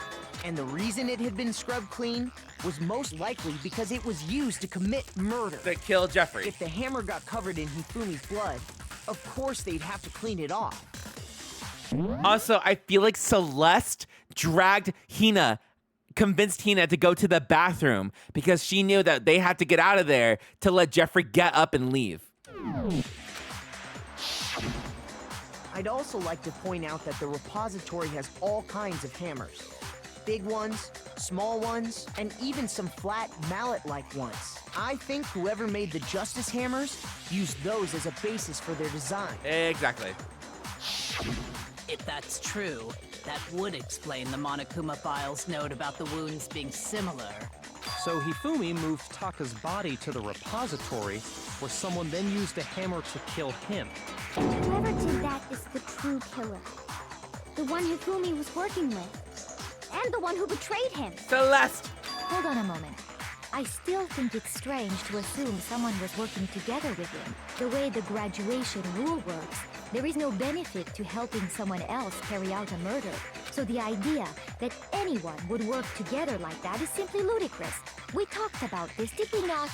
And the reason it had been scrubbed clean was most likely because it was used to commit murder. To kill Jeffrey. If the hammer got covered in Hifumi's blood, of course they'd have to clean it off. Also, I feel like Celeste dragged Hina, convinced Hina to go to the bathroom because she knew that they had to get out of there to let Jeffrey get up and leave. I'd also like to point out that the repository has all kinds of hammers. Big ones, small ones, and even some flat mallet-like ones. I think whoever made the Justice Hammers used those as a basis for their design. Exactly. If that's true, that would explain the Monokuma file's note about the wounds being similar. So Hifumi moved Taka's body to the repository, where someone then used a hammer to kill him. Whoever did that is the true killer. The one Hifumi was working with. And the one who betrayed him. Celeste! Hold on a moment. I still think it's strange to assume someone was working together with him. The way the graduation rule works, there is no benefit to helping someone else carry out a murder. So the idea that anyone would work together like that is simply ludicrous. We talked about this, did we not?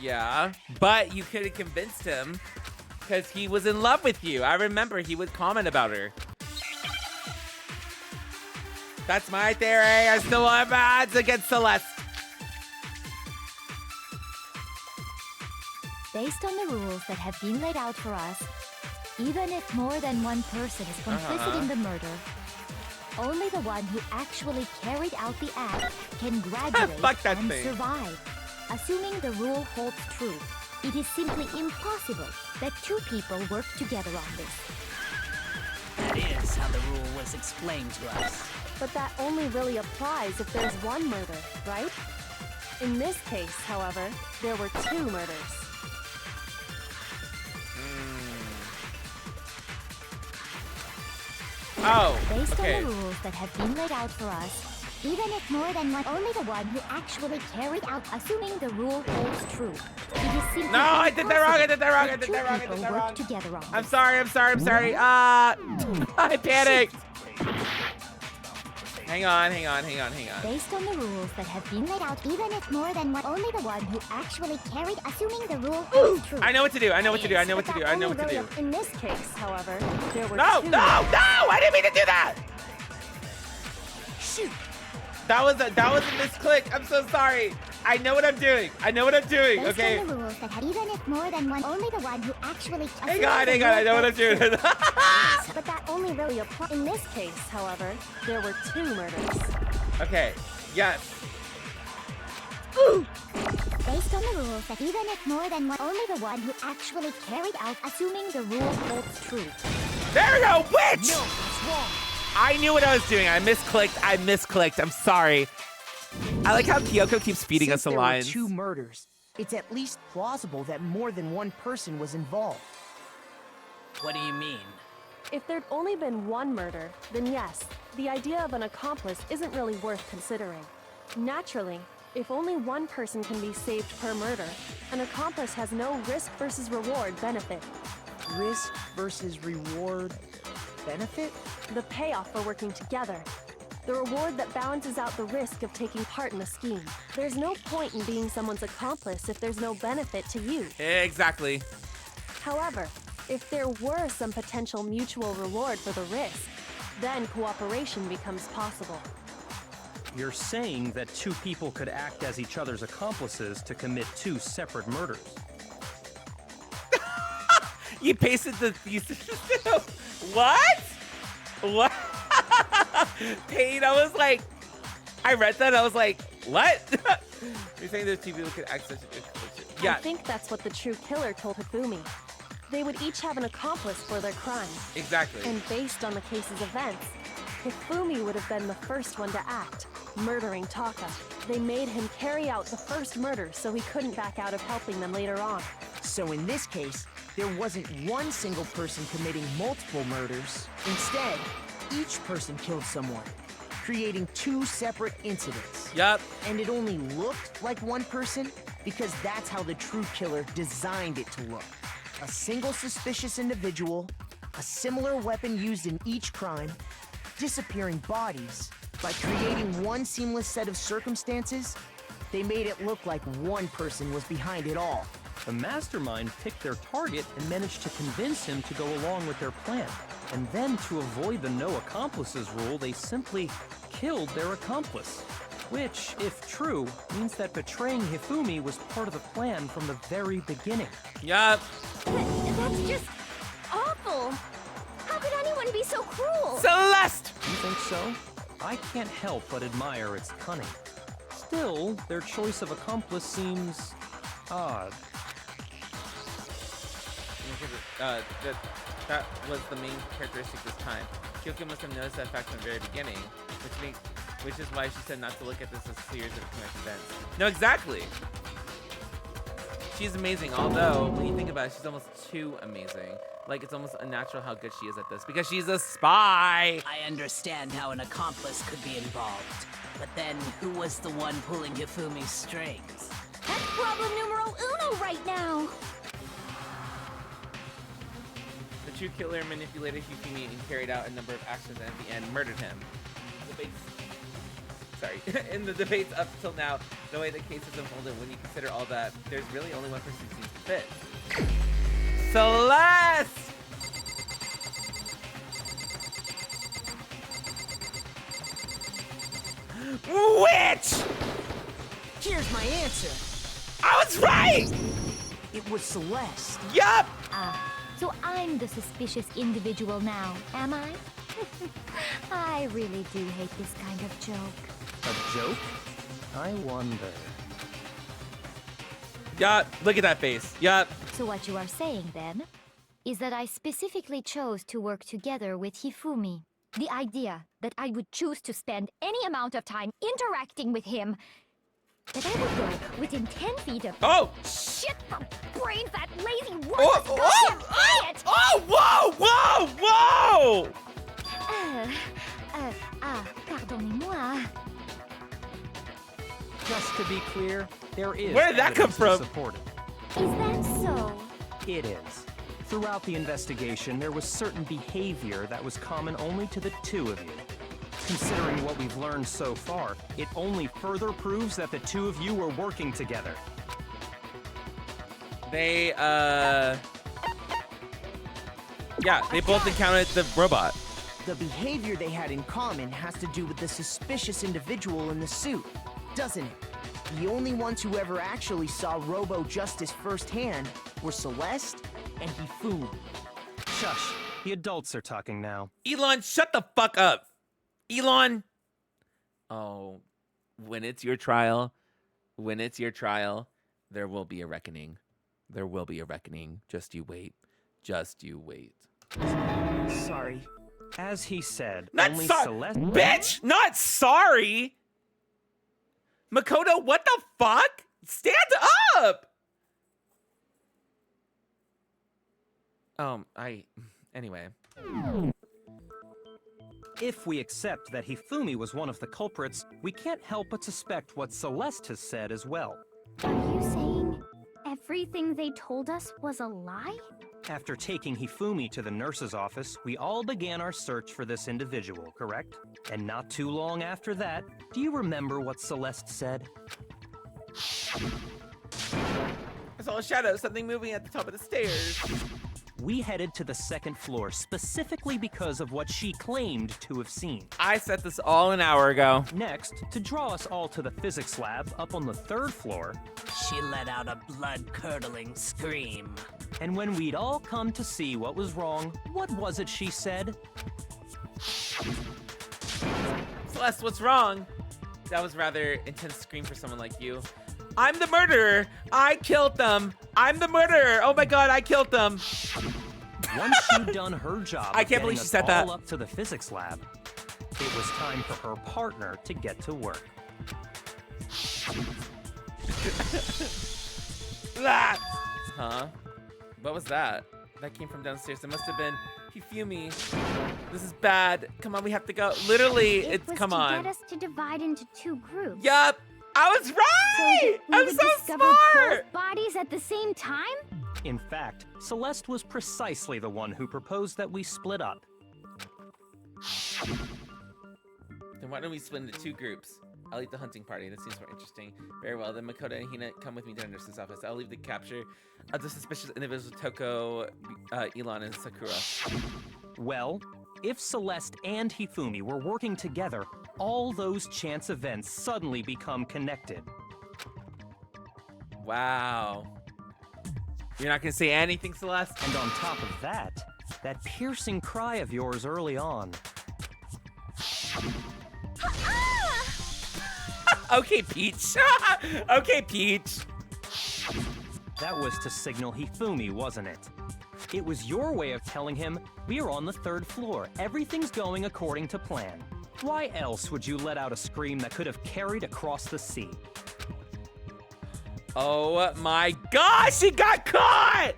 Yeah, but you could have convinced him because he was in love with you. I remember he would comment about her. That's my theory. I still have odds against Celeste. Based on the rules that have been laid out for us, even if more than one person is complicit in the murder, only the one who actually carried out the act can graduate and survive. Assuming the rule holds true, it is simply impossible that two people work together on this. That is how the rule was explained to us. But that only really applies if there's one murder, right? In this case, however, there were two murders. Oh, Based okay. on the rules that have been laid out for us, even if more than one, only the one who actually carried out, assuming the rule holds true. It is simply No, I did that wrong. I did that wrong. I did two that wrong. I people did that work wrong. together on I'm this. sorry. I'm sorry. I'm sorry. I panicked. Hang on. Based on the rules that have been laid out, even if more than one, only the one who actually carried, assuming the rule holds true. I know what to do. I know what to do. I know what to do. I know what to do. In this case, however, there were No, two. no, no! I didn't mean to do that. Shoot. That was a misclick. I'm so sorry. I know what I'm doing. I know what I'm doing. Based Okay. on the rules that have, even if more than one, only the one who actually. Hang on. I know what I'm doing. But that only really applies. In this case, however, there were two murders. Okay. Yes. Based on the rules that even if more than one, only the one who actually carried out, assuming the rule holds true. There we go. Witch. No, it's wrong. I knew what I was doing. I misclicked. I'm sorry. I like how Kyoko keeps feeding us the Since there lines. were two murders, it's at least plausible that more than one person was involved. What do you mean? If there'd only been one murder, then yes, the idea of an accomplice isn't really worth considering. Naturally, if only one person can be saved per murder, an accomplice has no risk versus reward benefit. Risk versus reward benefit? The payoff for working together. The reward that balances out the risk of taking part in a scheme. There's no point in being someone's accomplice if there's no benefit to you. Exactly. However, if there were some potential mutual reward for the risk, then cooperation becomes possible. You're saying that two people could act as each other's accomplices to commit two separate murders. You pasted the what? What? Pain. I was like, I read that. I was like, what? You're saying those two people could access it? Yeah. I think that's what the true killer told Hifumi. They would each have an accomplice for their crime. Exactly. And based on the case's events, Hifumi would have been the first one to act, murdering Taka. They made him carry out the first murder so he couldn't back out of helping them later on. So in this case, there wasn't one single person committing multiple murders. Instead, each person killed someone, creating two separate incidents. Yup. And it only looked like one person because that's how the true killer designed it to look. A single suspicious individual, a similar weapon used in each crime, disappearing bodies. By creating one seamless set of circumstances, they made it look like one person was behind it all. The mastermind picked their target and managed to convince him to go along with their plan. And then, to avoid the no accomplices rule, they simply killed their accomplice. Which, if true, means that betraying Hifumi was part of the plan from the very beginning. Yup. That's just awful. How could anyone be so cruel? Celeste! You think so? I can't help but admire its cunning. Still, their choice of accomplice seems odd. That was the main characteristic this time. Kyoko must have noticed that fact from the very beginning, Which is why she said not to look at this as a series of connected events. No, exactly. She's amazing, although when you think about it, she's almost too amazing. Like, it's almost unnatural how good she is at this because she's a spy. I understand how an accomplice could be involved, but then who was the one pulling Hifumi's strings? That's problem numero uno right now. The true killer manipulated Hifumi and carried out a number of actions and at the end murdered him. In the debates up till now, the way the case is unfolded, when you consider all that, there's really only one person who seems to fit. Celeste! Which? Here's my answer. I was right! It was Celeste. Yup! So I'm the suspicious individual now, am I? I really do hate this kind of joke. A joke? I wonder. Yup, look at that face. Yup. So what you are saying, then, is that I specifically chose to work together with Hifumi. The idea that I would choose to spend any amount of time interacting with him, that I would go within 10 feet of— Oh! Shit for brain fat, lazy, worthless goddamn idiot! Oh, whoa, whoa, whoa! Pardonnez-moi. Just to be clear, there is Where did that come evidence to from? support it. Is that so? It is. Throughout the investigation, there was certain behavior that was common only to the two of you. Considering what we've learned so far, it only further proves that the two of you were working together. They, yeah, they both encountered the robot. The behavior they had in common has to do with the suspicious individual in the suit, doesn't it? The only ones who ever actually saw Robo Justice firsthand were Celeste and Hifumi. Shush. The adults are talking now. Elon, shut the fuck up. Elon. Oh, when it's your trial, there will be a reckoning. There will be a reckoning. Just you wait. Just you wait. Sorry. As he said, Not only sorry. Celeste— Bitch, not sorry. Makoto, what the fuck? Stand up. Anyway. If we accept that Hifumi was one of the culprits, we can't help but suspect what Celeste has said as well. Are you saying everything they told us was a lie? After taking Hifumi to the nurse's office, we all began our search for this individual, correct? And not too long after that, do you remember what Celeste said? I saw a shadow, something moving at the top of the stairs. We headed to the second floor specifically because of what she claimed to have seen. I set this all an hour ago. Next, to draw us all to the physics lab up on the third floor, She let out a blood-curdling scream. and when we'd all come to see what was wrong, what was it she said? Celeste, what's wrong? That was rather intense scream for someone like you. I'm the murderer. I killed them. I'm the murderer. Oh my god, I killed them. Once she'd done her job I of can't believe getting she us said that. all up to the physics lab, it was time for her partner to get to work. Ah! Huh? What was that? That came from downstairs. It must have been Hifumi. This is bad. Come on, we have to go. Literally, It was come to on. get us to divide into two groups. Yup. I was right. We I'm would so discover smart. both bodies at the same time? In fact, Celeste was precisely the one who proposed that we split up. Then why don't we split into two groups? I'll lead the hunting party. That seems more interesting. Very well. Then Makoto and Hina come with me to the nurse's office. I'll leave the capture of the suspicious individuals Toko, Elon, and Sakura. Well, if Celeste and Hifumi were working together, all those chance events suddenly become connected. Wow. You're not going to say anything, Celeste? And on top of that, that piercing cry of yours early on. Okay, Peach. Okay, Peach. That was to signal Hifumi, wasn't it? It was your way of telling him, we're on the third floor. Everything's going according to plan. Why else would you let out a scream that could have carried across the sea? Oh my gosh, she got caught!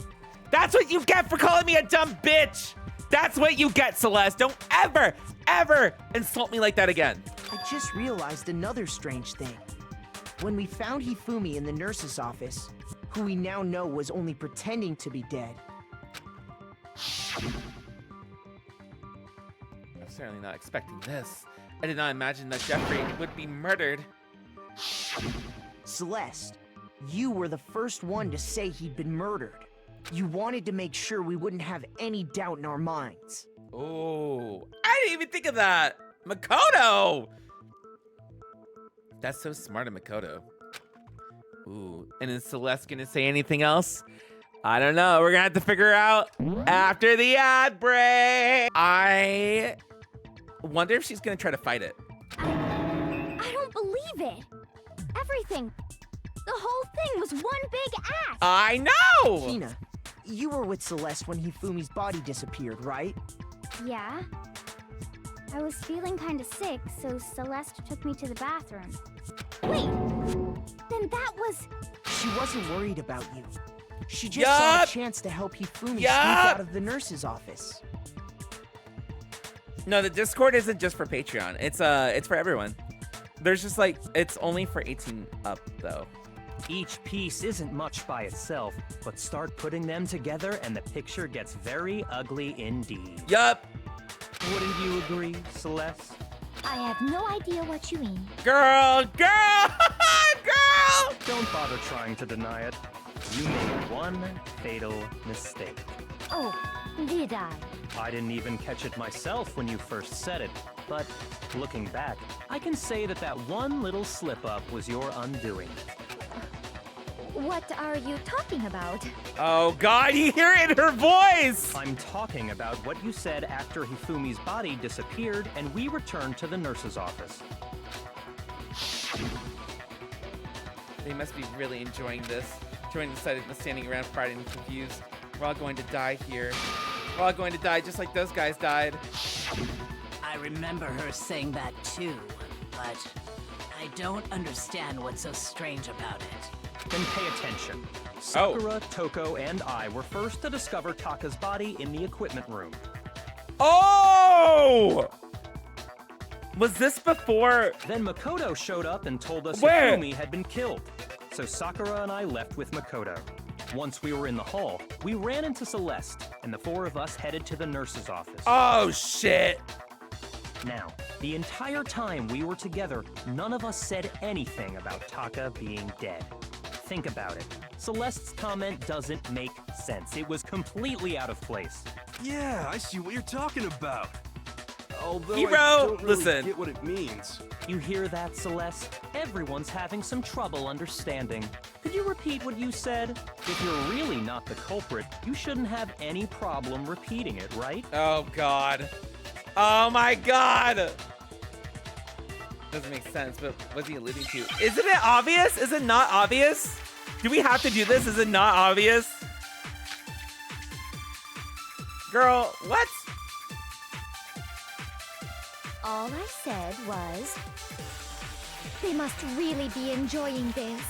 That's what you get for calling me a dumb bitch! That's what you get, Celeste. Don't ever, ever insult me like that again. I just realized another strange thing. When we found Hifumi in the nurse's office, who we now know was only pretending to be dead. I'm certainly not expecting this. I did not imagine that Jeffrey would be murdered. Celeste, you were the first one to say he'd been murdered. You wanted to make sure we wouldn't have any doubt in our minds. Oh, I didn't even think of that. Makoto! That's so smart of Makoto. Ooh, and is Celeste gonna say anything else? I don't know. We're gonna have to figure out after the ad break. I wonder if she's gonna try to fight it. I don't believe it. Everything, the whole thing was one big act. I know! Hina, you were with Celeste when Hifumi's body disappeared, right? Yeah. I was feeling kinda sick, so Celeste took me to the bathroom. Wait, then that was... She wasn't worried about you. She just saw a chance to help Hifumi sneak out of the nurse's office. No, the Discord isn't just for Patreon. It's for everyone. There's just like, it's only for 18 up though. Each piece isn't much by itself, but start putting them together and the picture gets very ugly indeed. Yup. Wouldn't you agree, Celeste? I have no idea what you mean. Girl! Girl! Don't bother trying to deny it. You made one fatal mistake. Oh, did I? I didn't even catch it myself when you first said it, but looking back, I can say that that one little slip-up was your undoing. What are you talking about? Oh God, you hear it in her voice! I'm talking about what you said after Hifumi's body disappeared and we returned to the nurse's office. They must be really enjoying this. Enjoying the sight of them standing around frightened and confused. We're all going to die here. We're all going to die just like those guys died. I remember her saying that too, but I don't understand what's so strange about it. Then pay attention. Sakura, Toko, and I were first to discover Taka's body in the equipment room. Oh! Was this before? Then Makoto showed up and told us Where? Hifumi had been killed. So Sakura and I left with Makoto. Once we were in the hall, we ran into Celeste, and the four of us headed to the nurse's office. Oh, shit. Now, the entire time we were together, none of us said anything about Taka being dead. Think about it. Celeste's comment doesn't make sense. It was completely out of place. Yeah, I see what you're talking about. Although Hero, I don't really listen. get what it means. You hear that, Celeste? Everyone's having some trouble understanding. Could you repeat what you said? If you're really not the culprit, you shouldn't have any problem repeating it, right? Oh God. Oh my God. Doesn't make sense, but what's he alluding to? Isn't it obvious? Is it not obvious? Do we have to do this? Is it not obvious? Girl, what? All I said was, they must really be enjoying this.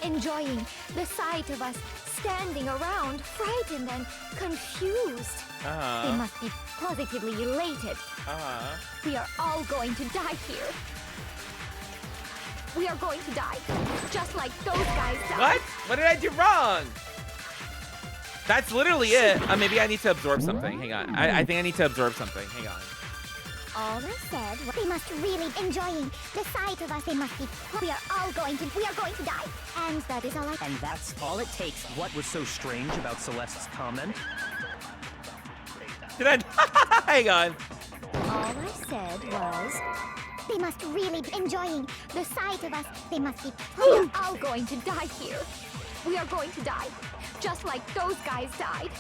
Enjoying the sight of us standing around, frightened and confused. They must be positively elated. We are all going to die here. We are going to die, just like those guys died. What? What did I do wrong? That's literally it. Maybe I need to absorb something. Hang on. I think I need to absorb something. Hang on. All I said was, they must really enjoying the sight of us. They must be. We are going to die. And that is all I. And that's all it takes. What was so strange about Celeste's comment? Did I? Hang on. All I said was, they must really be enjoying the sight of us. They must be. We are all going to die here. We are going to die, just like those guys died.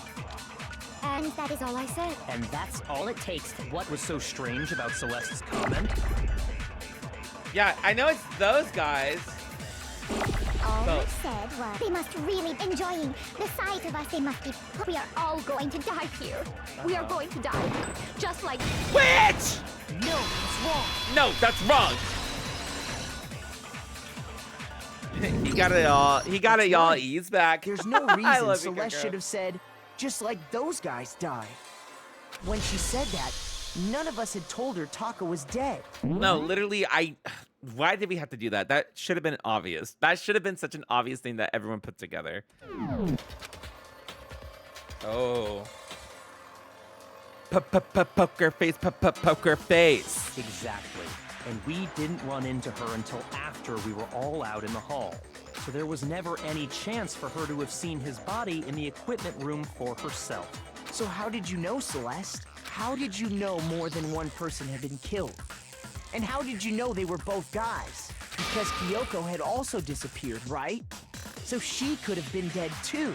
And that is all I said. And that's all it takes. What was so strange about Celeste's comment? Yeah, I know it's those guys. All I said was, they must really enjoying the sight of us. They must be. We are all going to die here. We are going to die, just like. Witch! No, wrong. No, that's wrong. He got it all. He got it, y'all. He's back. There's no I reason love you, Celeste Kyoko. should have said, just like those guys died. When she said that, none of us had told her Taka was dead. No, literally, why did we have to do that? That should have been obvious. That should have been such an obvious thing that everyone put together. Oh. Poker face, poker face. Exactly. And we didn't run into her until after we were all out in the hall. So there was never any chance for her to have seen his body in the equipment room for herself. So how did you know, Celeste? How did you know more than one person had been killed? And how did you know they were both guys? Because Kyoko had also disappeared, right? So she could have been dead too.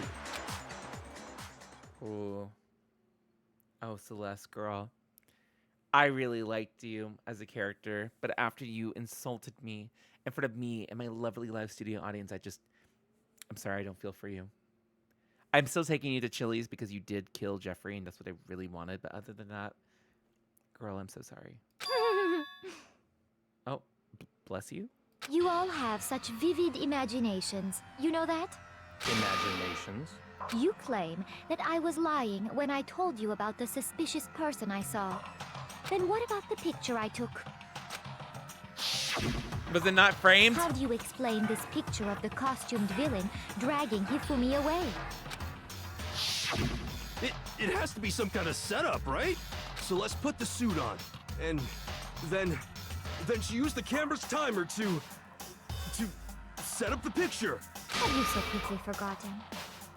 Ooh. Oh, Celeste, girl. I really liked you as a character, but after you insulted me in front of me and my lovely live studio audience, I'm sorry, I don't feel for you. I'm still taking you to Chili's because you did kill Jeffrey, and that's what I really wanted. But other than that, girl, I'm so sorry. Oh, bless you. You all have such vivid imaginations. You know that? Imaginations? You claim that I was lying when I told you about the suspicious person I saw. Then what about the picture I took? Was it not framed? How do you explain this picture of the costumed villain dragging Hifumi away? It has to be some kind of setup, right? So let's put the suit on. And then she used the camera's timer to set up the picture. Have you so quickly forgotten?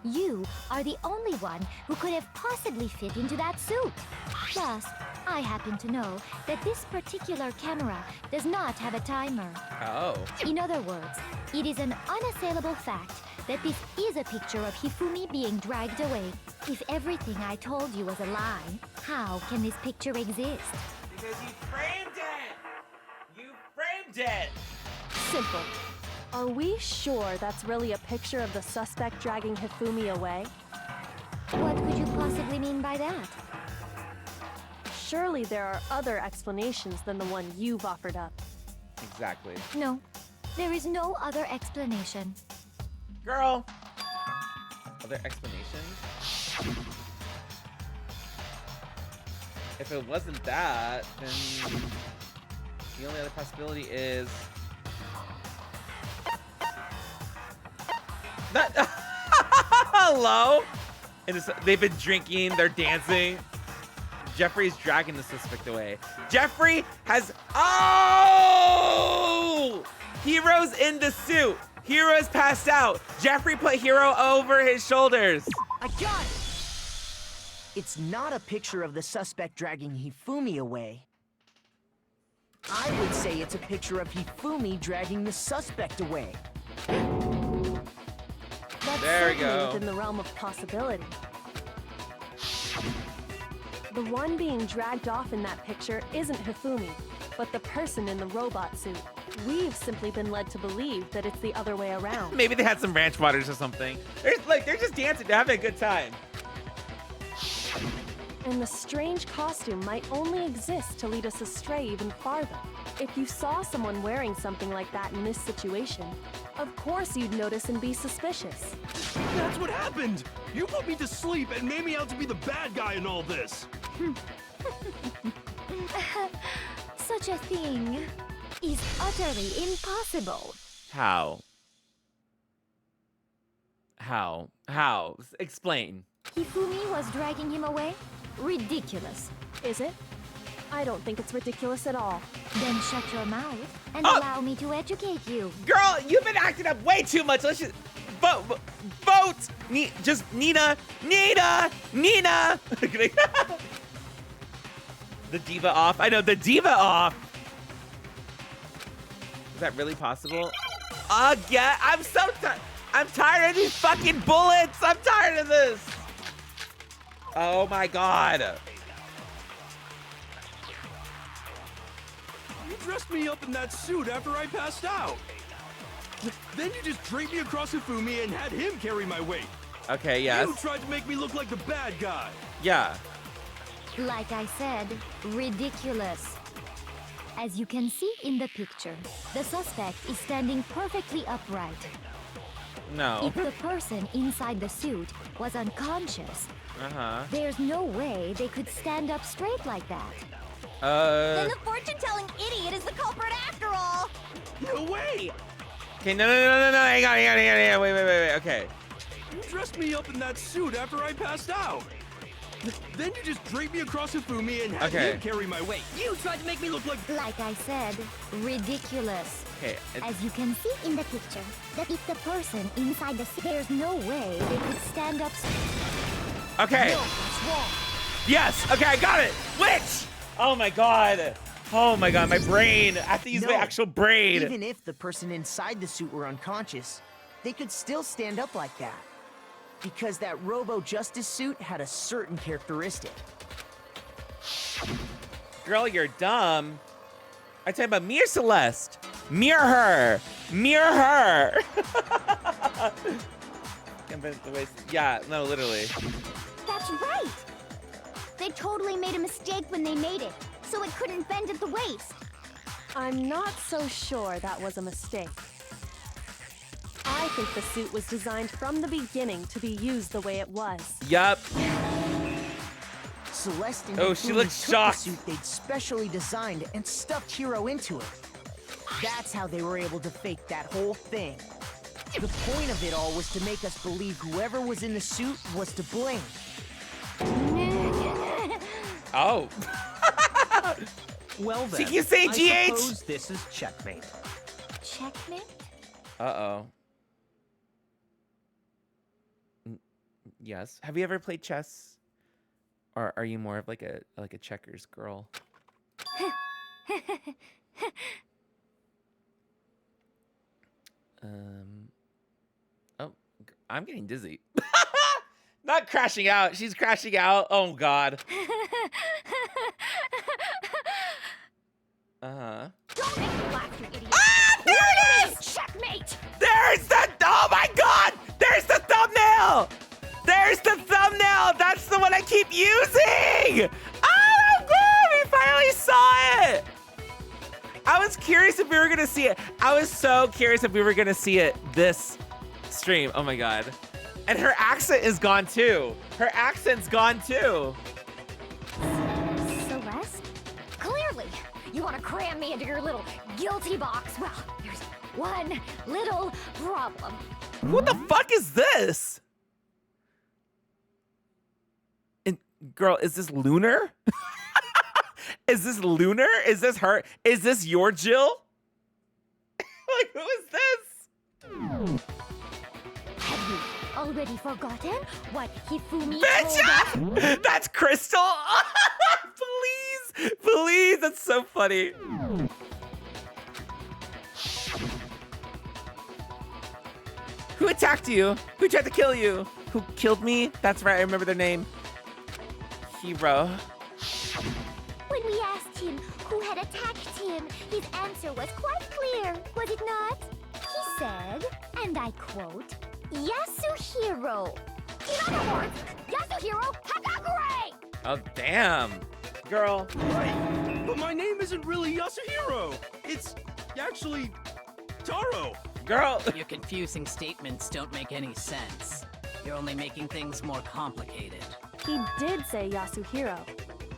You are the only one who could have possibly fit into that suit. Plus, I happen to know that this particular camera does not have a timer. Oh. In other words, it is an unassailable fact that this is a picture of Hifumi being dragged away. If everything I told you was a lie, how can this picture exist? Because you framed it! You framed it! Simple. Are we sure that's really a picture of the suspect dragging Hifumi away? What could you possibly mean by that? Surely there are other explanations than the one you've offered up. Exactly. No, there is no other explanation. Girl! Other explanations? If it wasn't that, then the only other possibility is that. Hello? And they've been drinking, they're dancing. Jeffrey's dragging the suspect away. Jeffrey has. Oh! Hiro's in the suit. Hiro's passed out. Jeffrey put Hiro over his shoulders. I got it! It's not a picture of the suspect dragging Hifumi away. I would say it's a picture of Hifumi dragging the suspect away. That's There we certainly go. within the realm of possibility. The one being dragged off in that picture isn't Hifumi, but the person in the robot suit. We've simply been led to believe that it's the other way around. Maybe they had some ranch waters or something. They're just dancing. They're having a good time. And the strange costume might only exist to lead us astray even farther. If you saw someone wearing something like that in this situation, of course you'd notice and be suspicious. That's what happened! You put me to sleep and made me out to be the bad guy in all this! Such a thing is utterly impossible. How? Explain. Hifumi was dragging him away? Ridiculous. Is it? I don't think it's ridiculous at all. Then shut your mouth and Oh! allow me to educate you. Girl, you've been acting up way too much. Let's just vote. Just Nina. The diva off. I know, the diva off. Is that really possible? Yeah, I'm so tired. I'm tired of these fucking bullets. I'm tired of this. Oh my god. You dressed me up in that suit after I passed out. Then you just draped me across Hifumi and had him carry my weight. Okay, yes. You tried to make me look like the bad guy. Yeah. Like I said, ridiculous. As you can see in the picture, the suspect is standing perfectly upright. No. If the person inside the suit was unconscious, there's no way they could stand up straight like that. Then the fortune-telling idiot is the culprit after all. No way! Okay, no, hang on, wait, okay. You dressed me up in that suit after I passed out. Then you just draped me across Hifumi and had him carry my weight. You tried to make me look like... Like I said, ridiculous. Okay. As you can see in the picture, that if the person inside the suit, there's no way they could stand up. Okay. No, that's wrong. Yes. Okay, I got it. Which? Oh my god. Oh my god, my brain. I have to use my actual brain. Even if the person inside the suit were unconscious, they could still stand up like that. Because that Robo Justice suit had a certain characteristic. Girl, you're dumb. I tell you about me or Celeste? Mirror her. Mirror her. Yeah, no, literally. That's right. They totally made a mistake when they made it, so it couldn't bend at the waist. I'm not so sure that was a mistake. I think the suit was designed from the beginning to be used the way it was. Yup. Celeste and oh, she Hifumi looks took shocked. the suit they'd specially designed and stuffed Chihiro into it. That's how they were able to fake that whole thing. The point of it all was to make us believe whoever was in the suit was to blame. Oh. Well then, She keeps saying GH. I suppose this is checkmate. Checkmate? Uh-oh. Yes. Have you ever played chess? Or are you more of like a checkers girl? Oh, I'm getting dizzy. Not crashing out. She's crashing out. Oh god. Don't make me laugh, you idiot. Ah, there it is! Checkmate! There's the, oh my god! There's the thumbnail! There's the thumbnail! That's the one I keep using! Oh, good! We finally saw it! I was curious if we were gonna see it. I was so curious if we were gonna see it this stream. Oh my god. And her accent is gone too. Her accent's gone too. Celeste? Clearly, you want to cram me into your little guilty box. Well, there's one little problem. What the fuck is this? And girl, is this Lunar? Is this Lunar? Is this her? Is this your Jill? Like, who is this? Have you already forgotten what Hifumi Bitch! told us? That's Crystal! Please! Please! That's so funny. Who attacked you? Who tried to kill you? Who killed me? That's right, I remember their name. Hero. When we asked him who had attacked him, his answer was quite clear, was it not? He said, and I quote, Yasuhiro. In other words, Yasuhiro Hagakure! Oh, damn. Girl. Right, but my name isn't really Yasuhiro. It's actually Taro. Girl. Your confusing statements don't make any sense. You're only making things more complicated. He did say Yasuhiro,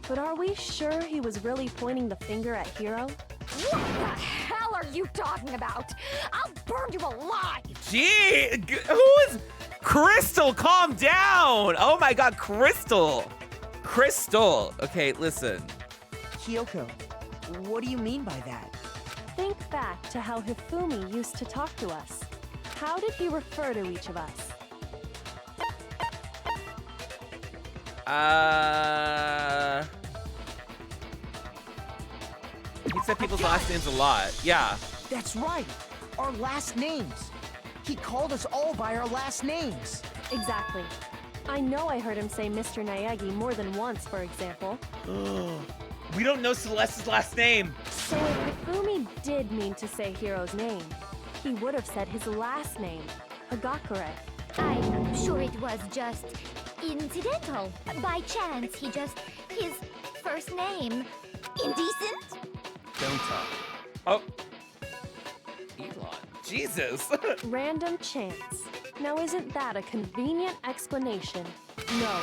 but are we sure he was really pointing the finger at Hiro? What the hell are you talking about? I'll burn you alive! Gee, who is Crystal? Calm down. Oh my god, Crystal. Crystal. Okay, listen. Kyoko, what do you mean by that? Think back to how Hifumi used to talk to us. How did he refer to each of us? He said people's last names a lot. Yeah. That's right. Our last names. He called us all by our last names. Exactly. I know I heard him say Mr. Naegi more than once, for example. We don't know Celeste's last name. So if Hifumi did mean to say Hiro's name, he would have said his last name, Hagakure. I'm sure it was just incidental. By chance, his first name. Indecent? don't talk. Oh. Elon. Jesus. Random chance. Now isn't that a convenient explanation? No.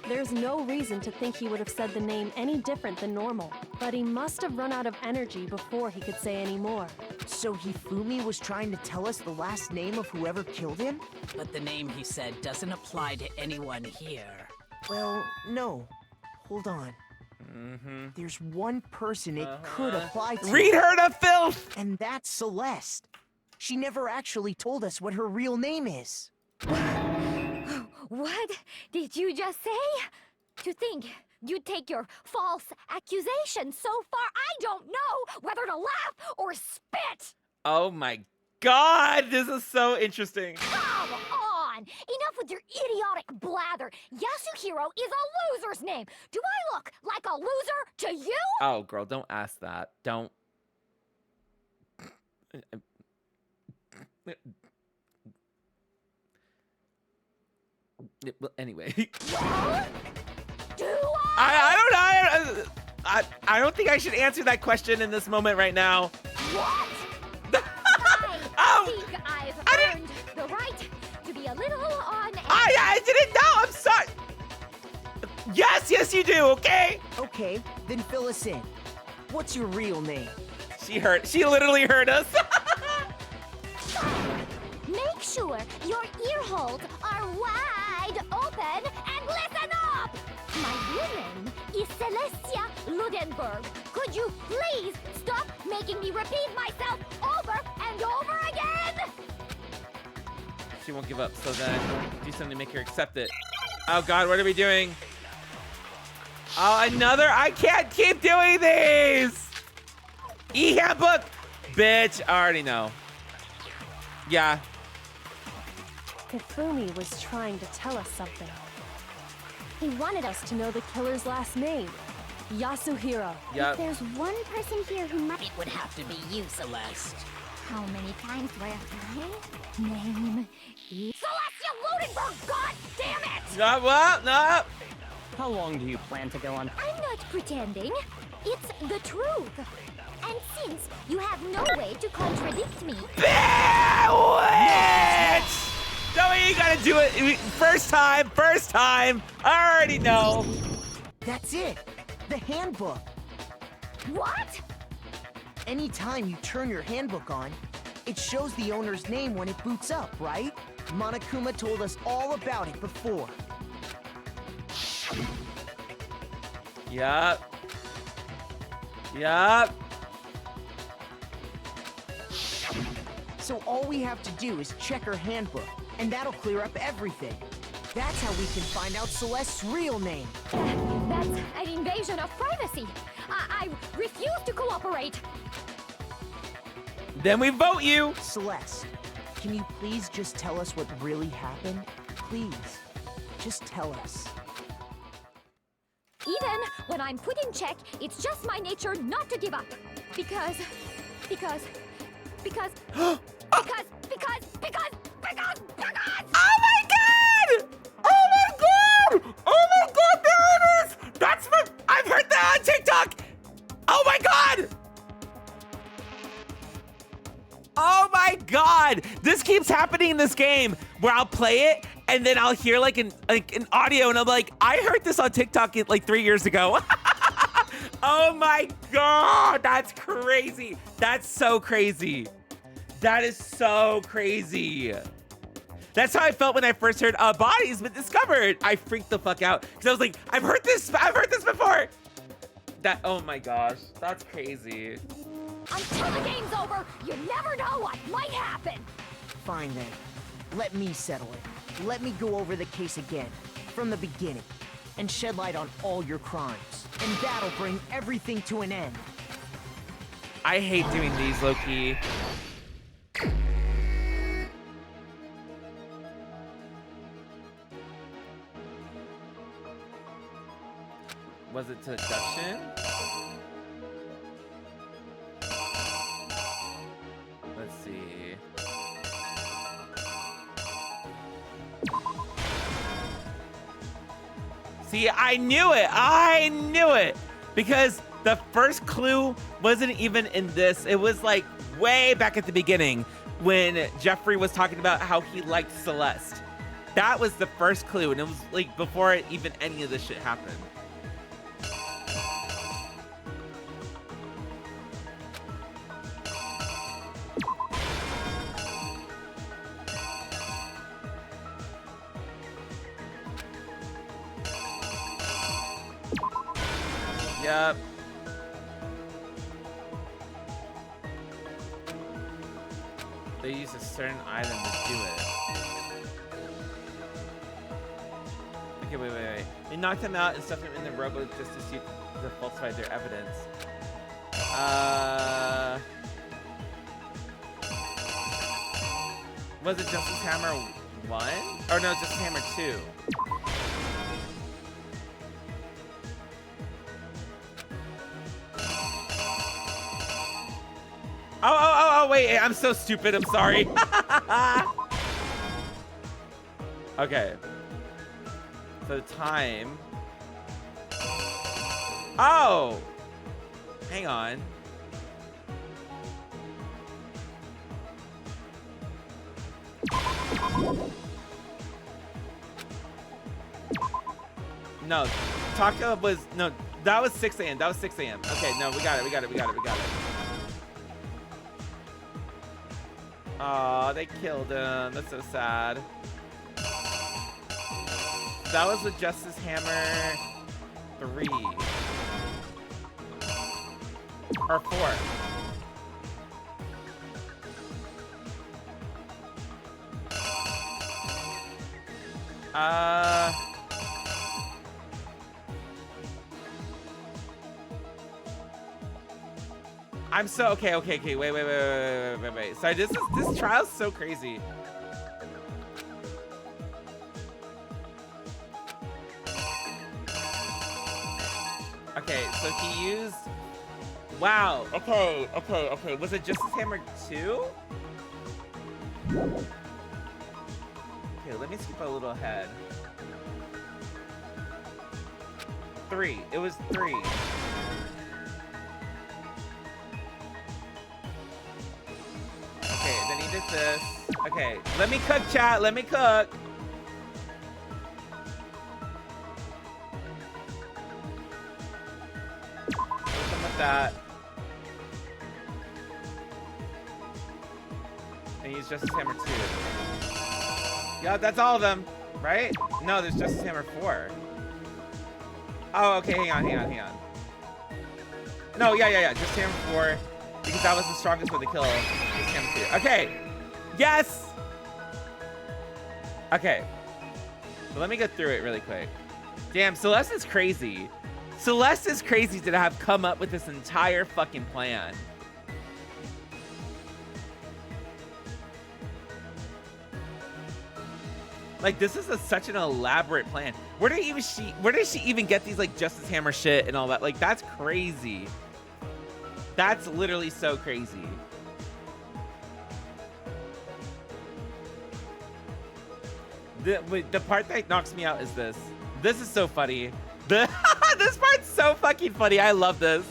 There's no reason to think he would have said the name any different than normal. But he must have run out of energy before he could say any more. So Hifumi was trying to tell us the last name of whoever killed him? But the name he said doesn't apply to anyone here. Well, no. Hold on. There's one person it could apply to. Read her to filth! And that's Celeste. She never actually told us what her real name is. What did you just say? To think you'd take your false accusations so far, I don't know whether to laugh or spit! Oh my god, this is so interesting. Come on! Enough with your idiotic blather! Yasuhiro is a loser's name! Do I look like a loser to you? Oh, girl, don't ask that. Don't. Well, anyway. Well, do I don't know. I don't think I should answer that question in this moment right now. What? Oh, I think I've earned the right to be a little on edge. I didn't know. I'm sorry. Yes, you do. Okay. Okay, then fill us in. What's your real name? She literally heard us. Make sure your ear holes are wide open and listen up! My real name is Celestia Ludenberg. Could you please stop making me repeat myself over and over again? She won't give up, so then do something to make her accept it. Oh god, what are we doing? Oh, another? I can't keep doing these! E-handbook! Bitch, I already know. Yeah. Hifumi was trying to tell us something. He wanted us to know the killer's last name. Yasuhiro. Yep. If there's one person here who might... It would have to be you, Celeste. How many times do I have to say? Name is... Celestia Ludenberg! God damn it! No, what? No. How long do you plan to go on? I'm not pretending. It's the truth. And since you have no way to contradict me... Bitch! Joey, you gotta do it. First time. I already know. That's it. The handbook. What? Anytime you turn your handbook on, it shows the owner's name when it boots up, right? Monokuma told us all about it before. Yup. So all we have to do is check her handbook, and that'll clear up everything. That's how we can find out Celeste's real name. That's an invasion of privacy. I refuse to cooperate. Then we vote you. Celeste, can you please just tell us what really happened? Please, just tell us. Even when I'm put in check, it's just my nature not to give up. Because... Oh my god! There it is! That's my... I've heard that on TikTok! Oh my god! Oh my god! This keeps happening in this game where I'll play it and then I'll hear like an audio and I'm like, I heard this on TikTok like 3 years ago. Oh my god! That's crazy! That's so crazy! That is so crazy. That's how I felt when I first heard a body's been discovered. I freaked the fuck out because I was like, I've heard this before. That, oh my gosh, that's crazy. Until the game's over, you never know what might happen. Fine then. Let me settle it. Let me go over the case again, from the beginning, and shed light on all your crimes. And that'll bring everything to an end. I hate doing these, low-key. Was it seduction? Let's see. See, I knew it. Because The first clue wasn't even in this. It was like way back at the beginning when Jeffrey was talking about how he liked Celeste. That was the first clue, and it was like before even any of this shit happened. Yep. They use a certain item to do it. Okay, wait. They knocked them out and stuffed them in the Robo just to see to falsify their evidence. Was it Justice Hammer 1? Or no, Justice Hammer 2. Oh, wait, I'm so stupid, I'm sorry. Okay. So time. Oh! Hang on. No, Taka was, no, that was 6 a.m. That was 6 a.m. Okay, no, we got it. Aw, they killed him. That's so sad. That was the Justice Hammer 3. Or 4. I'm so okay. Wait. Sorry, this trial's so crazy. Okay, so he used. Wow. Okay. Was it Justice Hammer 2? Okay, let me skip a little ahead. 3. It was 3. Okay, then he did this. Okay, let me cook, chat. Let me cook. Something with that. And use Justice Hammer 2. Yeah, that's all of them, right? No, there's Justice Hammer 4. Oh, okay, hang on. No, yeah, Justice Hammer 4. Because that was the strongest way to kill Justice Hammer 2. Okay, yes! Okay, so let me go through it really quick. Damn, Celeste is crazy. Celeste is crazy to have come up with this entire fucking plan. Like, this is such an elaborate plan. Where does she even get these like Justice Hammer shit and all that? Like, that's crazy. That's literally so crazy. The part that knocks me out is this. This is so funny. This part's so fucking funny. I love this.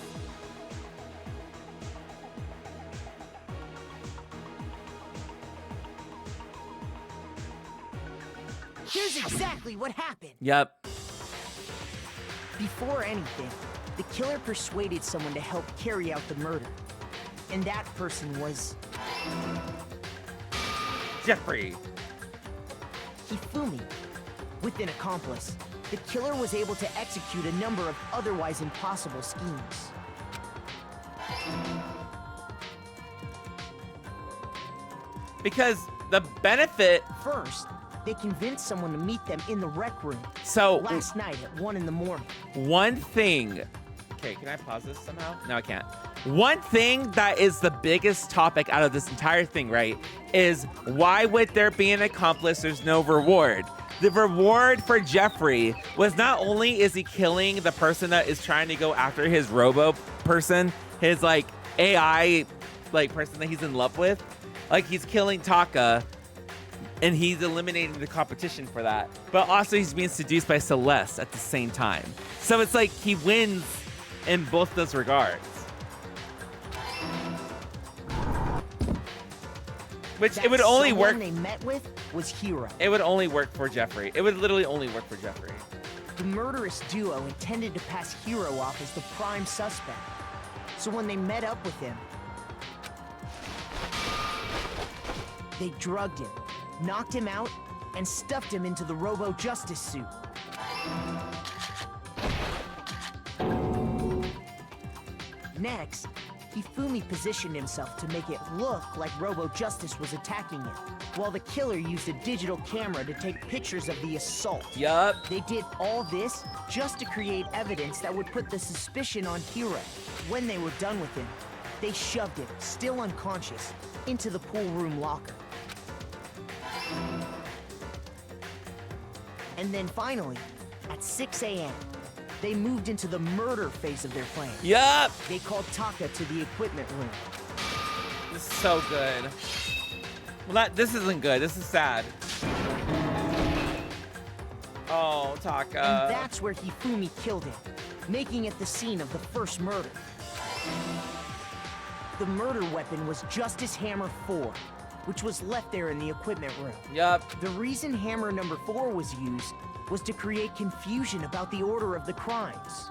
Here's exactly what happened. Yep. Before anything, the killer persuaded someone to help carry out the murder. And that person was... Jeffrey. Hifumi. With an accomplice, the killer was able to execute a number of otherwise impossible schemes. Because the benefit... First, they convinced someone to meet them in the rec room. So... last night at 1 in the morning. One thing... Okay, can I pause this somehow? No, I can't. One thing that is the biggest topic out of this entire thing, right, is why would there be an accomplice? There's no reward. The reward for Jeffrey was not only is he killing the person that is trying to go after his robo person, his like AI like person that he's in love with, like he's killing Taka and he's eliminating the competition for that. But also he's being seduced by Celeste at the same time. So it's like he wins in both those regards. Which it would only work. They met with was Hiro. It would only work for Jeffrey. It would literally only work for Jeffrey. The murderous duo intended to pass Hiro off as the prime suspect. So when they met up with him, they drugged him, knocked him out, and stuffed him into the Robo Justice suit. Next, Hifumi positioned himself to make it look like Robo Justice was attacking him, while the killer used a digital camera to take pictures of the assault. Yup. They did all this just to create evidence that would put the suspicion on Hiro. When they were done with him, they shoved him, still unconscious, into the pool room locker. And then finally, at 6 a.m., they moved into the murder phase of their plan. Yup. They called Taka to the equipment room. This is so good. Well, this isn't good. This is sad. Oh, Taka. And that's where Hifumi killed him, making it the scene of the first murder. The murder weapon was Justice Hammer 4, which was left there in the equipment room. Yup. The reason Hammer number 4 was used was to create confusion about the order of the crimes.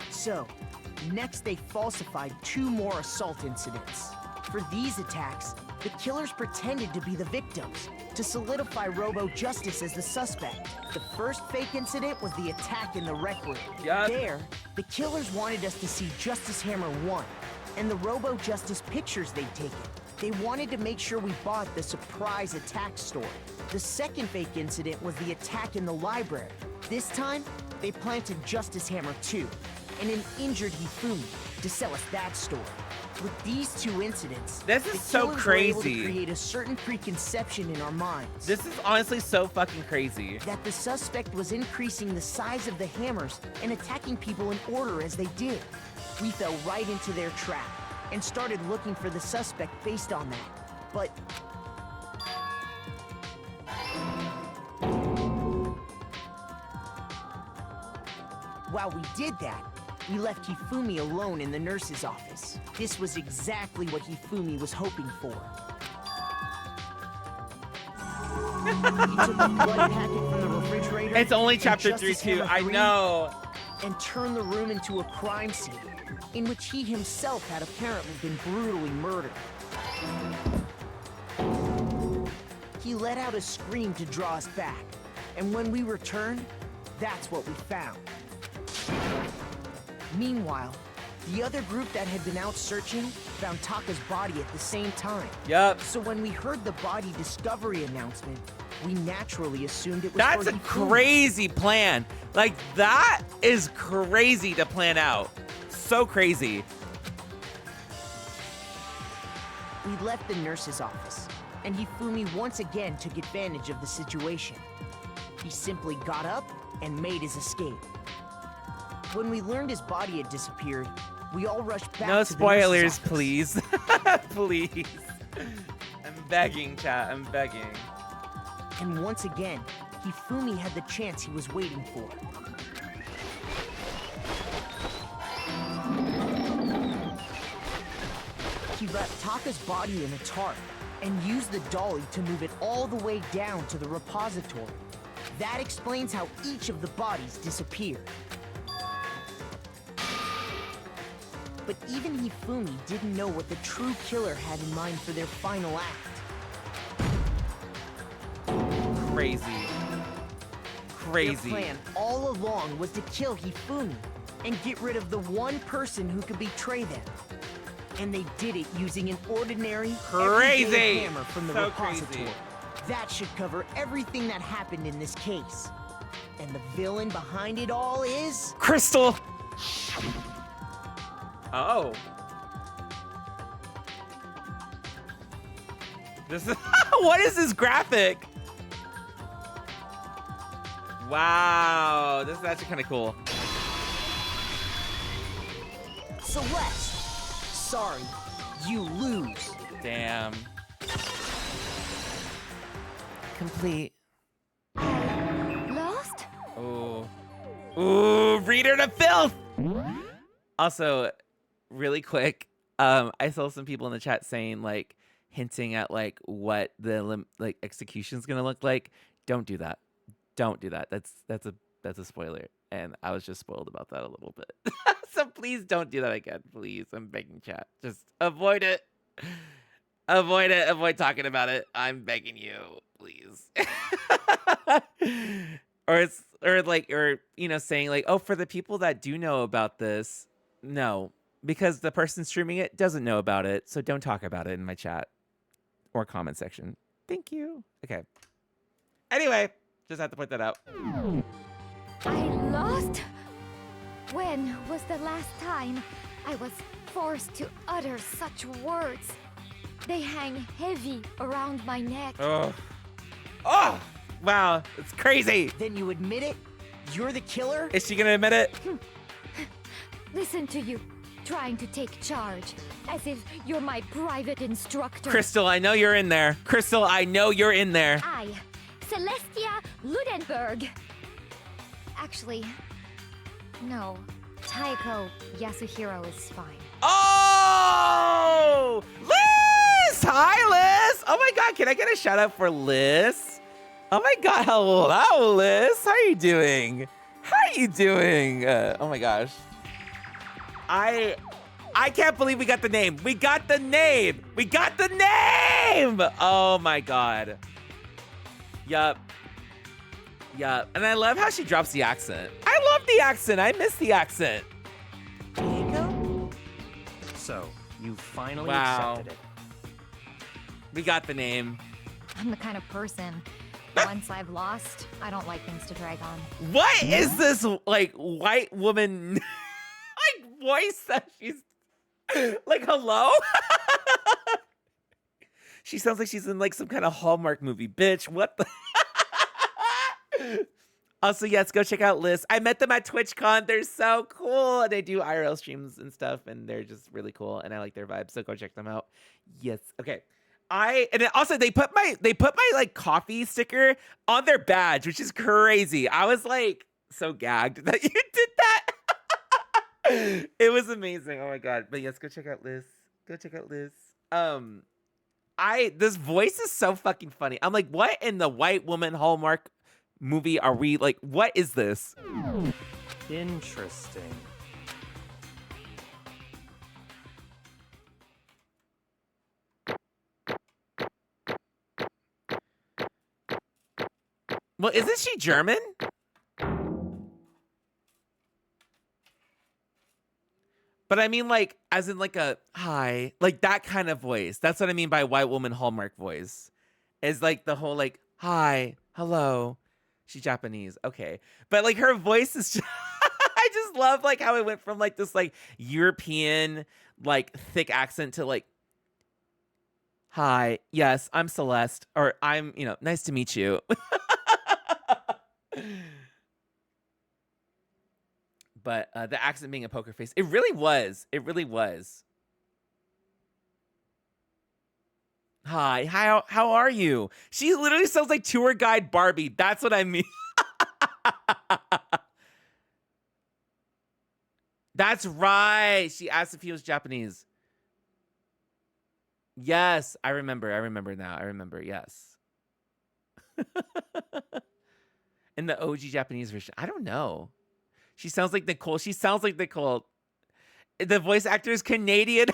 So, next they falsified 2 more assault incidents. For these attacks, the killers pretended to be the victims, to solidify Robo Justice as the suspect. The first fake incident was the attack in the rec room. Yep. There, the killers wanted us to see Justice Hammer 1, and the Robo Justice pictures they'd taken. They wanted to make sure we bought the surprise attack story. The second fake incident was the attack in the library. This time, they planted Justice Hammer 2 and an injured Hifumi to sell us that story. With these 2 incidents, this is so killers were able to crazy. create a certain preconception in our minds. This is honestly so fucking crazy. That the suspect was increasing the size of the hammers and attacking people in order as they did. We fell right into their trap and started looking for the suspect based on that. But while we did that, we left Hifumi alone in the nurse's office. This was exactly what Hifumi was hoping for. He took a blood packet from the refrigerator. It's only and chapter Justice 3 too. Hammer I 3, know. and turned the room into a crime scene, in which he himself had apparently been brutally murdered. He let out a scream to draw us back, and when we returned, that's what we found. Meanwhile, the other group that had been out searching found Taka's body at the same time. Yup. So when we heard the body discovery announcement, we naturally assumed it was That's for a Hifumi. crazy plan. Like, that is crazy to plan out. So crazy. We left the nurse's office, and Hifumi once again took advantage of the situation. He simply got up and made his escape. When we learned his body had disappeared, we all rushed back No to the spoilers, nurse's office. please. Please. I'm begging, chat. I'm begging. And once again, Hifumi had the chance he was waiting for. He wrapped Taka's body in a tarp and used the dolly to move it all the way down to the repository. That explains how each of the bodies disappeared. But even Hifumi didn't know what the true killer had in mind for their final act. Crazy. Crazy. Their plan all along was to kill Hifumi and get rid of the one person who could betray them. And they did it using an ordinary, Crazy. everyday hammer from the So repository. crazy. That should cover everything that happened in this case. And the villain behind it all is... Crystal. Oh. This is what is this graphic? Wow, this is actually kind of cool. Celeste. Sorry, you lose. Damn. Complete. Lost? Oh. Ooh, reader to filth. Also, really quick, I saw some people in the chat saying like hinting at like what the like execution's gonna look like. Don't do that. Don't do that. That's a spoiler, and I was just spoiled about that a little bit. So please don't do that again, please. I'm begging chat. Just avoid it. Avoid it. Avoid talking about it. I'm begging you, please. or you know, saying like, oh, for the people that do know about this, no, because the person streaming it doesn't know about it, so don't talk about it in my chat or comment section. Thank you. Okay. Anyway, just had to point that out. I lost? When was the last time I was forced to utter such words? They hang heavy around my neck. Oh. Oh! Wow, it's crazy. Then you admit it? You're the killer? Is she gonna admit it? Listen to you, trying to take charge, as if you're my private instructor. Crystal, I know you're in there. Crystal, I know you're in there. I, Celestia Ludenberg. Actually, no. Taiko Yasuhiro is fine. Oh! Liz! Hi, Liz! Oh my god, can I get a shout out for Liz? Oh my god, hello, Liz. How are you doing? How are you doing? Oh my gosh. I can't believe we got the name. We got the name! We got the name! Oh my god. Yup. Yup. And I love how she drops the accent. I love the accent. I miss the accent. Diego? So, you finally Wow. accepted it. We got the name. I'm the kind of person, once I've lost, I don't like things to drag on. What is this, like, white woman, like, voice that she's, like, hello? She sounds like she's in, like, some kind of Hallmark movie. Bitch, what the? Also, yes, go check out Liz. I met them at TwitchCon. They're so cool. And they do IRL streams and stuff, and they're just really cool, and I like their vibe, so go check them out. Yes. Okay. And then also they put my like coffee sticker on their badge, which is crazy. I was like so gagged that you did that. It was amazing. Oh my god. But yes, go check out Liz. Go check out Liz. This voice is so fucking funny. I'm like, what in the white woman Hallmark movie are we like? What is this? Interesting. Well, isn't she German? But I mean, like, as in like a hi, like that kind of voice. That's what I mean by white woman Hallmark voice. Is like the whole like, hi, hello. She's Japanese. Okay. But like her voice is just, I just love like how it went from like this like European, like thick accent to like, hi, yes, I'm Celeste. Or I'm, you know, nice to meet you. But the accent being a poker face, it really was. It really was. Hi, how are you? She literally sounds like tour guide Barbie. That's what I mean. That's right. She asked if he was Japanese. Yes, I remember. I remember now. I remember. Yes. In the OG Japanese version, I don't know. She sounds like Nicole. She sounds like Nicole. The voice actor is Canadian.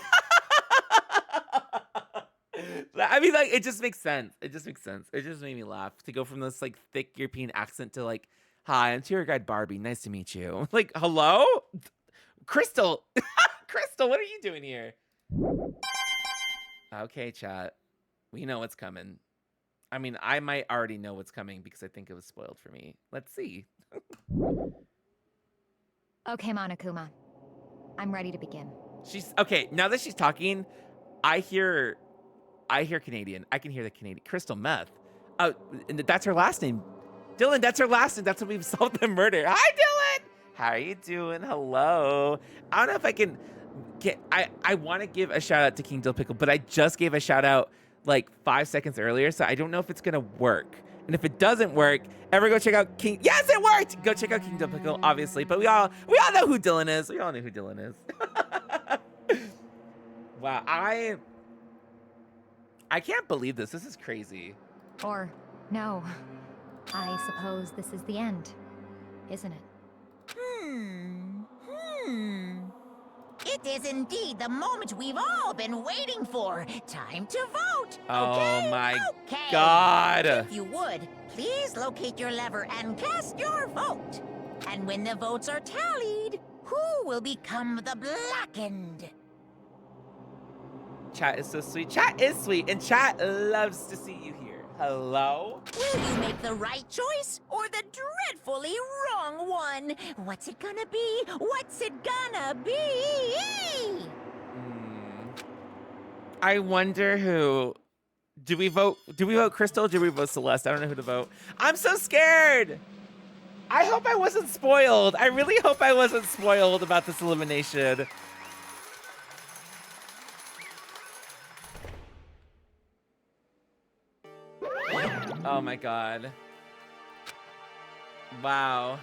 I mean, like, it just makes sense. It just makes sense. It just made me laugh to go from this like thick European accent to like, hi, I'm tour guide Barbie. Nice to meet you. Like, hello? Crystal. Crystal, what are you doing here? Okay, chat. We know what's coming. I mean, I might already know what's coming because I think it was spoiled for me. Let's see. Okay, Monokuma. I'm ready to begin. She's okay. Now that she's talking, I hear Canadian. I can hear the Canadian. Crystal Meth. Oh, and that's her last name. Dylan, that's her last name. That's when we've solved the murder. Hi, Dylan. How are you doing? Hello. I don't know if I can get. I want to give a shout out to King Dill Pickle, but I just gave a shout out like 5 seconds earlier, so I don't know if it's gonna work. And if it doesn't work, ever go check out King. Yes, it worked. Go check out King Debunking, obviously. But we all know who Dylan is. We all know who Dylan is. Wow, I can't believe this. This is crazy. Or, no. I suppose this is the end, isn't it? It is indeed the moment we've all been waiting for. Time to vote. Oh okay? my Okay. God. If you would, please locate your lever and cast your vote. And when the votes are tallied, who will become the blackened? Chat is so sweet. Chat is sweet, and chat loves to see you here. Hello? Will you make the right choice or the dreadfully wrong one? What's it gonna be? What's it gonna be? I wonder who. Do we vote Crystal? Do we vote Celeste? I don't know who to vote. I'm so scared. I hope I wasn't spoiled. I really hope I wasn't spoiled about this elimination. Oh my God. Wow.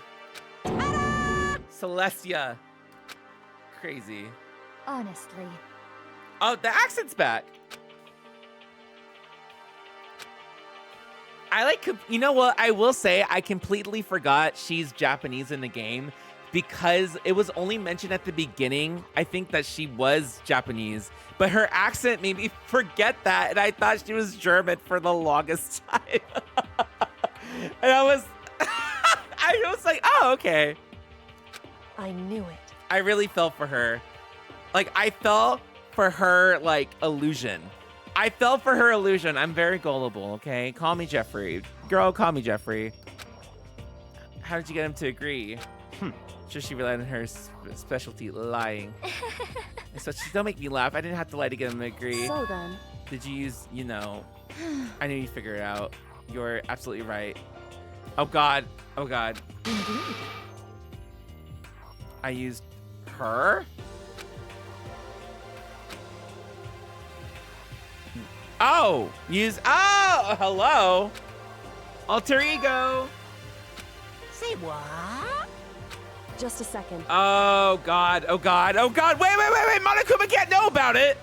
Celestia. Crazy. Honestly. Oh, the accent's back. You know what? I will say I completely forgot she's Japanese in the game because it was only mentioned at the beginning. I think that she was Japanese, but her accent made me forget that. And I thought she was German for the longest time. And I was like, oh, okay. I knew it. I really fell for her. Like, I fell for her, like, illusion. I fell for her illusion. I'm very gullible, okay? Call me Jeffrey. Girl, call me Jeffrey. How did you get him to agree? Sure, she relied on her specialty, lying. So don't make me laugh. I didn't have to lie to get him to agree. So then. Did you use, you know, I knew you'd figure it out. You're absolutely right. Oh, God. Oh, God. Indeed. I used her? Oh, oh, hello. Alter ego. Say what? Just a second. Oh, God. Oh, God. Oh, God. Wait. Monokuma can't know about it.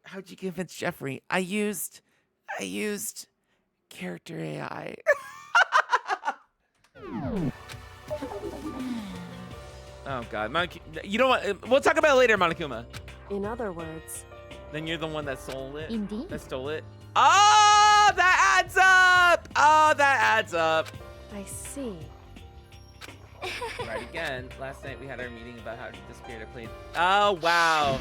How'd you convince Jeffrey? I used character AI. Oh, God. You don't want... We'll talk about it later, Monokuma. In other words... Then you're the one that stole it? Indeed. That stole it? Oh, that adds up! Oh, that adds up. I see. Right again. Last night we had our meeting about how to disappear to play... Oh, wow.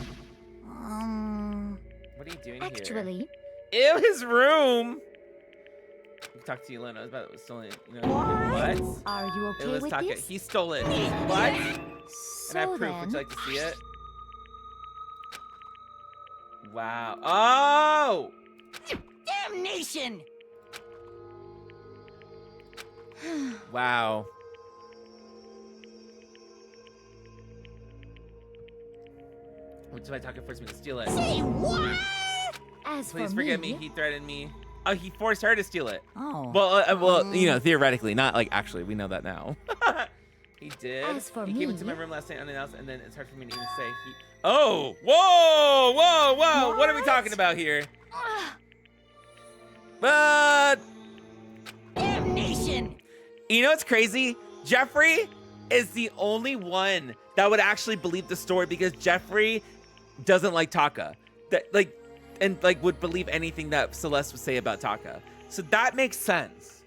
What are you doing Actually... here? Ew, his room! We talked to Yelena about it stealing it. You know, what? Are you okay It was with Taka. this? He stole it. What? So And I have proof. then... Would you like to see it? Wow. Oh! Damnation! Wow. Which is why Taka forced me to steal it. Say what? As Please for forgive me. He threatened me. Oh, he forced her to steal it. Oh. Well, you know, theoretically, not like actually. We know that now. He did. As for he came me- into my room last night unannounced, and then it's hard for me to even say he. Oh! Whoa! What are we talking about here? But Damnation! you know what's crazy? Jeffrey is the only one that would actually believe the story because Jeffrey doesn't like Taka. And would believe anything that Celeste would say about Taka. So that makes sense.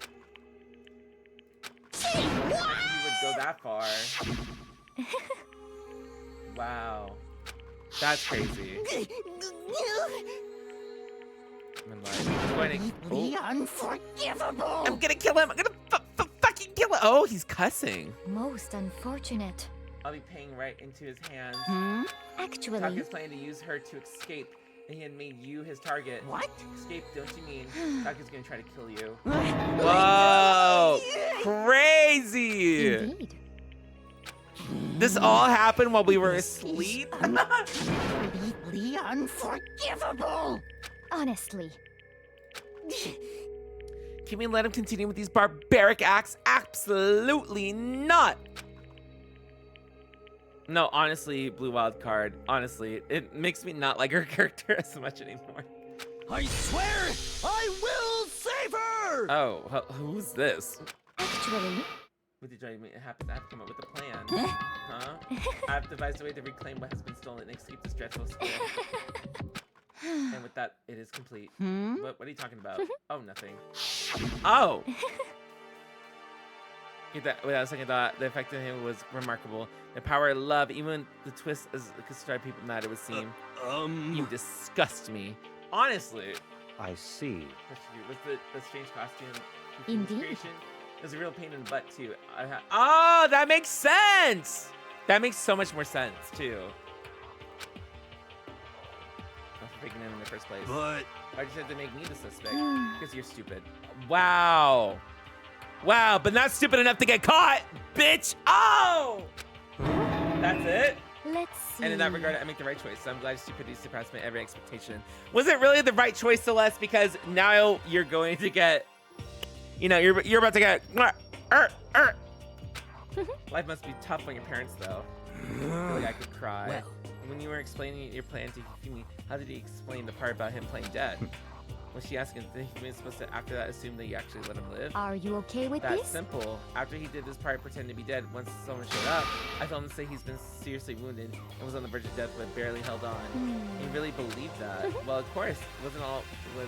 Say what? He would go that far. Wow. That's crazy. I'm going to... Unforgivable! I'm gonna kill him. I'm gonna fucking kill him. Oh, he's cussing. Most unfortunate. I'll be paying right into his hands. Actually... Taka's planning to use her to escape, and he had made you his target. What? Escape, don't you mean? Taka's gonna try to kill you. Whoa! Crazy! Indeed. This all happened while we were asleep? Completely unforgivable! Honestly. Can we let him continue with these barbaric acts? Absolutely not. No, honestly, Blue Wild Card, honestly, it makes me not like her character as much anymore. I swear I will save her! Oh, who's this? Actually, What did you happen? I have to come up with a plan. Huh? I have devised a way to reclaim what has been stolen and escape this dreadful school. And with that, it is complete. What are you talking about? Oh, nothing. Oh! Without a second thought, the effect on him was remarkable. The power of love, even the twist as could drive people mad, it would seem. You disgust me. Honestly. I see. Was the strange costume Indeed. creation? It was a real pain in the butt, too. Oh, that makes sense! That makes so much more sense, too. Picking him in the first place. But Why'd you have to make me the suspect? Because you're stupid. Wow. Wow, but not stupid enough to get caught, bitch. Oh! That's it? let's see. And in that regard, I make the right choice. So I'm glad stupidity surpassed my every expectation. Was it really the right choice, Celeste? Because now you're going to get, you know, you're about to get. Life must be tough on your parents, though. I feel like I could cry. Well. When you were explaining your plan to Hifumi, how did he explain the part about him playing dead? Was she asking if Hifumi was supposed to, after that, assume that you actually let him live? Are you okay with That's this? simple. After he did this part, pretend to be dead, once someone showed up, I told him to say he's been seriously wounded and was on the verge of death, but barely held on. He really believed that. Well, of course, wasn't all was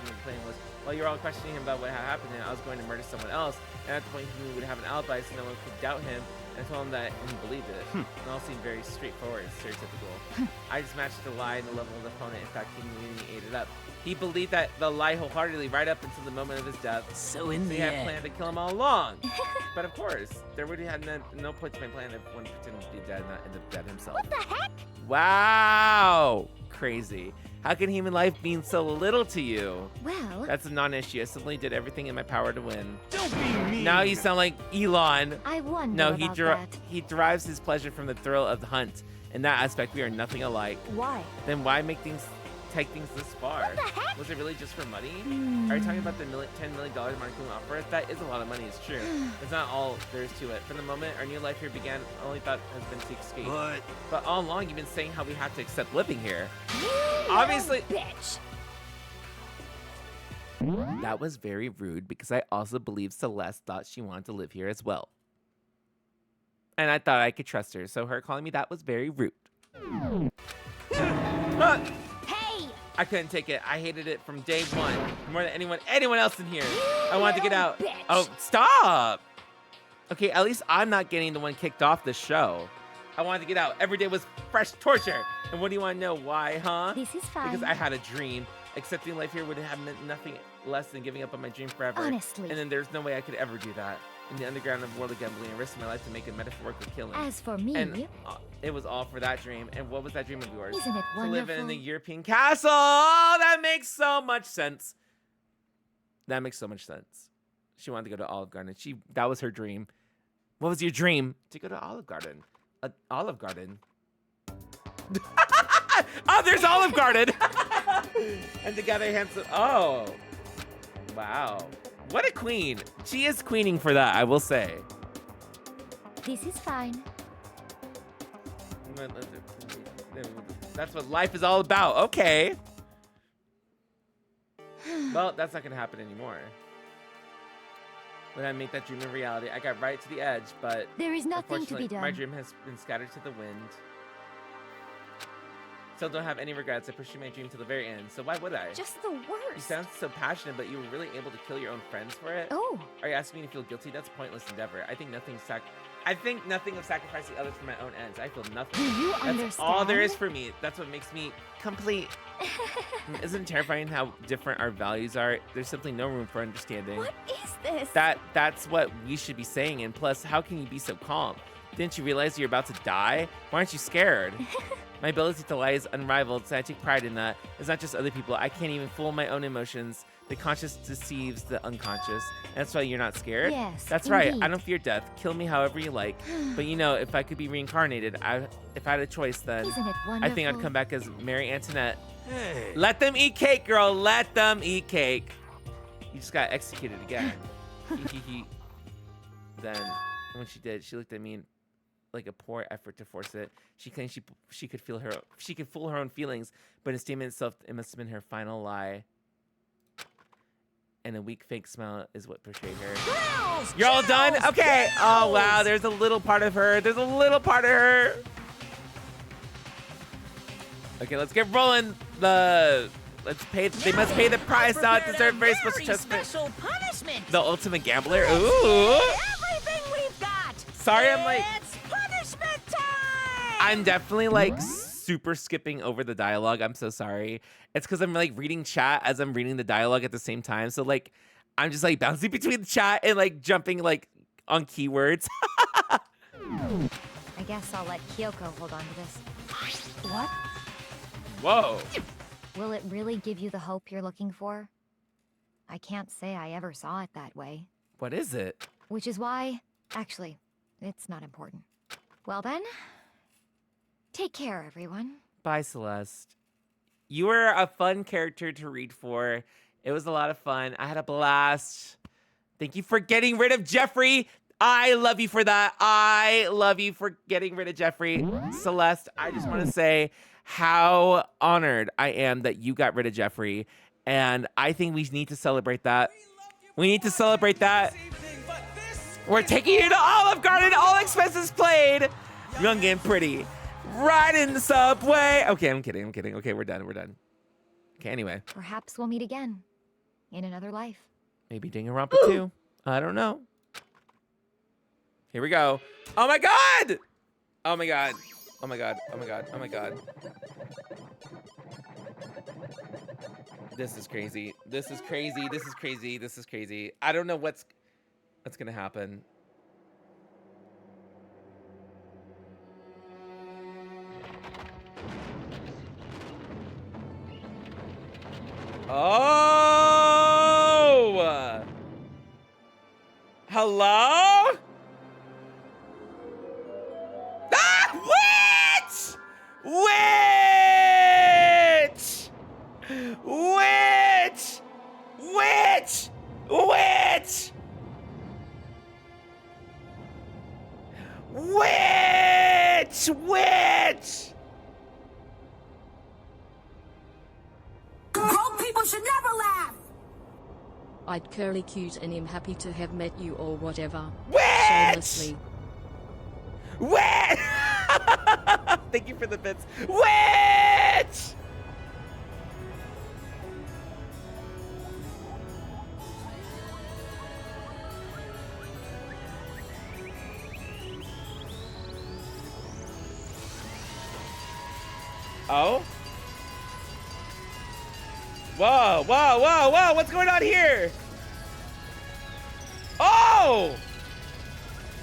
the plan was, while you were all questioning him about what had happened, and I was going to murder someone else, and at the point he would have an alibi, so no one could doubt him. I told him that, and he believed it. It all seemed very straightforward and stereotypical. I just matched the lie and the level of the opponent. In fact, he really ate it up. He believed that the lie wholeheartedly right up until the moment of his death. So in he the had end, planned to kill him all along. But of course, there would have had no point to my plan if one pretended to be dead and not end up dead himself. What the heck? Wow! Crazy. How can human life mean so little to you? Well, That's a non-issue. I simply did everything in my power to win. Don't be mean. Now you sound like Elon. I wonder No, about that. he derives his pleasure from the thrill of the hunt. In that aspect, we are nothing alike. Why? Then why take things this far? What the heck? Was it really just for money? Are you talking about the $10 million Monokuma offer? That is a lot of money, it's true. It's not all there is to it. From the moment our new life here began, only thought has been to escape. But all along, you've been saying how we have to accept living here. Obviously. Bitch. That was very rude because I also believe Celeste thought she wanted to live here as well. And I thought I could trust her, so her calling me that was very rude. Hey! I couldn't take it. I hated it from day one. More than anyone else in here. I wanted to get out. Bitch. Oh, stop! Okay, at least I'm not getting the one kicked off the show. I wanted to get out. Every day was fresh torture. And what do you want to know? Why, huh? This is fine. Because I had a dream. Accepting life here would have meant nothing less than giving up on my dream forever. Honestly. And then there's no way I could ever do that. In the underground of world of gambling, I risked my life to make a metaphorical killing. As for me, And it was all for that dream. And what was that dream of yours? Isn't it To live wonderful? in the European castle. Oh, that makes so much sense. That makes so much sense. She wanted to go to Olive Garden. That was her dream. What was your dream? To go to Olive Garden. Olive Garden. Oh, there's Olive Garden. And together, handsome. Oh, wow. What a queen. She is queening for that, I will say. this is fine. That's what life is all about. Okay. Well, that's not going to happen anymore. When I make that dream a reality, I got right to the edge, but There is nothing to unfortunately, be done. my dream has been scattered to the wind. Still don't have any regrets. I pursued my dream to the very end, so why would I? Just the You worst. sound so passionate, but you were really able to kill your own friends for it? Oh, Are you asking me to feel guilty? That's a pointless endeavor. I think nothing of sacrificing others for my own ends. I feel nothing. do you That's understand? all there is for me. That's what makes me complete. Isn't it terrifying how different our values are? There's simply no room for understanding. What is this? That's what we should be saying. And plus, how can you be so calm? Didn't you realize you're about to die? Why aren't you scared? My ability to lie is unrivaled, so I take pride in that. It's not just other people. I can't even fool my own emotions. The conscious deceives the unconscious. And that's why you're not scared? Yes, That's right. I indeed. don't fear death. Kill me however you like. But you know, if I could be reincarnated, if I had a choice, then Isn't it I wonderful? think I'd come back as Mary Antoinette. Hey. Let them eat cake, girl. Let them eat cake. You just got executed again. Then, when she did, she looked at me like a poor effort to force it. She claimed she could fool her own feelings, but in the statement itself, it must have been her final lie. And a weak fake smile is what portrayed her. Girls, You're all done? girls, Okay. Oh, wow. girls! There's a little part of her. There's a little part of her. Okay, let's get rolling. They must pay the price now. It deserved very special punishment. The ultimate gambler. Ooh. Everything we've got. Sorry, I'm like. It's punishment time. I'm definitely like super skipping over the dialogue. I'm so sorry. It's because I'm like reading chat as I'm reading the dialogue at the same time. So like, I'm just like bouncing between the chat and like jumping like on keywords. I guess I'll let Kyoko hold on to this. What? Whoa. Will it really give you the hope you're looking for? I can't say I ever saw it that way. What is it? Which is why, actually, it's not important. Well then, take care, everyone. Bye, Celeste. You were a fun character to read for. It was a lot of fun. I had a blast. Thank you for getting rid of Jeffrey. I love you for that. I love you for getting rid of Jeffrey. Celeste, I just want to say how honored I am that you got rid of Jeffrey. And I think we need to celebrate that. We need to celebrate that. We're taking you to Olive Garden, all expenses paid. Young and pretty. Ride in the subway. Okay, I'm kidding. Okay, we're done. Okay, anyway. Perhaps we'll meet again. In another life. Maybe Danganronpa 2. I don't know. Here we go. Oh my god! Oh my god. Oh my god. Oh my god. Oh my god. This is crazy. This is crazy. This is crazy. This is crazy. I don't know what's gonna happen. Oh! Hello? Ah! Witch! Broke people should never laugh! I'd curly cute and am happy to have met you or whatever. Witch! Shamelessly. Witch! Thank you for the bits. Witch! Oh? Whoa, whoa, whoa, whoa, what's going on here? Oh!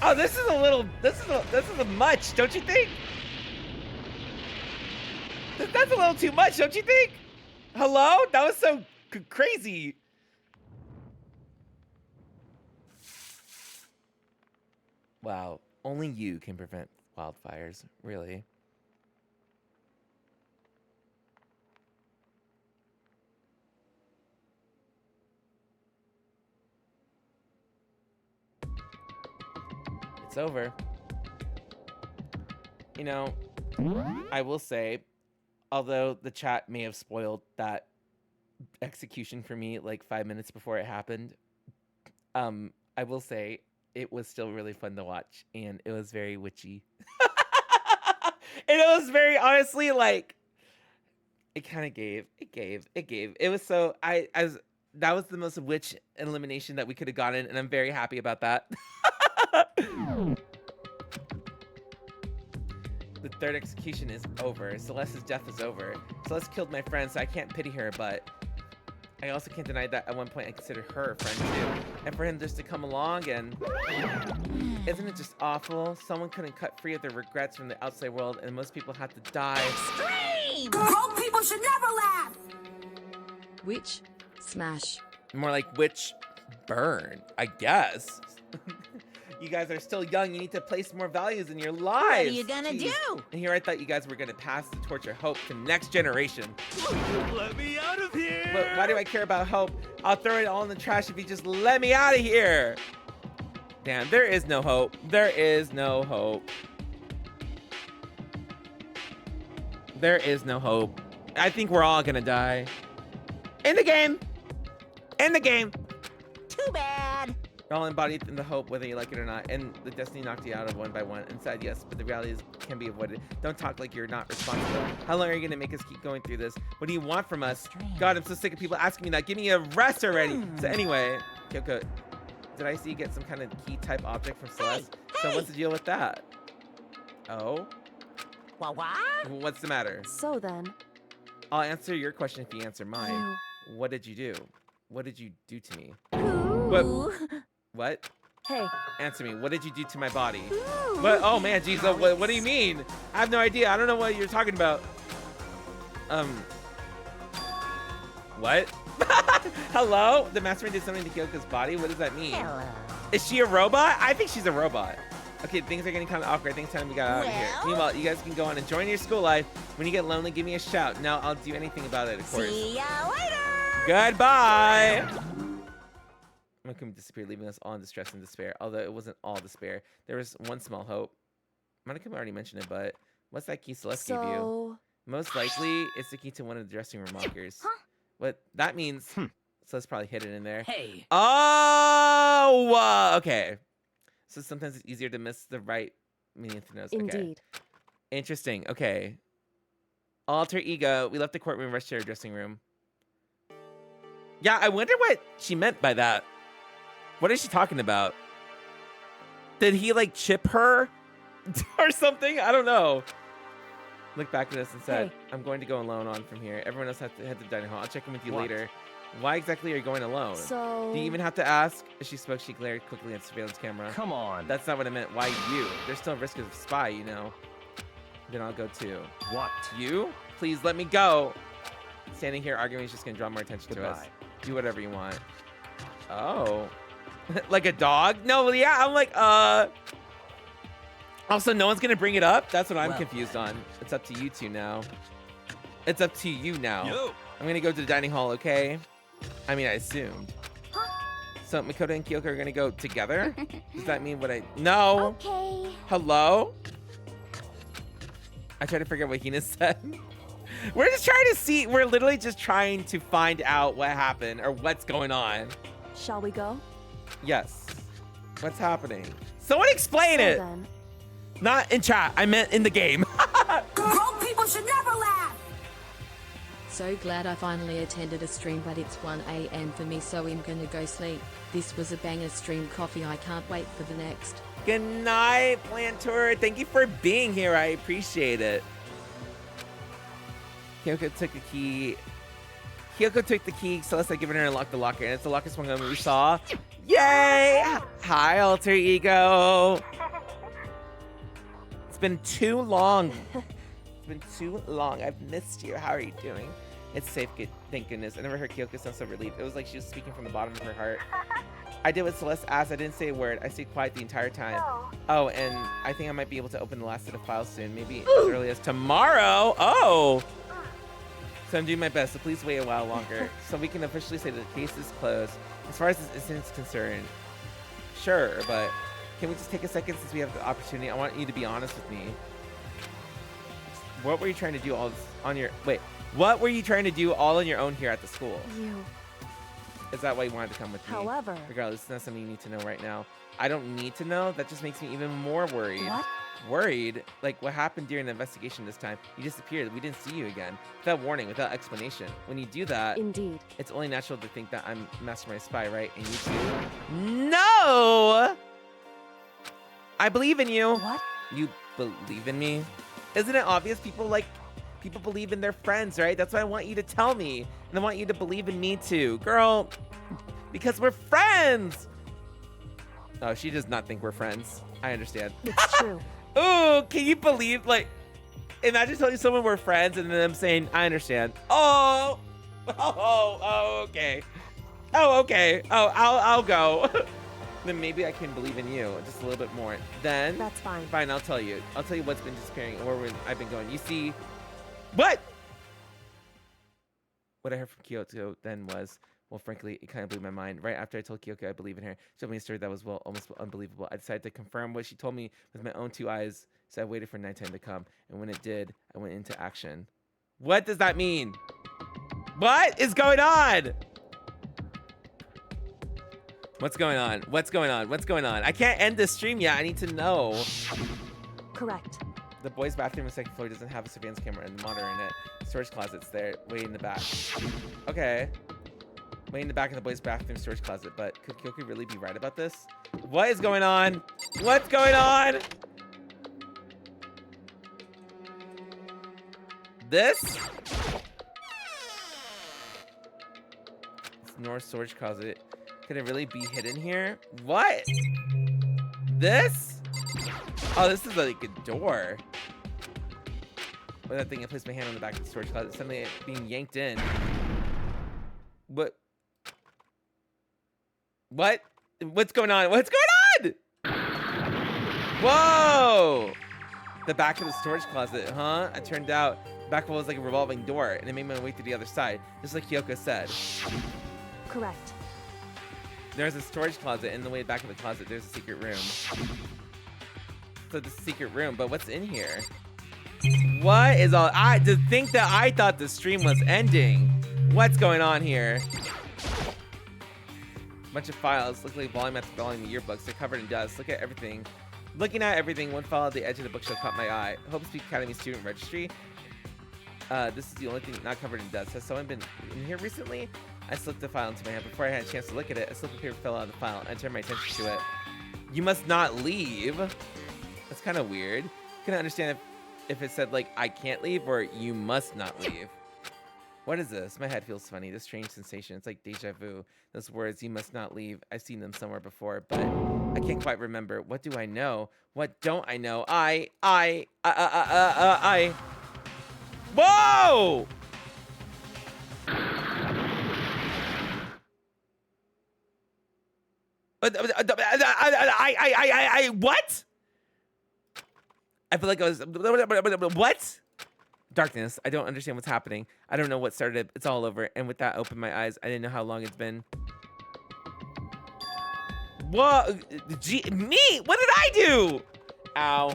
Oh, this is a much, don't you think? That's a little too much, don't you think? Hello? That was so crazy. Wow, only you can prevent wildfires, really. It's over. You know, I will say, although the chat may have spoiled that execution for me like 5 minutes before it happened, I will say it was still really fun to watch, and it was very witchy. And it was very, honestly, like, it kind of gave. It was so, that was the most witch elimination that we could have gotten, and I'm very happy about that. The third execution is over. Celeste's death is over. Celeste killed my friend, so I can't pity her, but I also can't deny that at one point I considered her a friend too. And for him just to come along and... Isn't it just awful? Someone couldn't cut free of their regrets from the outside world, and most people had to die. Scream! Broke people should never laugh! Witch, smash. More like witch burn, I guess. You guys are still young. You need to place more values in your lives. What are you gonna Jeez. do? And here I thought you guys were gonna pass the torch of hope to the next generation. Let me out of here! But why do I care about hope? I'll throw it all in the trash if you just let me out of here. Damn, there is no hope. There is no hope. There is no hope. I think we're all gonna die. In the game. In the game. Too bad. You're all embodied in the hope, whether you like it or not. And the destiny knocked you out of one by one. And said yes, but the reality is can be avoided. Don't talk like you're not responsible. How long are you gonna make us keep going through this? What do you want from us? God, I'm so sick of people asking me that. Give me a rest already. So anyway, Kyoko, did I see you get some kind of key type object from Celeste? So what's the deal with that? Oh? What? What's the matter? So then, I'll answer your question if you answer mine. What did you do? What did you do to me? What? Hey. Answer me. What did you do to my body? What? Oh man, geez. What do you mean? I have no idea. I don't know what you're talking about. What? Hello? The mastermind did something to Kyoko's body? What does that mean? Hello. Is she a robot? I think she's a robot. Okay, things are getting kind of awkward. I think it's time we got out of here. Meanwhile, you guys can go on and join your school life. When you get lonely, give me a shout. Now I'll do anything about it, of course. See ya later. Goodbye. Monokuma disappeared, leaving us all in distress and despair. Although it wasn't all despair. There was one small hope. Monokuma already mentioned it, but what's that key Celeste gave you? Most likely, it's the key to one of the dressing room lockers. What that means, Celeste probably hid it in there. Hey. Oh, okay. So sometimes it's easier to miss the right meaning to knows. Indeed. Okay. Interesting. Okay. Alter ego. We left the courtroom, rushed to our dressing room. Yeah, I wonder what she meant by that. What is she talking about? Did he like chip her or something? I don't know. Looked back at us and said, Hey. I'm going to go alone on from here. Everyone else has to head to the dining hall. I'll check in with you What? later. Why exactly are you going alone? So... Do you even have to ask? As she spoke, she glared quickly at the surveillance camera. Come on. That's not what I meant. Why you? There's still a risk of a spy, you know. Then I'll go too. What? You? Please let me go. Standing here arguing is just going to draw more attention to us. Goodbye. Do whatever you want. Oh. Like a dog? No, yeah, I'm like, Also, no one's going to bring it up? That's what I'm confused on. It's up to you two now. It's up to you now. Yo. I'm going to go to the dining hall, okay? I mean, I assumed. So Makoto and Kyoko are going to go together? Does that mean what I... No. Okay. Hello? I tried to figure out what Hina said. We're just trying to see. We're literally just trying to find out what happened or what's going on. Shall we go? Yes. What's happening? Someone explain it. Then. Not in chat. I meant in the game. Grown people should never laugh. So glad I finally attended a stream, but it's 1 a.m. for me, so I'm gonna go sleep. This was a banger stream, coffee. I can't wait for the next. Good night, Plantor. Thank you for being here. I appreciate it. Kyoko took the key. Kyoko took the key. Celeste had given her and unlocked the locker, and it's the locker swung open. We saw. Yay! Hi, alter ego. It's been too long. It's been too long. I've missed you. How are you doing? It's safe, thank goodness. I never heard Kyoko sound so relieved. It was like she was speaking from the bottom of her heart. I did what Celeste asked. I didn't say a word. I stayed quiet the entire time. Oh, and I think I might be able to open the last set of files soon. Maybe as early as tomorrow. Oh! So I'm doing my best, so please wait a while longer so we can officially say that the case is closed. As far as this incident is concerned, sure, but can we just take a second since we have the opportunity? I want you to be honest with me. What were you trying to do all this on your... Wait, what were you trying to do all on your own here at the school? You. Is that why you wanted to come with me? However... Regardless, it's not something you need to know right now. I don't need to know. That just makes me even more worried. What? Worried? Like, what happened during the investigation this time? You disappeared. We didn't see you again. Without warning, without explanation. When you do that... Indeed. It's only natural to think that I'm Mastermind Spy, right? And you too? No! I believe in you. What? You believe in me? Isn't it obvious people believe in their friends, right? That's what I want you to tell me. And I want you to believe in me too. Girl, because we're friends. Oh, she does not think we're friends. I understand. It's true. Ooh, can you believe, like, imagine telling someone we're friends and then them saying, I understand. Oh, okay. Oh, okay. Oh, I'll go. then maybe I can believe in you just a little bit more. Then That's fine. Fine, I'll tell you. I'll tell you what's been disappearing or where I've been going. You see, what I heard from Kyoko then was, well, frankly, it kind of blew my mind. Right after I told Kyoko I believe in her, she told me a story that was, well, almost unbelievable. I decided to confirm what she told me with my own 2 eyes, so I waited for nighttime to come. And when it did, I went into action. What does that mean? What is going on? What's going on? What's going on? What's going on? I can't end this stream yet. I need to know. Correct. The boys' bathroom on the second floor doesn't have a surveillance camera and the monitor in it. Storage closet's there, way in the back. Okay. Way in the back of the boys' bathroom storage closet, but could Kyoko really be right about this? What is going on? What's going on? This? It's North storage closet. Could it really be hidden here? What? This? Oh, this is like a door. With that thing, I placed my hand on the back of the storage closet, suddenly it being yanked in. What? What? What's going on? What's going on? Whoa! The back of the storage closet, huh? It turned out the back wall was like a revolving door, and it made my way to the other side, just like Kyoko said. Correct. There's a storage closet, and in the way back of the closet, there's a secret room. So this secret room, but what's in here? What is all? To think that I thought the stream was ending. What's going on here? Bunch of files. Look like volume after volume of yearbooks. They're covered in dust. Look at everything. Looking at everything, one file at the edge of the bookshelf caught my eye. Hope Speak Academy student registry. This is the only thing not covered in dust. Has someone been in here recently? I slipped the file into my hand. Before I had a chance to look at it, a slip of paper fell out of the file. I turned my attention to it. You must not leave. That's kind of weird. Couldn't understand if it said like I can't leave or you must not leave. What is this? My head feels funny. This strange sensation. It's like deja vu. Those words, you must not leave. I've seen them somewhere before, but I can't quite remember. What do I know? What don't I know? I. Whoa! What? I feel like I was. What? Darkness. I don't understand what's happening. I don't know what started. It's all over. And with that, I opened my eyes. I didn't know how long it's been. Whoa. Gee, me? What did I do? Ow.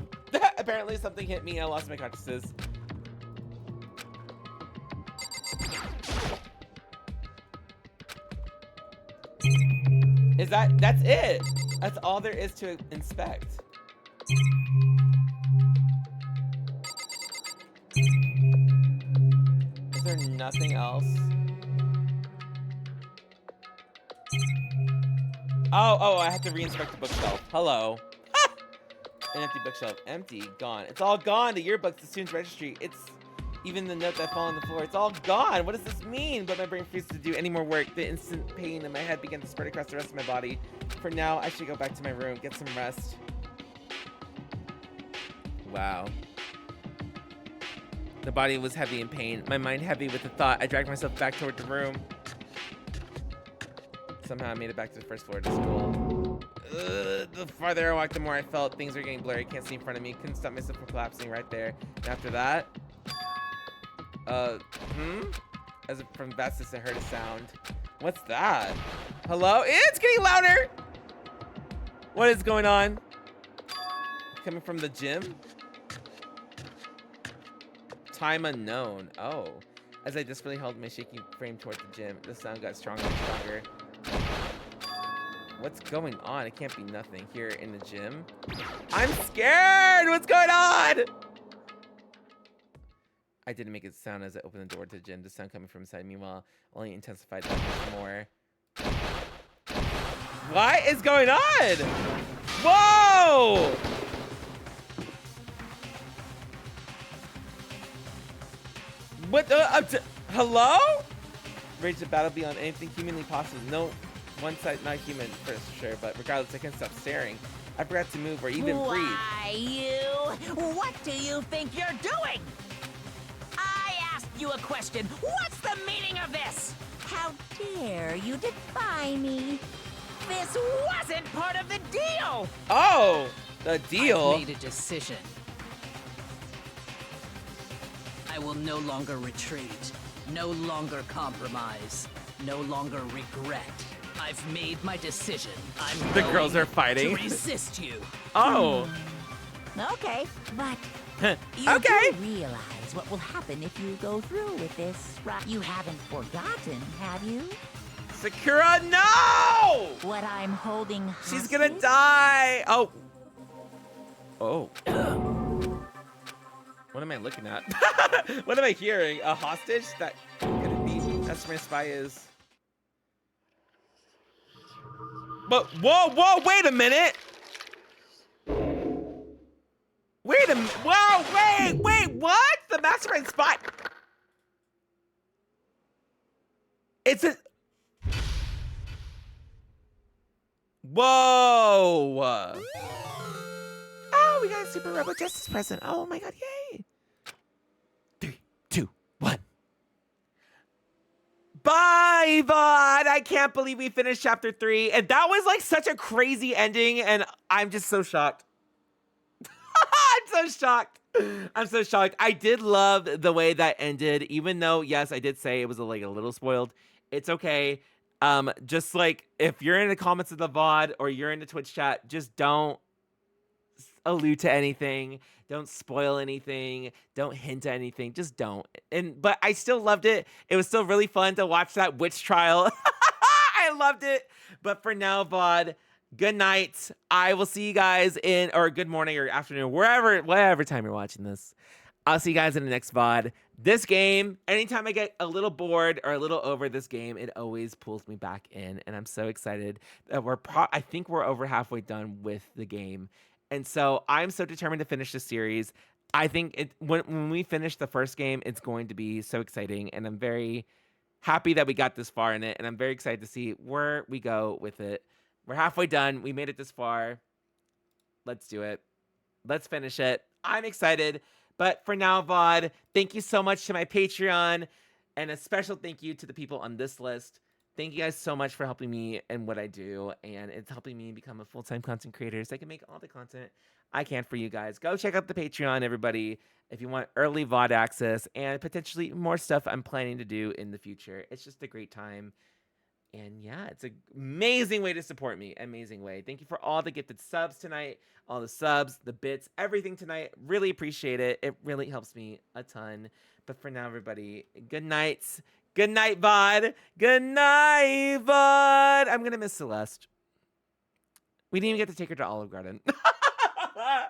Apparently something hit me. I lost my consciousness. That's it. That's all there is to inspect. Is there nothing else? Oh, I have to re-inspect the bookshelf. Hello. An empty bookshelf. Empty. Gone. It's all gone. The yearbooks, the student's registry. It's even the note that fell on the floor. It's all gone. What does this mean? But my brain refused to do any more work. The instant pain in my head began to spread across the rest of my body. For now, I should go back to my room, get some rest. Wow. The body was heavy in pain. My mind heavy with the thought. I dragged myself back toward the room. Somehow I made it back to the first floor of the school. The farther I walked, the more I felt things were getting blurry. Can't see in front of me. Couldn't stop myself from collapsing right there. And after that, as if from the vastness, I heard a sound. What's that? Hello? It's getting louder! What is going on? Coming from the gym? Time unknown. Oh. As I desperately held my shaky frame toward the gym, the sound got stronger and stronger. What's going on? It can't be nothing here in the gym. I'm scared! What's going on? I didn't make it sound as I opened the door to the gym. The sound coming from inside. Meanwhile, only intensified that much more. What is going on? Whoa! What the? Hello? Rage the battle beyond anything humanly possible. No one side not human for sure, but regardless, I can't stop staring. I forgot to move or even breathe. Why, you? What do you think you're doing? I asked you a question. What's the meaning of this? How dare you defy me? This wasn't part of the deal! Oh, the deal. I've made a decision. I will no longer retreat, no longer compromise, no longer regret. I've made my decision. I'm The girls are fighting. to resist you. Oh. Okay, but you Okay. do realize what will happen if you go through with this, right? You haven't forgotten, have you? Sakura, no! What I'm holding She's gonna die. Oh. Oh. What am I looking at? What am I hearing? A hostage? That could it be? That's where my spy is. But whoa, wait a minute. Wait a minute. Whoa, wait, what? The mastermind spy. It's a. Whoa. Oh, we got a Super Robo Justice present. Oh my god, yay. 3, 2, 1. Bye, Vaughn. I can't believe we finished chapter 3. And that was like such a crazy ending. And I'm just so shocked. I'm so shocked. I'm so shocked. I did love the way that ended, even though, yes, I did say it was like a little spoiled. It's okay. Just like if you're in the comments of the VOD or you're in the Twitch chat, just don't allude to anything. Don't spoil anything. Don't hint at anything. Just don't. But I still loved it. It was still really fun to watch that witch trial. I loved it. But for now, VOD, good night. I will see you guys or good morning or afternoon, whatever time you're watching this. I'll see you guys in the next VOD. This game, anytime I get a little bored or a little over this game, it always pulls me back in. And I'm so excited that I think we're over halfway done with the game. And so I'm so determined to finish this series. I think when we finish the first game, it's going to be so exciting. And I'm very happy that we got this far in it. And I'm very excited to see where we go with it. We're halfway done. We made it this far. Let's do it. Let's finish it. I'm excited. But for now, VOD, thank you so much to my Patreon. And a special thank you to the people on this list. Thank you guys so much for helping me in what I do. And it's helping me become a full-time content creator so I can make all the content I can for you guys. Go check out the Patreon, everybody, if you want early VOD access and potentially more stuff I'm planning to do in the future. It's just a great time. And yeah, it's an amazing way to support me. Amazing way. Thank you for all the gifted subs tonight. All the subs, the bits, everything tonight. Really appreciate it. It really helps me a ton. But for now, everybody, good night. Good night, VOD. Good night, VOD. I'm going to miss Celeste. We didn't even get to take her to Olive Garden.